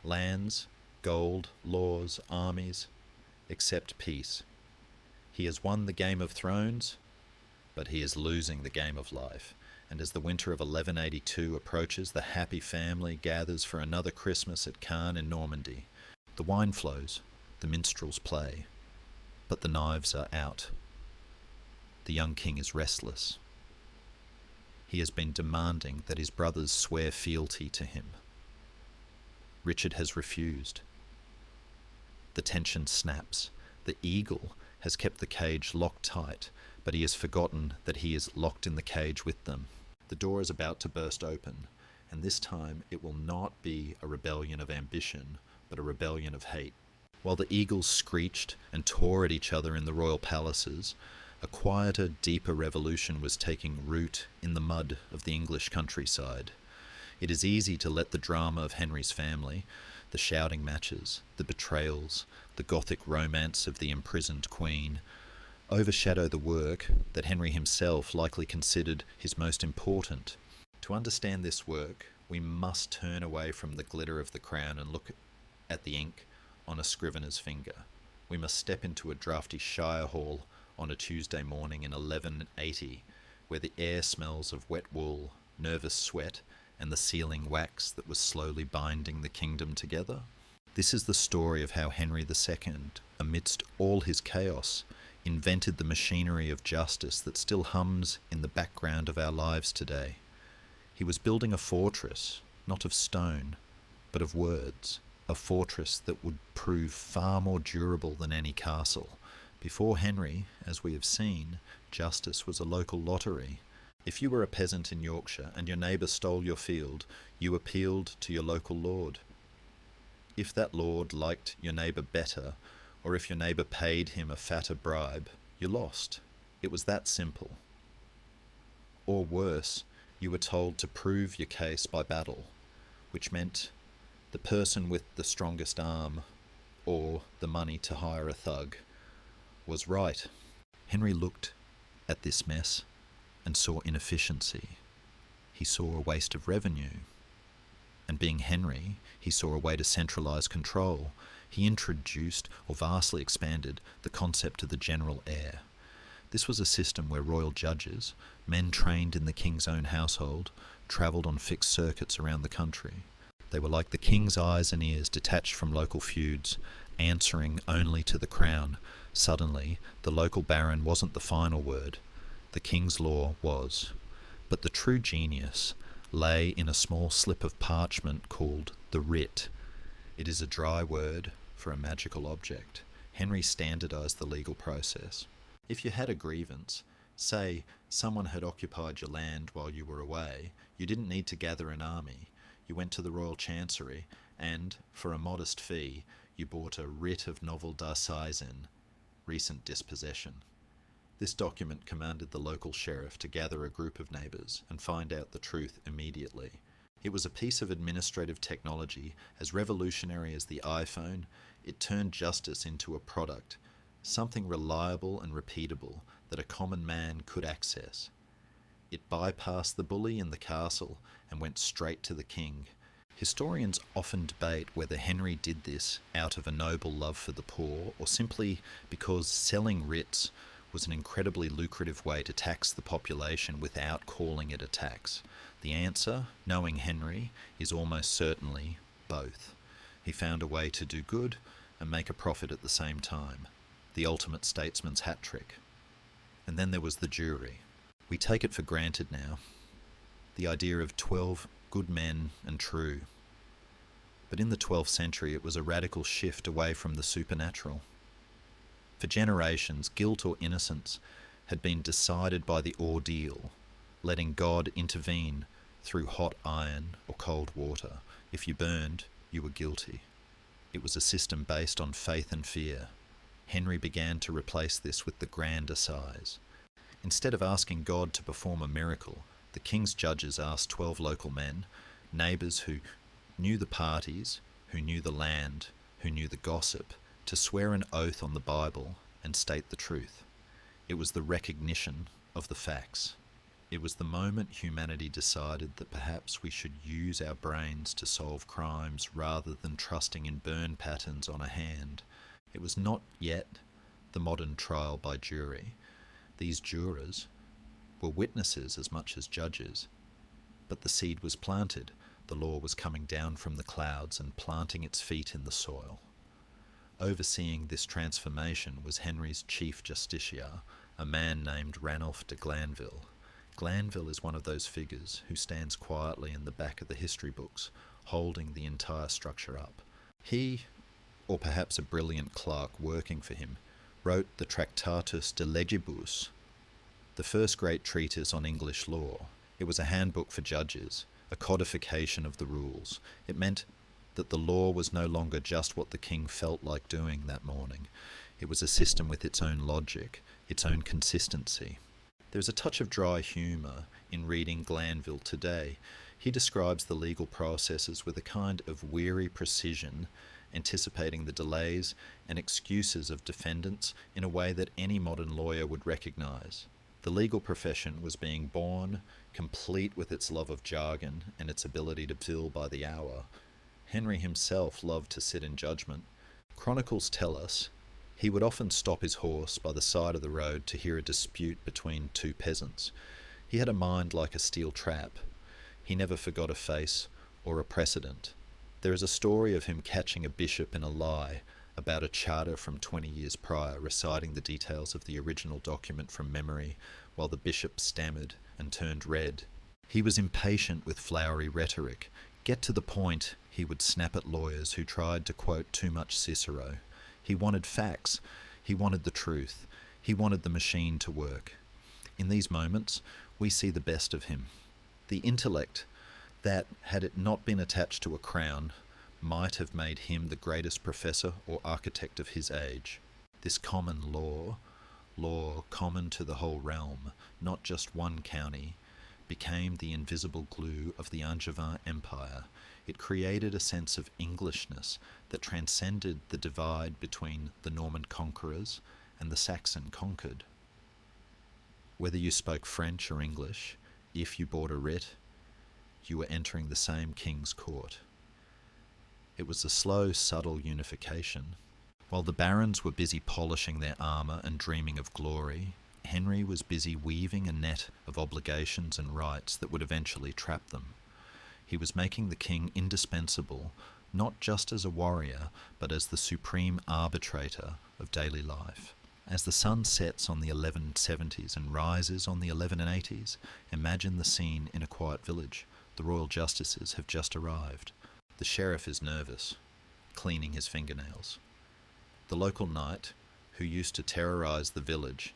lands, gold, laws, armies, except peace. He has won the Game of Thrones, but he is losing the game of life. And as the winter of 1182 approaches, the happy family gathers for another Christmas at Caen in Normandy. The wine flows, the minstrels play, but the knives are out. The young king is restless. He has been demanding that his brothers swear fealty to him. Richard has refused. The tension snaps. The eagle has kept the cage locked tight, but he has forgotten that he is locked in the cage with them. The door is about to burst open, and this time it will not be a rebellion of ambition, but a rebellion of hate. While the eagles screeched and tore at each other in the royal palaces, a quieter, deeper revolution was taking root in the mud of the English countryside. It is easy to let the drama of Henry's family, the shouting matches, the betrayals, the Gothic romance of the imprisoned queen, overshadow the work that Henry himself likely considered his most important. To understand this work, we must turn away from the glitter of the crown and look at the ink on a scrivener's finger. We must step into a drafty shire hall on a Tuesday morning in 1180, where the air smells of wet wool, nervous sweat, and the sealing wax that was slowly binding the kingdom together. This is the story of how Henry II, amidst all his chaos, invented the machinery of justice that still hums in the background of our lives today. He was building a fortress, not of stone, but of words, a fortress that would prove far more durable than any castle. Before Henry, as we have seen, justice was a local lottery. If you were a peasant in Yorkshire and your neighbour stole your field, you appealed to your local lord. If that lord liked your neighbour better, or if your neighbour paid him a fatter bribe, you lost. It was that simple. Or worse, you were told to prove your case by battle, which meant the person with the strongest arm, or the money to hire a thug, was right. Henry looked at this mess and saw inefficiency. He saw a waste of revenue. And being Henry, he saw a way to centralise control. He introduced, or vastly expanded, the concept of the general heir. This was a system where royal judges, men trained in the king's own household, travelled on fixed circuits around the country. They were like the king's eyes and ears detached from local feuds, answering only to the crown. Suddenly, the local baron wasn't the final word. The king's law was. But the true genius lay in a small slip of parchment called the writ. It is a dry word for a magical object. Henry standardised the legal process. If you had a grievance, say someone had occupied your land while you were away, you didn't need to gather an army. You went to the Royal Chancery and, for a modest fee, you bought a writ of novel diocesan, recent dispossession. This document commanded the local sheriff to gather a group of neighbours and find out the truth immediately. It was a piece of administrative technology as revolutionary as the iPhone. It turned justice into a product, something reliable and repeatable that a common man could access. It bypassed the bully in the castle and went straight to the king. Historians often debate whether Henry did this out of a noble love for the poor or simply because selling writs was an incredibly lucrative way to tax the population without calling it a tax. The answer, knowing Henry, is almost certainly both. He found a way to do good and make a profit at the same time. The ultimate statesman's hat trick. And then there was the jury. We take it for granted now. The idea of 12 good men and true. But in the 12th century it was a radical shift away from the supernatural. For generations, guilt or innocence had been decided by the ordeal, letting God intervene through hot iron or cold water. If you burned, you were guilty. It was a system based on faith and fear. Henry began to replace this with the grand assize. Instead of asking God to perform a miracle, the king's judges asked 12 local men, neighbours who knew the parties, who knew the land, who knew the gossip, to swear an oath on the Bible and state the truth. It was the recognition of the facts. It was the moment humanity decided that perhaps we should use our brains to solve crimes rather than trusting in burn patterns on a hand. It was not yet the modern trial by jury. These jurors were witnesses as much as judges. But the seed was planted. The law was coming down from the clouds and planting its feet in the soil. Overseeing this transformation was Henry's chief justiciar, a man named Ranulph de Glanville. Glanville is one of those figures who stands quietly in the back of the history books, holding the entire structure up. He, or perhaps a brilliant clerk working for him, wrote the Tractatus de Legibus, the first great treatise on English law. It was a handbook for judges, a codification of the rules. It meant that the law was no longer just what the king felt like doing that morning. It was a system with its own logic, its own consistency. There's a touch of dry humour in reading Glanville today. He describes the legal processes with a kind of weary precision, anticipating the delays and excuses of defendants in a way that any modern lawyer would recognise. The legal profession was being born, complete with its love of jargon and its ability to fill by the hour. Henry himself loved to sit in judgment. Chronicles tell us he would often stop his horse by the side of the road to hear a dispute between two peasants. He had a mind like a steel trap. He never forgot a face or a precedent. There is a story of him catching a bishop in a lie about a charter from 20 years prior, reciting the details of the original document from memory, while the bishop stammered and turned red. He was impatient with flowery rhetoric. Get to the point, he would snap at lawyers who tried to quote too much Cicero. He wanted facts. He wanted the truth. He wanted the machine to work. In these moments, we see the best of him. The intellect that, had it not been attached to a crown, might have made him the greatest professor or architect of his age. This common law common to the whole realm, not just one county, became the invisible glue of the Angevin Empire. It created a sense of Englishness that transcended the divide between the Norman conquerors and the Saxon conquered. Whether you spoke French or English, if you bought a writ, you were entering the same king's court. It was a slow, subtle unification. While the barons were busy polishing their armour and dreaming of glory, Henry was busy weaving a net of obligations and rights that would eventually trap them. He was making the king indispensable, not just as a warrior, but as the supreme arbitrator of daily life. As the sun sets on the 1170s and rises on the 1180s, imagine the scene in a quiet village. The royal justices have just arrived. The sheriff is nervous, cleaning his fingernails. The local knight, who used to terrorize the village,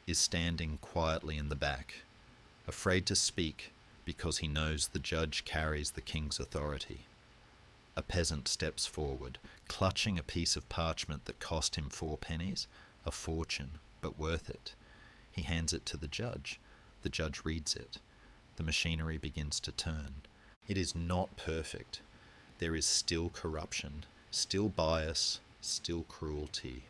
is standing quietly in the back, afraid to speak because he knows the judge carries the king's authority. A peasant steps forward, clutching a piece of parchment that cost him 4 pennies, a fortune, but worth it. He hands it to the judge. The judge reads it. The machinery begins to turn. It is not perfect. There is still corruption, still bias, still cruelty.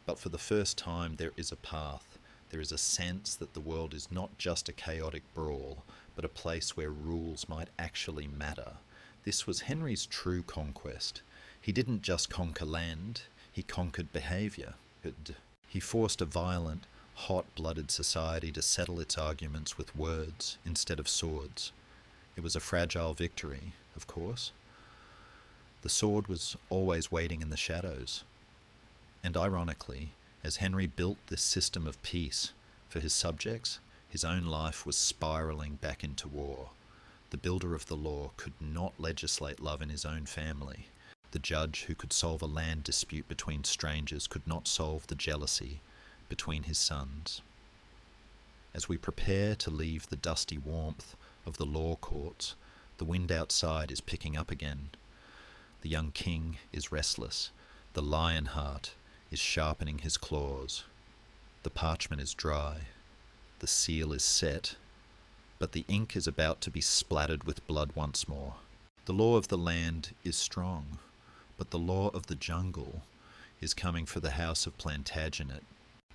But for the first time there is a path. There is a sense that the world is not just a chaotic brawl, but a place where rules might actually matter. This was Henry's true conquest. He didn't just conquer land, he conquered behaviour. He forced a violent, hot-blooded society to settle its arguments with words instead of swords. It was a fragile victory, of course. The sword was always waiting in the shadows. And ironically, as Henry built this system of peace for his subjects, his own life was spiralling back into war. The builder of the law could not legislate love in his own family. The judge who could solve a land dispute between strangers could not solve the jealousy between his sons. As we prepare to leave the dusty warmth of the law courts, the wind outside is picking up again. The young king is restless. The lion heart is sharpening his claws. The parchment is dry. The seal is set. But the ink is about to be splattered with blood once more. The law of the land is strong, but the law of the jungle is coming for the house of Plantagenet.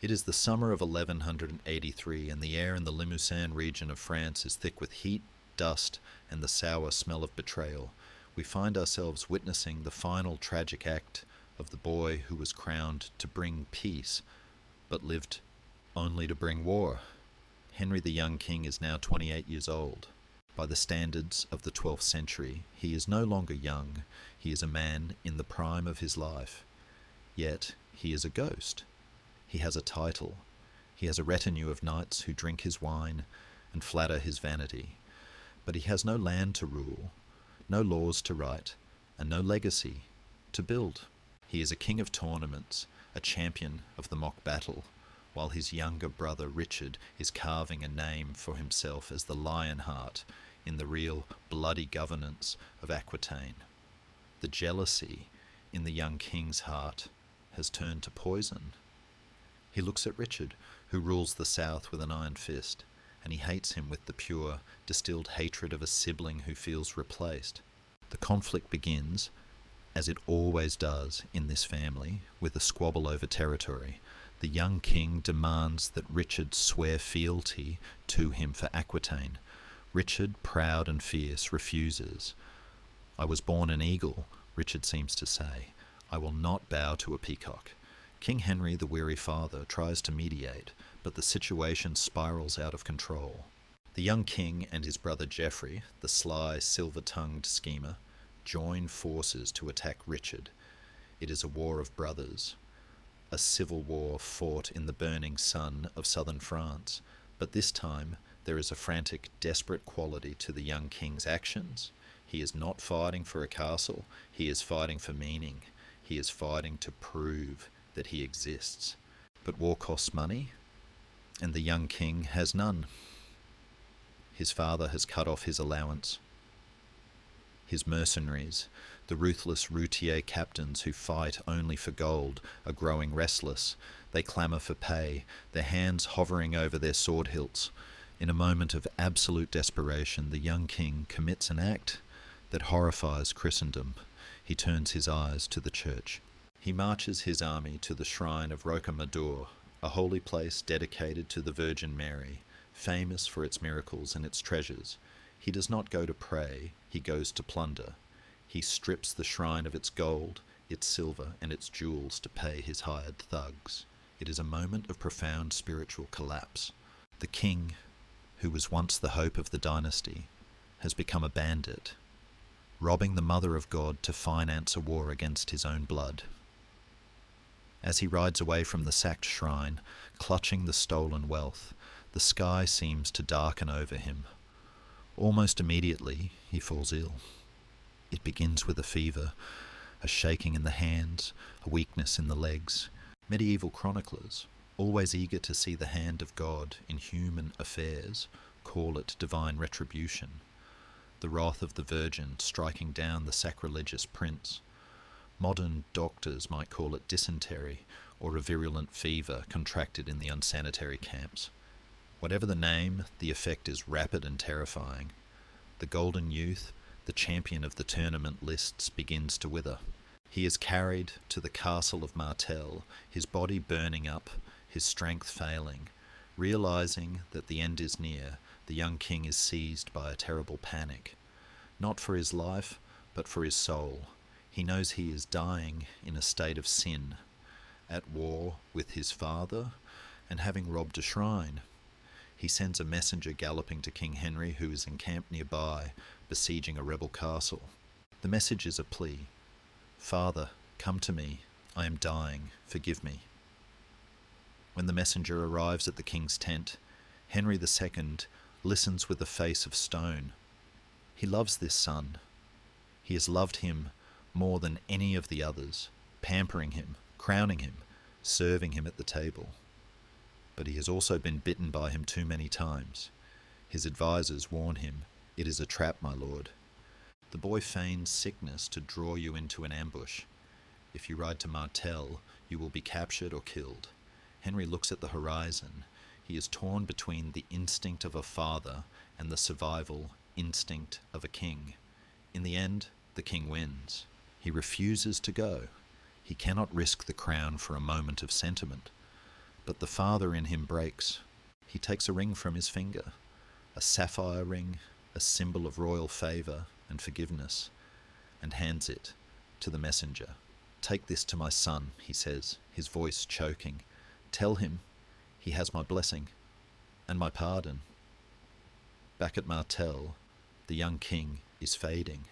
It is the summer of 1183, and the air in the Limousin region of France is thick with heat, dust, and the sour smell of betrayal. We find ourselves witnessing the final tragic act of the boy who was crowned to bring peace, but lived only to bring war. Henry the young king is now 28 years old. By the standards of the 12th century, he is no longer young. He is a man in the prime of his life. Yet he is a ghost. He has a title. He has a retinue of knights who drink his wine and flatter his vanity. But he has no land to rule, no laws to write, and no legacy to build. He is a king of tournaments, a champion of the mock battle, while his younger brother Richard is carving a name for himself as the Lionheart in the real bloody governance of Aquitaine. The jealousy in the young king's heart has turned to poison. He looks at Richard, who rules the south with an iron fist, and he hates him with the pure, distilled hatred of a sibling who feels replaced. The conflict begins, as it always does in this family, with a squabble over territory. The young king demands that Richard swear fealty to him for Aquitaine. Richard, proud and fierce, refuses. "I was born an eagle," Richard seems to say. "I will not bow to a peacock." King Henry, the weary father, tries to mediate, but the situation spirals out of control. The young king and his brother Geoffrey, the sly, silver-tongued schemer, join forces to attack Richard. It is a war of brothers, a civil war fought in the burning sun of southern France. But this time there is a frantic, desperate quality to the young king's actions. He is not fighting for a castle, he is fighting for meaning. He is fighting to prove that he exists. But war costs money, and the young king has none. His father has cut off his allowance. His mercenaries, the ruthless routier captains who fight only for gold, are growing restless. They clamour for pay, their hands hovering over their sword hilts. In a moment of absolute desperation, the young king commits an act that horrifies Christendom. He turns his eyes to the church. He marches his army to the shrine of Rocamadour, a holy place dedicated to the Virgin Mary, famous for its miracles and its treasures. He does not go to pray, he goes to plunder. He strips the shrine of its gold, its silver, and its jewels to pay his hired thugs. It is a moment of profound spiritual collapse. The king, who was once the hope of the dynasty, has become a bandit, robbing the Mother of God to finance a war against his own blood. As he rides away from the sacked shrine, clutching the stolen wealth, the sky seems to darken over him. Almost immediately, he falls ill. It begins with a fever, a shaking in the hands, a weakness in the legs. Medieval chroniclers, always eager to see the hand of God in human affairs, call it divine retribution. The wrath of the Virgin striking down the sacrilegious prince. Modern doctors might call it dysentery, or a virulent fever contracted in the unsanitary camps. Whatever the name, the effect is rapid and terrifying. The golden youth, the champion of the tournament lists, begins to wither. He is carried to the castle of Martel, his body burning up, his strength failing. Realizing that the end is near, the young king is seized by a terrible panic. Not for his life, but for his soul. He knows he is dying in a state of sin, at war with his father, and having robbed a shrine. He sends a messenger galloping to King Henry, who is encamped nearby, besieging a rebel castle. The message is a plea. "Father, come to me. I am dying. Forgive me." When the messenger arrives at the king's tent, Henry II listens with a face of stone. He loves this son. He has loved him more than any of the others, pampering him, crowning him, serving him at the table. But he has also been bitten by him too many times. His advisers warn him, "It is a trap, my lord." The boy feigns sickness to draw you into an ambush. If you ride to Martel, you will be captured or killed. Henry looks at the horizon. He is torn between the instinct of a father and the survival instinct of a king. In the end, the king wins. He refuses to go. He cannot risk the crown for a moment of sentiment. But the father in him breaks. He takes a ring from his finger, a sapphire ring, a symbol of royal favour and forgiveness, and hands it to the messenger. "Take this to my son," he says, his voice choking. "Tell him he has my blessing and my pardon." Back at Martel, the young king is fading.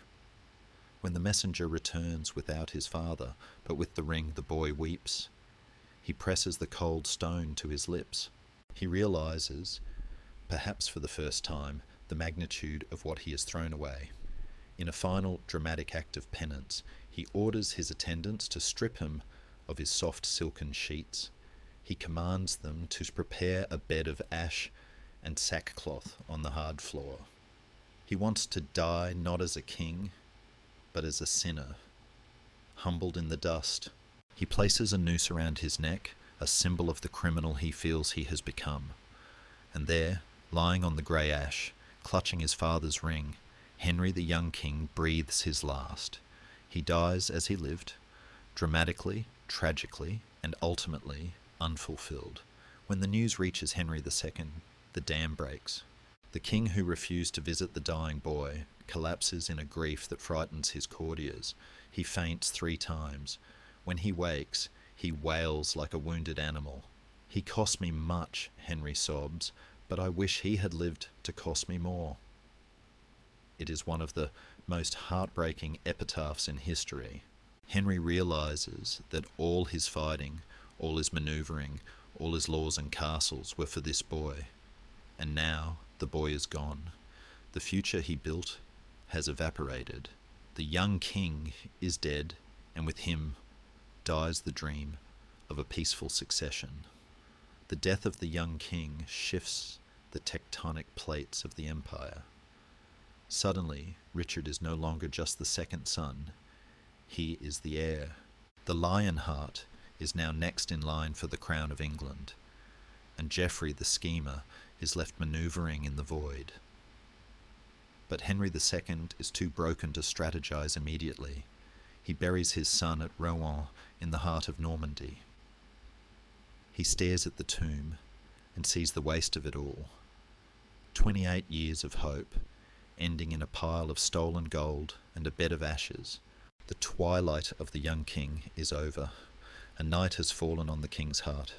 When the messenger returns without his father, but with the ring, the boy weeps. He presses the cold stone to his lips. He realizes, perhaps for the first time, the magnitude of what he has thrown away. In a final dramatic act of penance, he orders his attendants to strip him of his soft silken sheets. He commands them to prepare a bed of ash and sackcloth on the hard floor. He wants to die not as a king, but as a sinner, humbled in the dust. He places a noose around his neck, a symbol of the criminal he feels he has become. And there, lying on the grey ash, clutching his father's ring, Henry the young king breathes his last. He dies as he lived, dramatically, tragically, and ultimately unfulfilled. When the news reaches Henry II, the dam breaks. The king who refused to visit the dying boy collapses in a grief that frightens his courtiers. He faints 3 times. When he wakes, he wails like a wounded animal. "He cost me much," Henry sobs, "but I wish he had lived to cost me more." It is one of the most heartbreaking epitaphs in history, Henry realizes that all his fighting, all his maneuvering, all his laws and castles were for this boy. And now the boy is gone. The future he built has evaporated. The young king is dead, and with him dies the dream of a peaceful succession. The death of the young king shifts the tectonic plates of the empire. Suddenly, Richard is no longer just the second son. He is the heir. The Lionheart is now next in line for the crown of England, and Geoffrey the schemer is left manoeuvring in the void. But Henry II is too broken to strategize immediately. He buries his son at Rouen in the heart of Normandy. He stares at the tomb and sees the waste of it all. 28 years of hope, ending in a pile of stolen gold and a bed of ashes. The twilight of the young king is over. A night has fallen on the king's heart.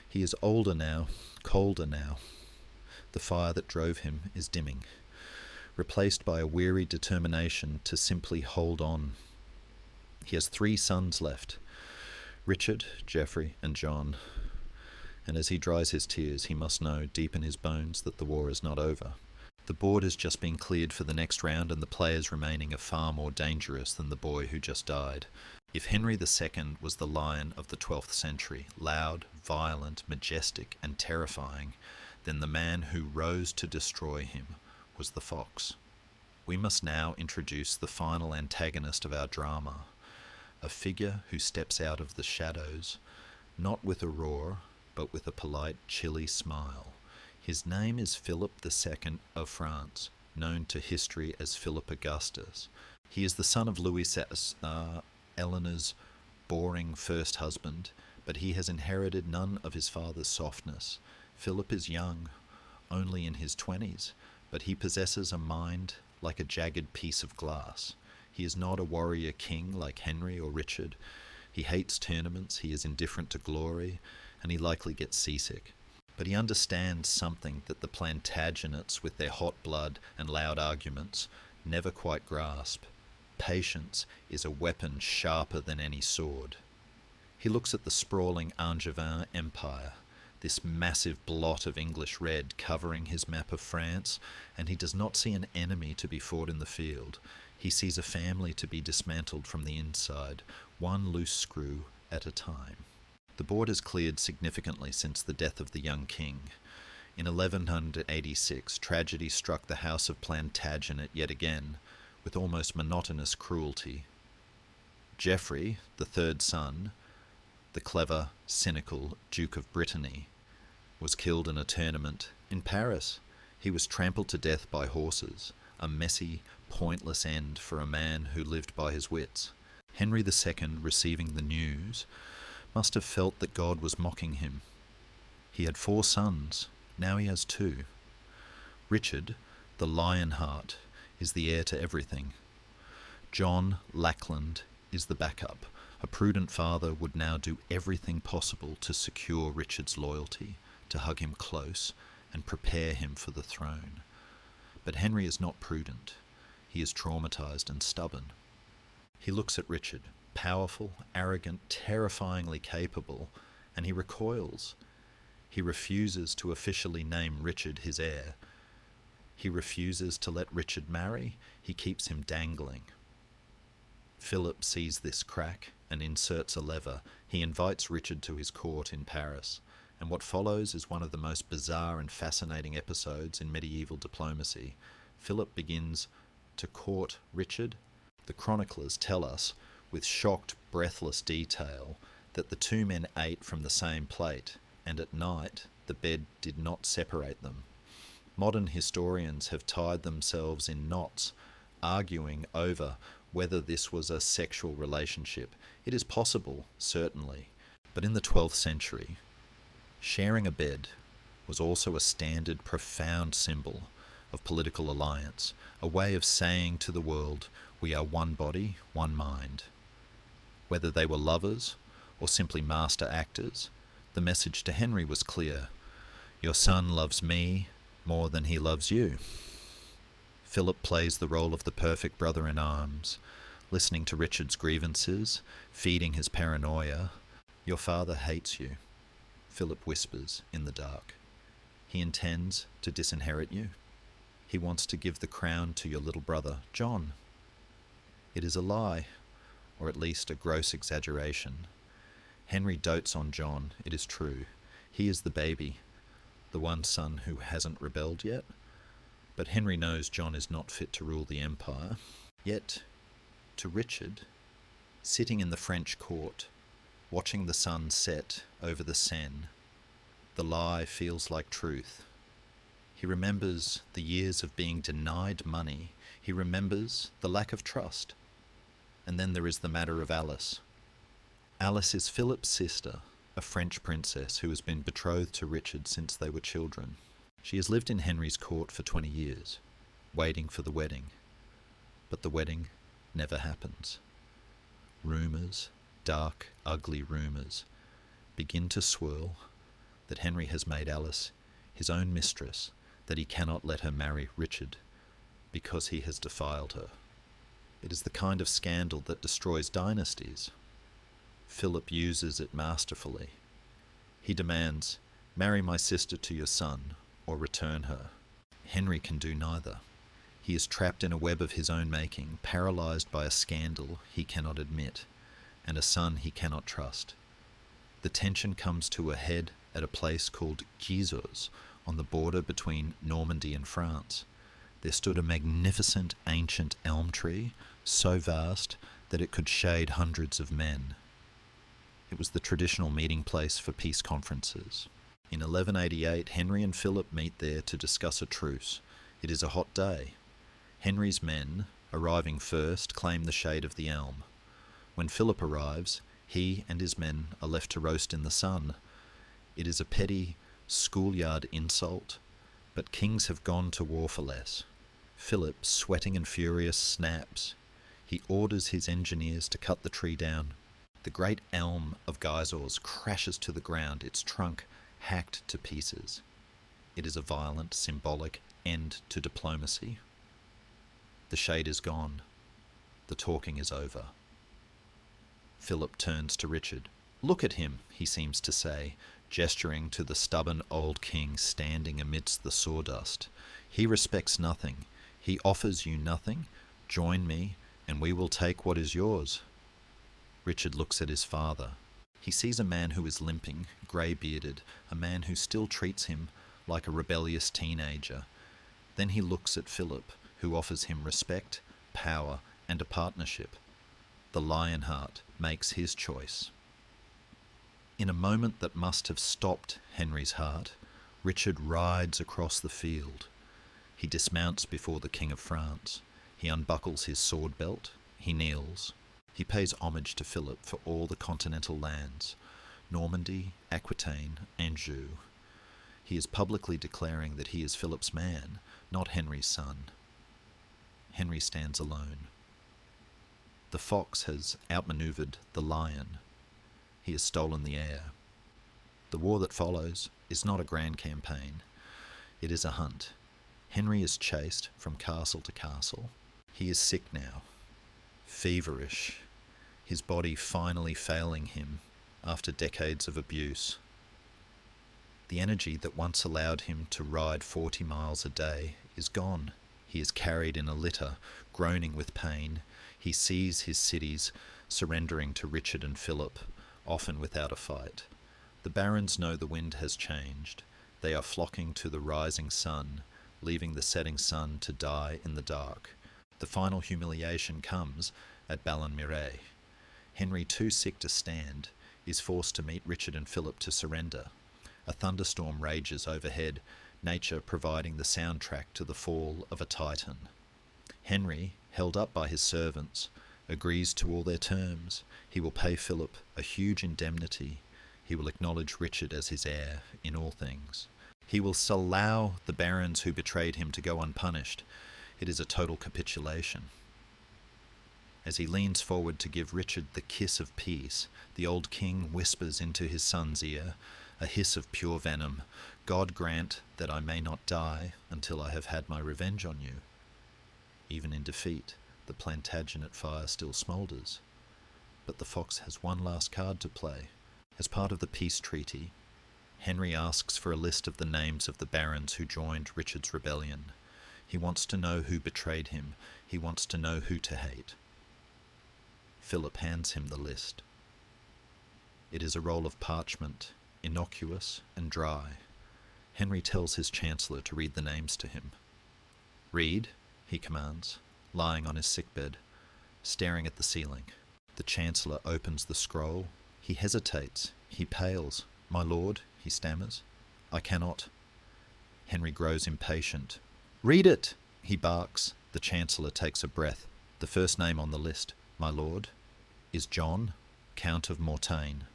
He is older now, colder now. The fire that drove him is dimming, replaced by a weary determination to simply hold on. He has 3 sons left, Richard, Geoffrey, and John. And as he dries his tears, he must know deep in his bones that the war is not over. The board has just been cleared for the next round, and the players remaining are far more dangerous than the boy who just died. If Henry II was the lion of the 12th century, loud, violent, majestic, and terrifying, then the man who rose to destroy him was the fox. We must now introduce the final antagonist of our drama, a figure who steps out of the shadows, not with a roar, but with a polite, chilly smile. His name is Philip II of France, known to history as Philip Augustus. He is the son of Louis Eleanor's boring first husband, but he has inherited none of his father's softness. Philip is young, only in his 20s, but he possesses a mind like a jagged piece of glass. He is not a warrior king like Henry or Richard. He hates tournaments, he is indifferent to glory, and he likely gets seasick. But he understands something that the Plantagenets, with their hot blood and loud arguments, never quite grasp. Patience is a weapon sharper than any sword. He looks at the sprawling Angevin Empire, this massive blot of English red covering his map of France, and he does not see an enemy to be fought in the field. He sees a family to be dismantled from the inside, one loose screw at a time. The board has cleared significantly since the death of the young king. In 1186, tragedy struck the house of Plantagenet yet again, with almost monotonous cruelty. Geoffrey, the third son, the clever, cynical Duke of Brittany, was killed in a tournament in Paris. He was trampled to death by horses, a messy, pointless end for a man who lived by his wits. Henry II, receiving the news, must have felt that God was mocking him. He had 4 sons, now he has 2. Richard, the Lionheart, is the heir to everything. John Lackland is the backup. A prudent father would now do everything possible to secure Richard's loyalty, to hug him close and prepare him for the throne. But Henry is not prudent. He is traumatized and stubborn. He looks at Richard, powerful, arrogant, terrifyingly capable, and he recoils. He refuses to officially name Richard his heir. He refuses to let Richard marry. He keeps him dangling. Philip sees this crack and inserts a lever. He invites Richard to his court in Paris, and what follows is one of the most bizarre and fascinating episodes in medieval diplomacy. Philip begins to court Richard. The chroniclers tell us, with shocked, breathless detail, that the 2 men ate from the same plate, and at night the bed did not separate them. Modern historians have tied themselves in knots, arguing over whether this was a sexual relationship. It is possible, certainly, but in the 12th century, sharing a bed was also a standard, profound symbol of political alliance, a way of saying to the world, we are one body, one mind. Whether they were lovers or simply master actors, the message to Henry was clear. Your son loves me more than he loves you. Philip plays the role of the perfect brother-in-arms, listening to Richard's grievances, feeding his paranoia. "Your father hates you," Philip whispers in the dark. "He intends to disinherit you. He wants to give the crown to your little brother, John." It is a lie, or at least a gross exaggeration. Henry dotes on John, it is true. He is the baby, the one son who hasn't rebelled yet. But Henry knows John is not fit to rule the empire. Yet, to Richard, sitting in the French court, watching the sun set over the Seine, the lie feels like truth. He remembers the years of being denied money. He remembers the lack of trust. And then there is the matter of Alice. Alice is Philip's sister, a French princess who has been betrothed to Richard since they were children. She has lived in Henry's court for 20 years, waiting for the wedding. But the wedding never happens. Rumours, dark, ugly rumours, begin to swirl that Henry has made Alice his own mistress, that he cannot let her marry Richard because he has defiled her. It is the kind of scandal that destroys dynasties. Philip uses it masterfully. He demands, "Marry my sister to your son, or return her." Henry can do neither. He is trapped in a web of his own making, paralysed by a scandal he cannot admit, and a son he cannot trust. The tension comes to a head at a place called Gisors, on the border between Normandy and France. There stood a magnificent ancient elm tree, so vast that it could shade hundreds of men. It was the traditional meeting place for peace conferences. In 1188, Henry and Philip meet there to discuss a truce. It is a hot day. Henry's men, arriving first, claim the shade of the elm. When Philip arrives, he and his men are left to roast in the sun. It is a petty schoolyard insult, but kings have gone to war for less. Philip, sweating and furious, snaps. He orders his engineers to cut the tree down. The great elm of Gisors crashes to the ground, its trunk hacked to pieces. It is a violent, symbolic end to diplomacy. The shade is gone. The talking is over. Philip turns to Richard. "Look at him," he seems to say, gesturing to the stubborn old king standing amidst the sawdust. "He respects nothing. He offers you nothing. Join me, and we will take what is yours." Richard looks at his father. He sees a man who is limping, grey-bearded, a man who still treats him like a rebellious teenager. Then he looks at Philip, who offers him respect, power, and a partnership. The Lionheart makes his choice. In a moment that must have stopped Henry's heart, Richard rides across the field. He dismounts before the King of France. He unbuckles his sword belt. He kneels. He pays homage to Philip for all the continental lands, Normandy, Aquitaine, Anjou. He is publicly declaring that he is Philip's man, not Henry's son. Henry stands alone. The fox has outmaneuvered the lion. He has stolen the air. The war that follows is not a grand campaign. It is a hunt. Henry is chased from castle to castle. He is sick now, feverish, his body finally failing him after decades of abuse. The energy that once allowed him to ride 40 miles a day is gone. He is carried in a litter, groaning with pain. He sees his cities surrendering to Richard and Philip, often without a fight. The barons know the wind has changed. They are flocking to the rising sun, leaving the setting sun to die in the dark. The final humiliation comes at Ballon-Mireille. Henry, too sick to stand, is forced to meet Richard and Philip to surrender. A thunderstorm rages overhead, nature providing the soundtrack to the fall of a Titan. Henry, held up by his servants, agrees to all their terms. He will pay Philip a huge indemnity. He will acknowledge Richard as his heir in all things. He will allow the barons who betrayed him to go unpunished. It is a total capitulation. As he leans forward to give Richard the kiss of peace, the old king whispers into his son's ear, a hiss of pure venom, "God grant that I may not die until I have had my revenge on you." even in defeat, the Plantagenet fire still smoulders. But the fox has one last card to play. As part of the peace treaty, Henry asks for a list of the names of the barons who joined Richard's rebellion. He wants to know who betrayed him. He wants to know who to hate. Philip hands him the list. It is a roll of parchment, innocuous and dry. Henry tells his chancellor to read the names to him. "Read," he commands, lying on his sickbed, staring at the ceiling. The chancellor opens the scroll. He hesitates. He pales. "My lord," he stammers. "I cannot." Henry grows impatient. "Read it!" he barks. The chancellor takes a breath. The first name on the list, "My lord," is John, Count of Mortain.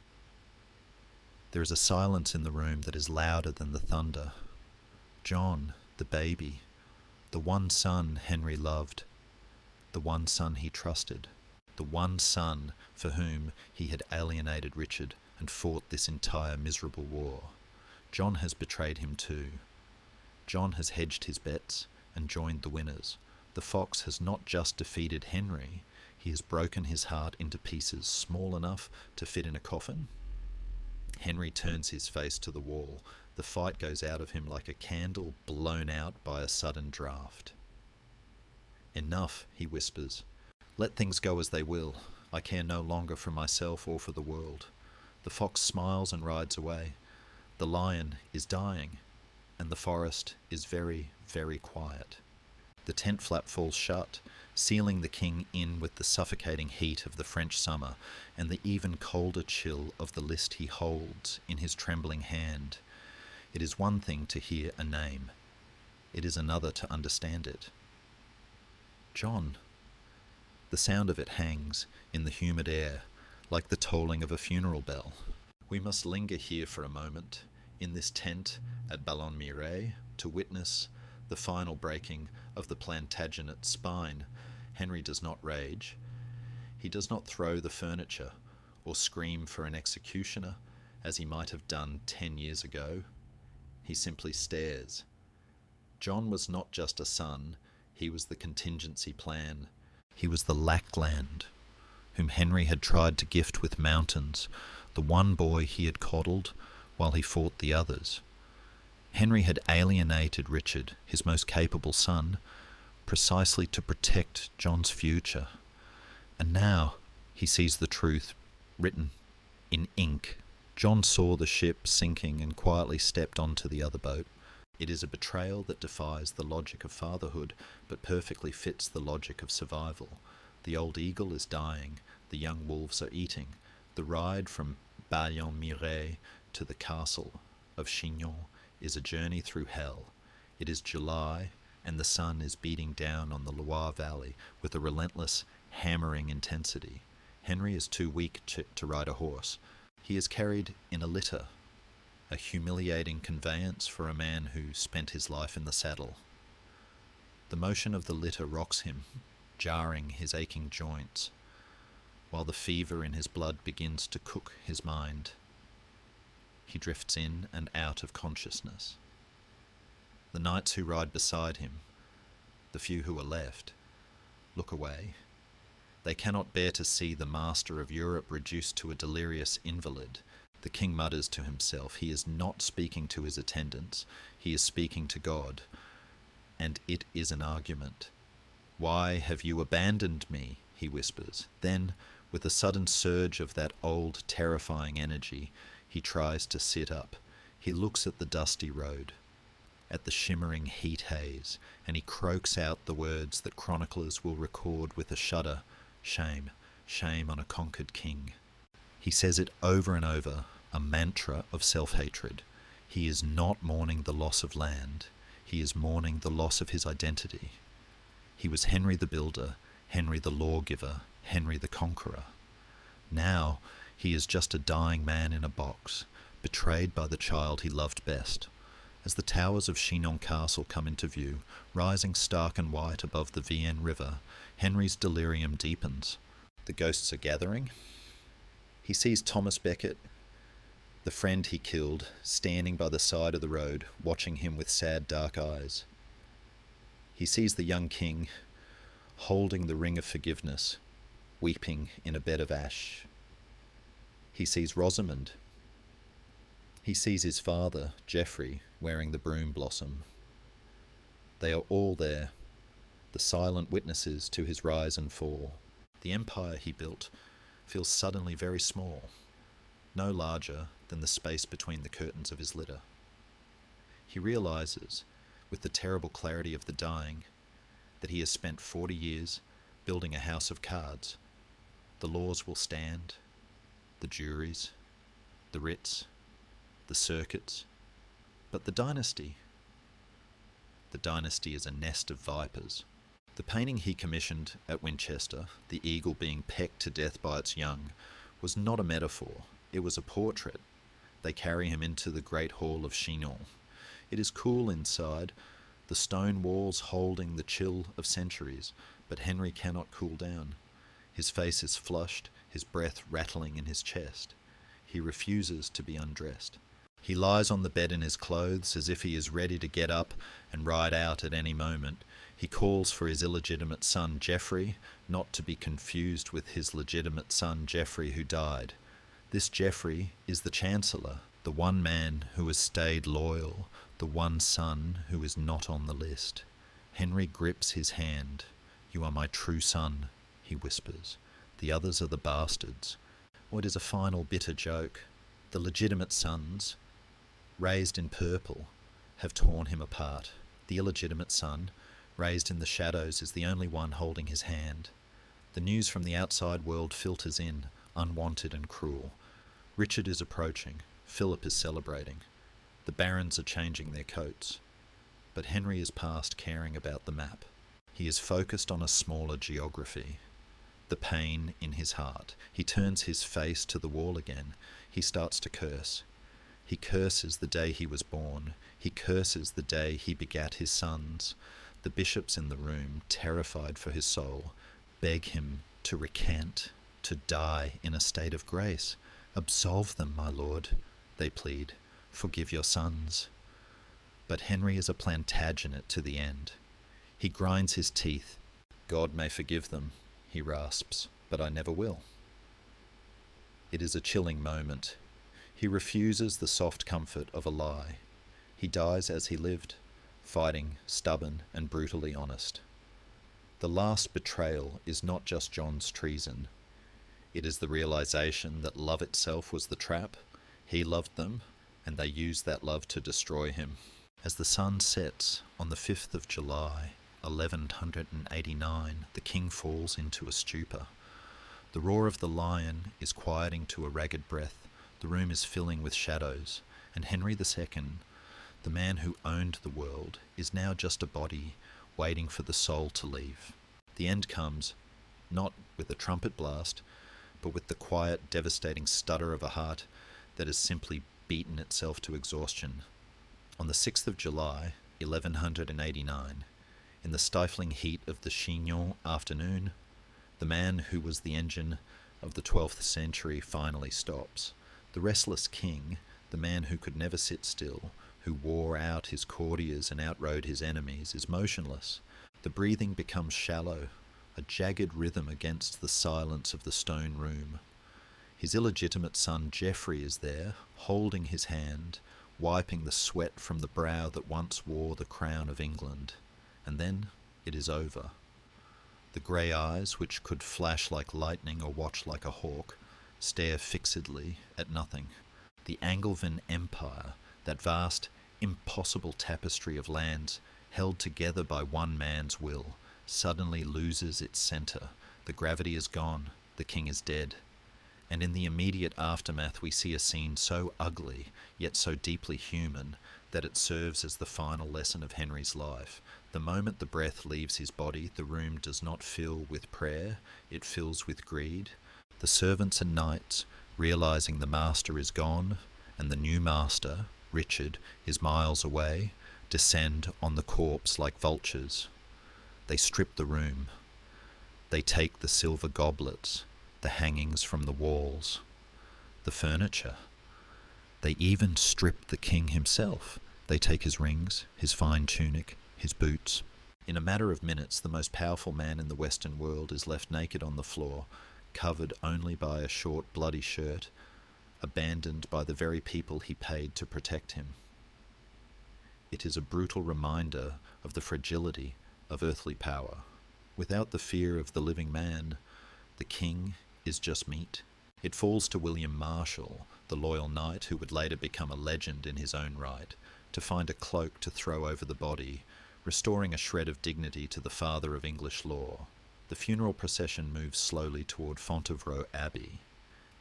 There is a silence in the room that is louder than the thunder. John, the baby, the one son Henry loved, the one son he trusted, the one son for whom he had alienated Richard and fought this entire miserable war. John has betrayed him too. John has hedged his bets and joined the winners. The fox has not just defeated Henry, he has broken his heart into pieces small enough to fit in a coffin. Henry turns his face to the wall. The fight goes out of him like a candle blown out by a sudden draught. "Enough," he whispers. "Let things go as they will. I care no longer for myself or for the world." The fox smiles and rides away. The lion is dying, and the forest is very, very quiet. The tent flap falls shut, sealing the king in with the suffocating heat of the French summer and the even colder chill of the list he holds in his trembling hand. It is one thing to hear a name. It is another to understand it. John. The sound of it hangs in the humid air like the tolling of a funeral bell. We must linger here for a moment, in this tent at Ballon-Mirey, to witness the final breaking of the Plantagenet spine. Henry does not rage. He does not throw the furniture or scream for an executioner as he might have done 10 years ago. He simply stares. John was not just a son, he was the contingency plan. He was the Lackland, whom Henry had tried to gift with mountains, the one boy he had coddled while he fought the others. Henry had alienated Richard, his most capable son, precisely to protect John's future. And now he sees the truth written in ink. John saw the ship sinking and quietly stepped onto the other boat. It is a betrayal that defies the logic of fatherhood, but perfectly fits the logic of survival. The old eagle is dying, the young wolves are eating. The ride from Ballon-Mirey to the castle of Chinon is a journey through hell. It is July, and the sun is beating down on the Loire Valley with a relentless, hammering intensity. Henry is too weak to ride a horse. He is carried in a litter, a humiliating conveyance for a man who spent his life in the saddle. The motion of the litter rocks him, jarring his aching joints, while the fever in his blood begins to cook his mind. He drifts in and out of consciousness. The knights who ride beside him, the few who are left, look away. They cannot bear to see the master of Europe reduced to a delirious invalid. The king mutters to himself. He is not speaking to his attendants. He is speaking to God. And it is an argument. "Why have you abandoned me?" he whispers. Then, with a sudden surge of that old, terrifying energy, he tries to sit up. He looks at the dusty road, at the shimmering heat haze, and he croaks out the words that chroniclers will record with a shudder. Shame, shame on a conquered king. He says it over and over, a mantra of self-hatred. He is not mourning the loss of land. He is mourning the loss of his identity. He was Henry the Builder, Henry the Lawgiver, Henry the Conqueror. Now he is just a dying man in a box, betrayed by the child he loved best. As the towers of Chinon Castle come into view, rising stark and white above the Vienne River, Henry's delirium deepens. The ghosts are gathering. He sees Thomas Becket, the friend he killed, standing by the side of the road, watching him with sad dark eyes. He sees the young king, holding the ring of forgiveness, weeping in a bed of ash. He sees Rosamond. He sees his father, Geoffrey, wearing the broom blossom. They are all there, the silent witnesses to his rise and fall. The empire he built feels suddenly very small, no larger than the space between the curtains of his litter. He realizes, with the terrible clarity of the dying, that he has spent 40 years building a house of cards. The laws will stand, the juries, the writs, the circuits, but the dynasty is a nest of vipers. The painting he commissioned at Winchester, the eagle being pecked to death by its young, was not a metaphor, it was a portrait. They carry him into the great hall of Chinon. It is cool inside, the stone walls holding the chill of centuries, but Henry cannot cool down. His face is flushed, his breath rattling in his chest. He refuses to be undressed. He lies on the bed in his clothes as if he is ready to get up and ride out at any moment. He calls for his illegitimate son Geoffrey, not to be confused with his legitimate son Geoffrey who died. This Geoffrey is the Chancellor, the one man who has stayed loyal, the one son who is not on the list. Henry grips his hand. "You are my true son," he whispers. "The others are the bastards." Or it is a final bitter joke. The legitimate sons, raised in purple, have torn him apart. The illegitimate son, raised in the shadows, is the only one holding his hand. The news from the outside world filters in, unwanted and cruel. Richard is approaching. Philip is celebrating. The barons are changing their coats. But Henry is past caring about the map. He is focused on a smaller geography. The pain in his heart. He turns his face to the wall again. He starts to curse. He curses the day he was born. He curses the day he begat his sons. The bishops in the room, terrified for his soul, beg him to recant, to die in a state of grace. "Absolve them, my lord," they plead. "Forgive your sons." But Henry is a Plantagenet to the end. He grinds his teeth. "God may forgive them," he rasps, "but I never will." It is a chilling moment. He refuses the soft comfort of a lie. He dies as he lived, fighting, stubborn and brutally honest. The last betrayal is not just John's treason. It is the realization that love itself was the trap. He loved them, and they used that love to destroy him. As the sun sets on the 5th of July, 1189, the king falls into a stupor. The roar of the lion is quieting to a ragged breath. The room is filling with shadows, and Henry II, the man who owned the world, is now just a body waiting for the soul to leave. The end comes, not with a trumpet blast, but with the quiet, devastating stutter of a heart that has simply beaten itself to exhaustion. On the 6th of July, 1189, in the stifling heat of the Chinon afternoon, the man who was the engine of the 12th century finally stops. The restless king, the man who could never sit still, who wore out his courtiers and outrode his enemies, is motionless. The breathing becomes shallow, a jagged rhythm against the silence of the stone room. His illegitimate son Geoffrey is there, holding his hand, wiping the sweat from the brow that once wore the crown of England. And then it is over. The grey eyes, which could flash like lightning or watch like a hawk, stare fixedly at nothing. The Angevin Empire, that vast, impossible tapestry of lands held together by one man's will, suddenly loses its centre. The gravity is gone, the king is dead. And in the immediate aftermath we see a scene so ugly, yet so deeply human, that it serves as the final lesson of Henry's life. The moment the breath leaves his body, the room does not fill with prayer, it fills with greed. The servants and knights, realizing the master is gone, and the new master, Richard, is miles away, descend on the corpse like vultures. They strip the room. They take the silver goblets, the hangings from the walls, the furniture. They even strip the king himself. They take his rings, his fine tunic, his boots. In a matter of minutes, the most powerful man in the Western world is left naked on the floor, covered only by a short, bloody shirt, abandoned by the very people he paid to protect him. It is a brutal reminder of the fragility of earthly power. Without the fear of the living man, the king is just meat. It falls to William Marshall, the loyal knight who would later become a legend in his own right, to find a cloak to throw over the body, restoring a shred of dignity to the father of English law. The funeral procession moves slowly toward Fontevraud Abbey.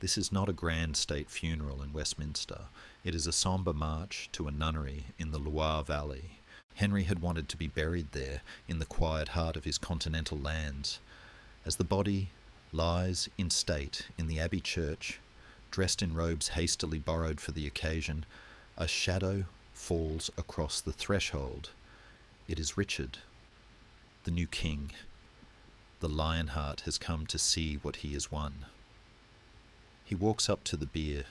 This is not a grand state funeral in Westminster. It is a sombre march to a nunnery in the Loire Valley. Henry had wanted to be buried there, in the quiet heart of his continental lands. As the body lies in state in the Abbey church, dressed in robes hastily borrowed for the occasion, a shadow falls across the threshold. It is Richard, the new king. The Lionheart has come to see what he has won. He walks up to the bier.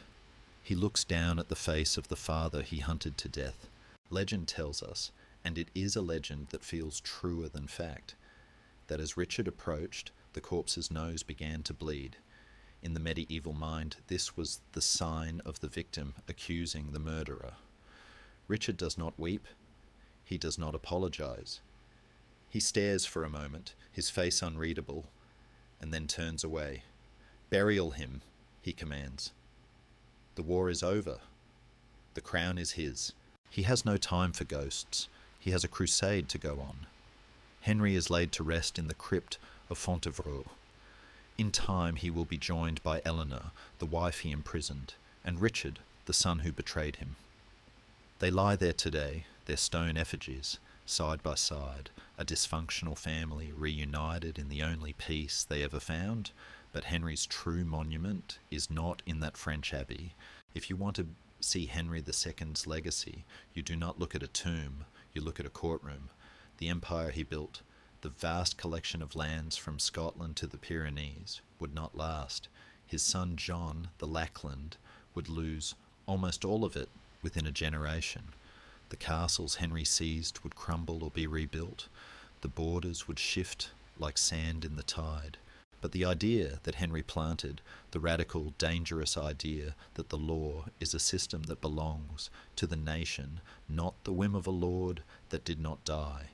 He looks down at the face of the father he hunted to death. Legend tells us, and it is a legend that feels truer than fact, that as Richard approached, the corpse's nose began to bleed. In the medieval mind, this was the sign of the victim accusing the murderer. Richard does not weep. He does not apologize. He stares for a moment, his face unreadable, and then turns away. "Burial him," he commands. The war is over. The crown is his. He has no time for ghosts. He has a crusade to go on. Henry is laid to rest in the crypt of Fontevraud. In time he will be joined by Eleanor, the wife he imprisoned, and Richard, the son who betrayed him. They lie there today, their stone effigies, side by side, a dysfunctional family reunited in the only peace they ever found. But Henry's true monument is not in that French abbey. If you want to see Henry II's legacy, you do not look at a tomb, you look at a courtroom. The empire he built, the vast collection of lands from Scotland to the Pyrenees, would not last. His son John, the Lackland, would lose almost all of it within a generation. The castles Henry seized would crumble or be rebuilt. The borders would shift like sand in the tide. But the idea that Henry planted, the radical, dangerous idea that the law is a system that belongs to the nation, not the whim of a lord that did not die.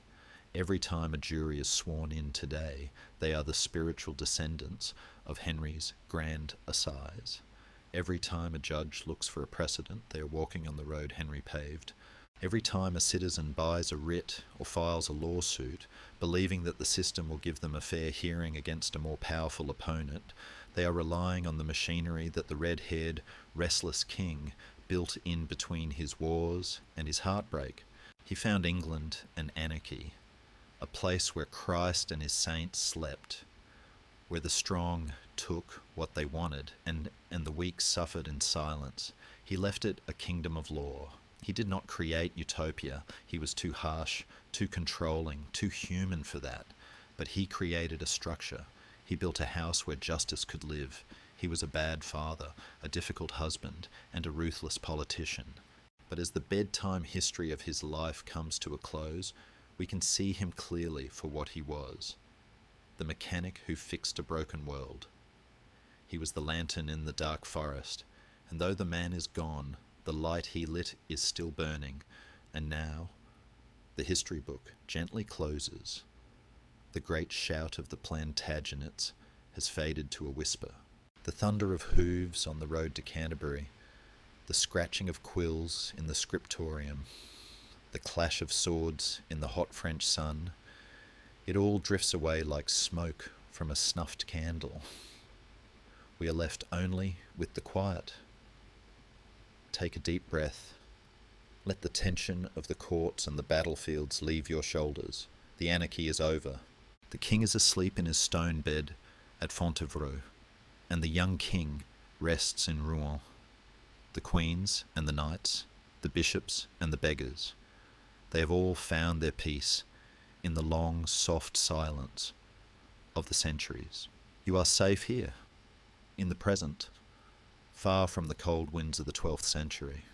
Every time a jury is sworn in today, they are the spiritual descendants of Henry's grand assize. Every time a judge looks for a precedent, they are walking on the road Henry paved. Every time a citizen buys a writ or files a lawsuit, believing that the system will give them a fair hearing against a more powerful opponent, they are relying on the machinery that the red-haired, restless king built in between his wars and his heartbreak. He found England an anarchy, a place where Christ and his saints slept, where the strong took what they wanted and the weak suffered in silence. He left it a kingdom of law. He did not create utopia. He was too harsh, too controlling, too human for that. But he created a structure. He built a house where justice could live. He was a bad father, a difficult husband, and a ruthless politician. But as the bedtime history of his life comes to a close, we can see him clearly for what he was. The mechanic who fixed a broken world. He was the lantern in the dark forest, and though the man is gone, the light he lit is still burning, and now the history book gently closes. The great shout of the Plantagenets has faded to a whisper. The thunder of hooves on the road to Canterbury, the scratching of quills in the scriptorium, the clash of swords in the hot French sun, it all drifts away like smoke from a snuffed candle. We are left only with the quiet. Take a deep breath. Let the tension of the courts and the battlefields leave your shoulders. The anarchy is over. The king is asleep in his stone bed at Fontevraud, and the young king rests in Rouen. The queens and the knights, the bishops and the beggars, they have all found their peace in the long, soft silence of the centuries. You are safe here, in the present, far from the cold winds of the 12th century.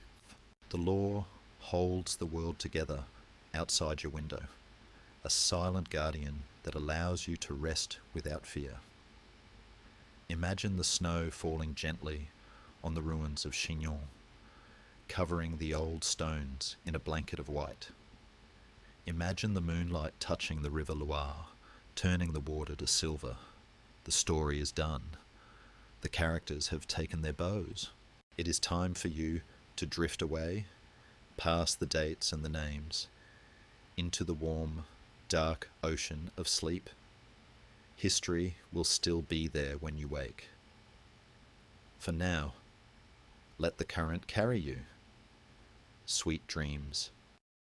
The law holds the world together outside your window. a silent guardian that allows you to rest without fear. Imagine the snow falling gently on the ruins of Chignon, covering the old stones in a blanket of white. Imagine the moonlight touching the river Loire, turning the water to silver. The story is done. The characters have taken their bows. It is time for you to drift away, past the dates and the names, into the warm, dark ocean of sleep. History will still be there when you wake. For now, let the current carry you. Sweet dreams.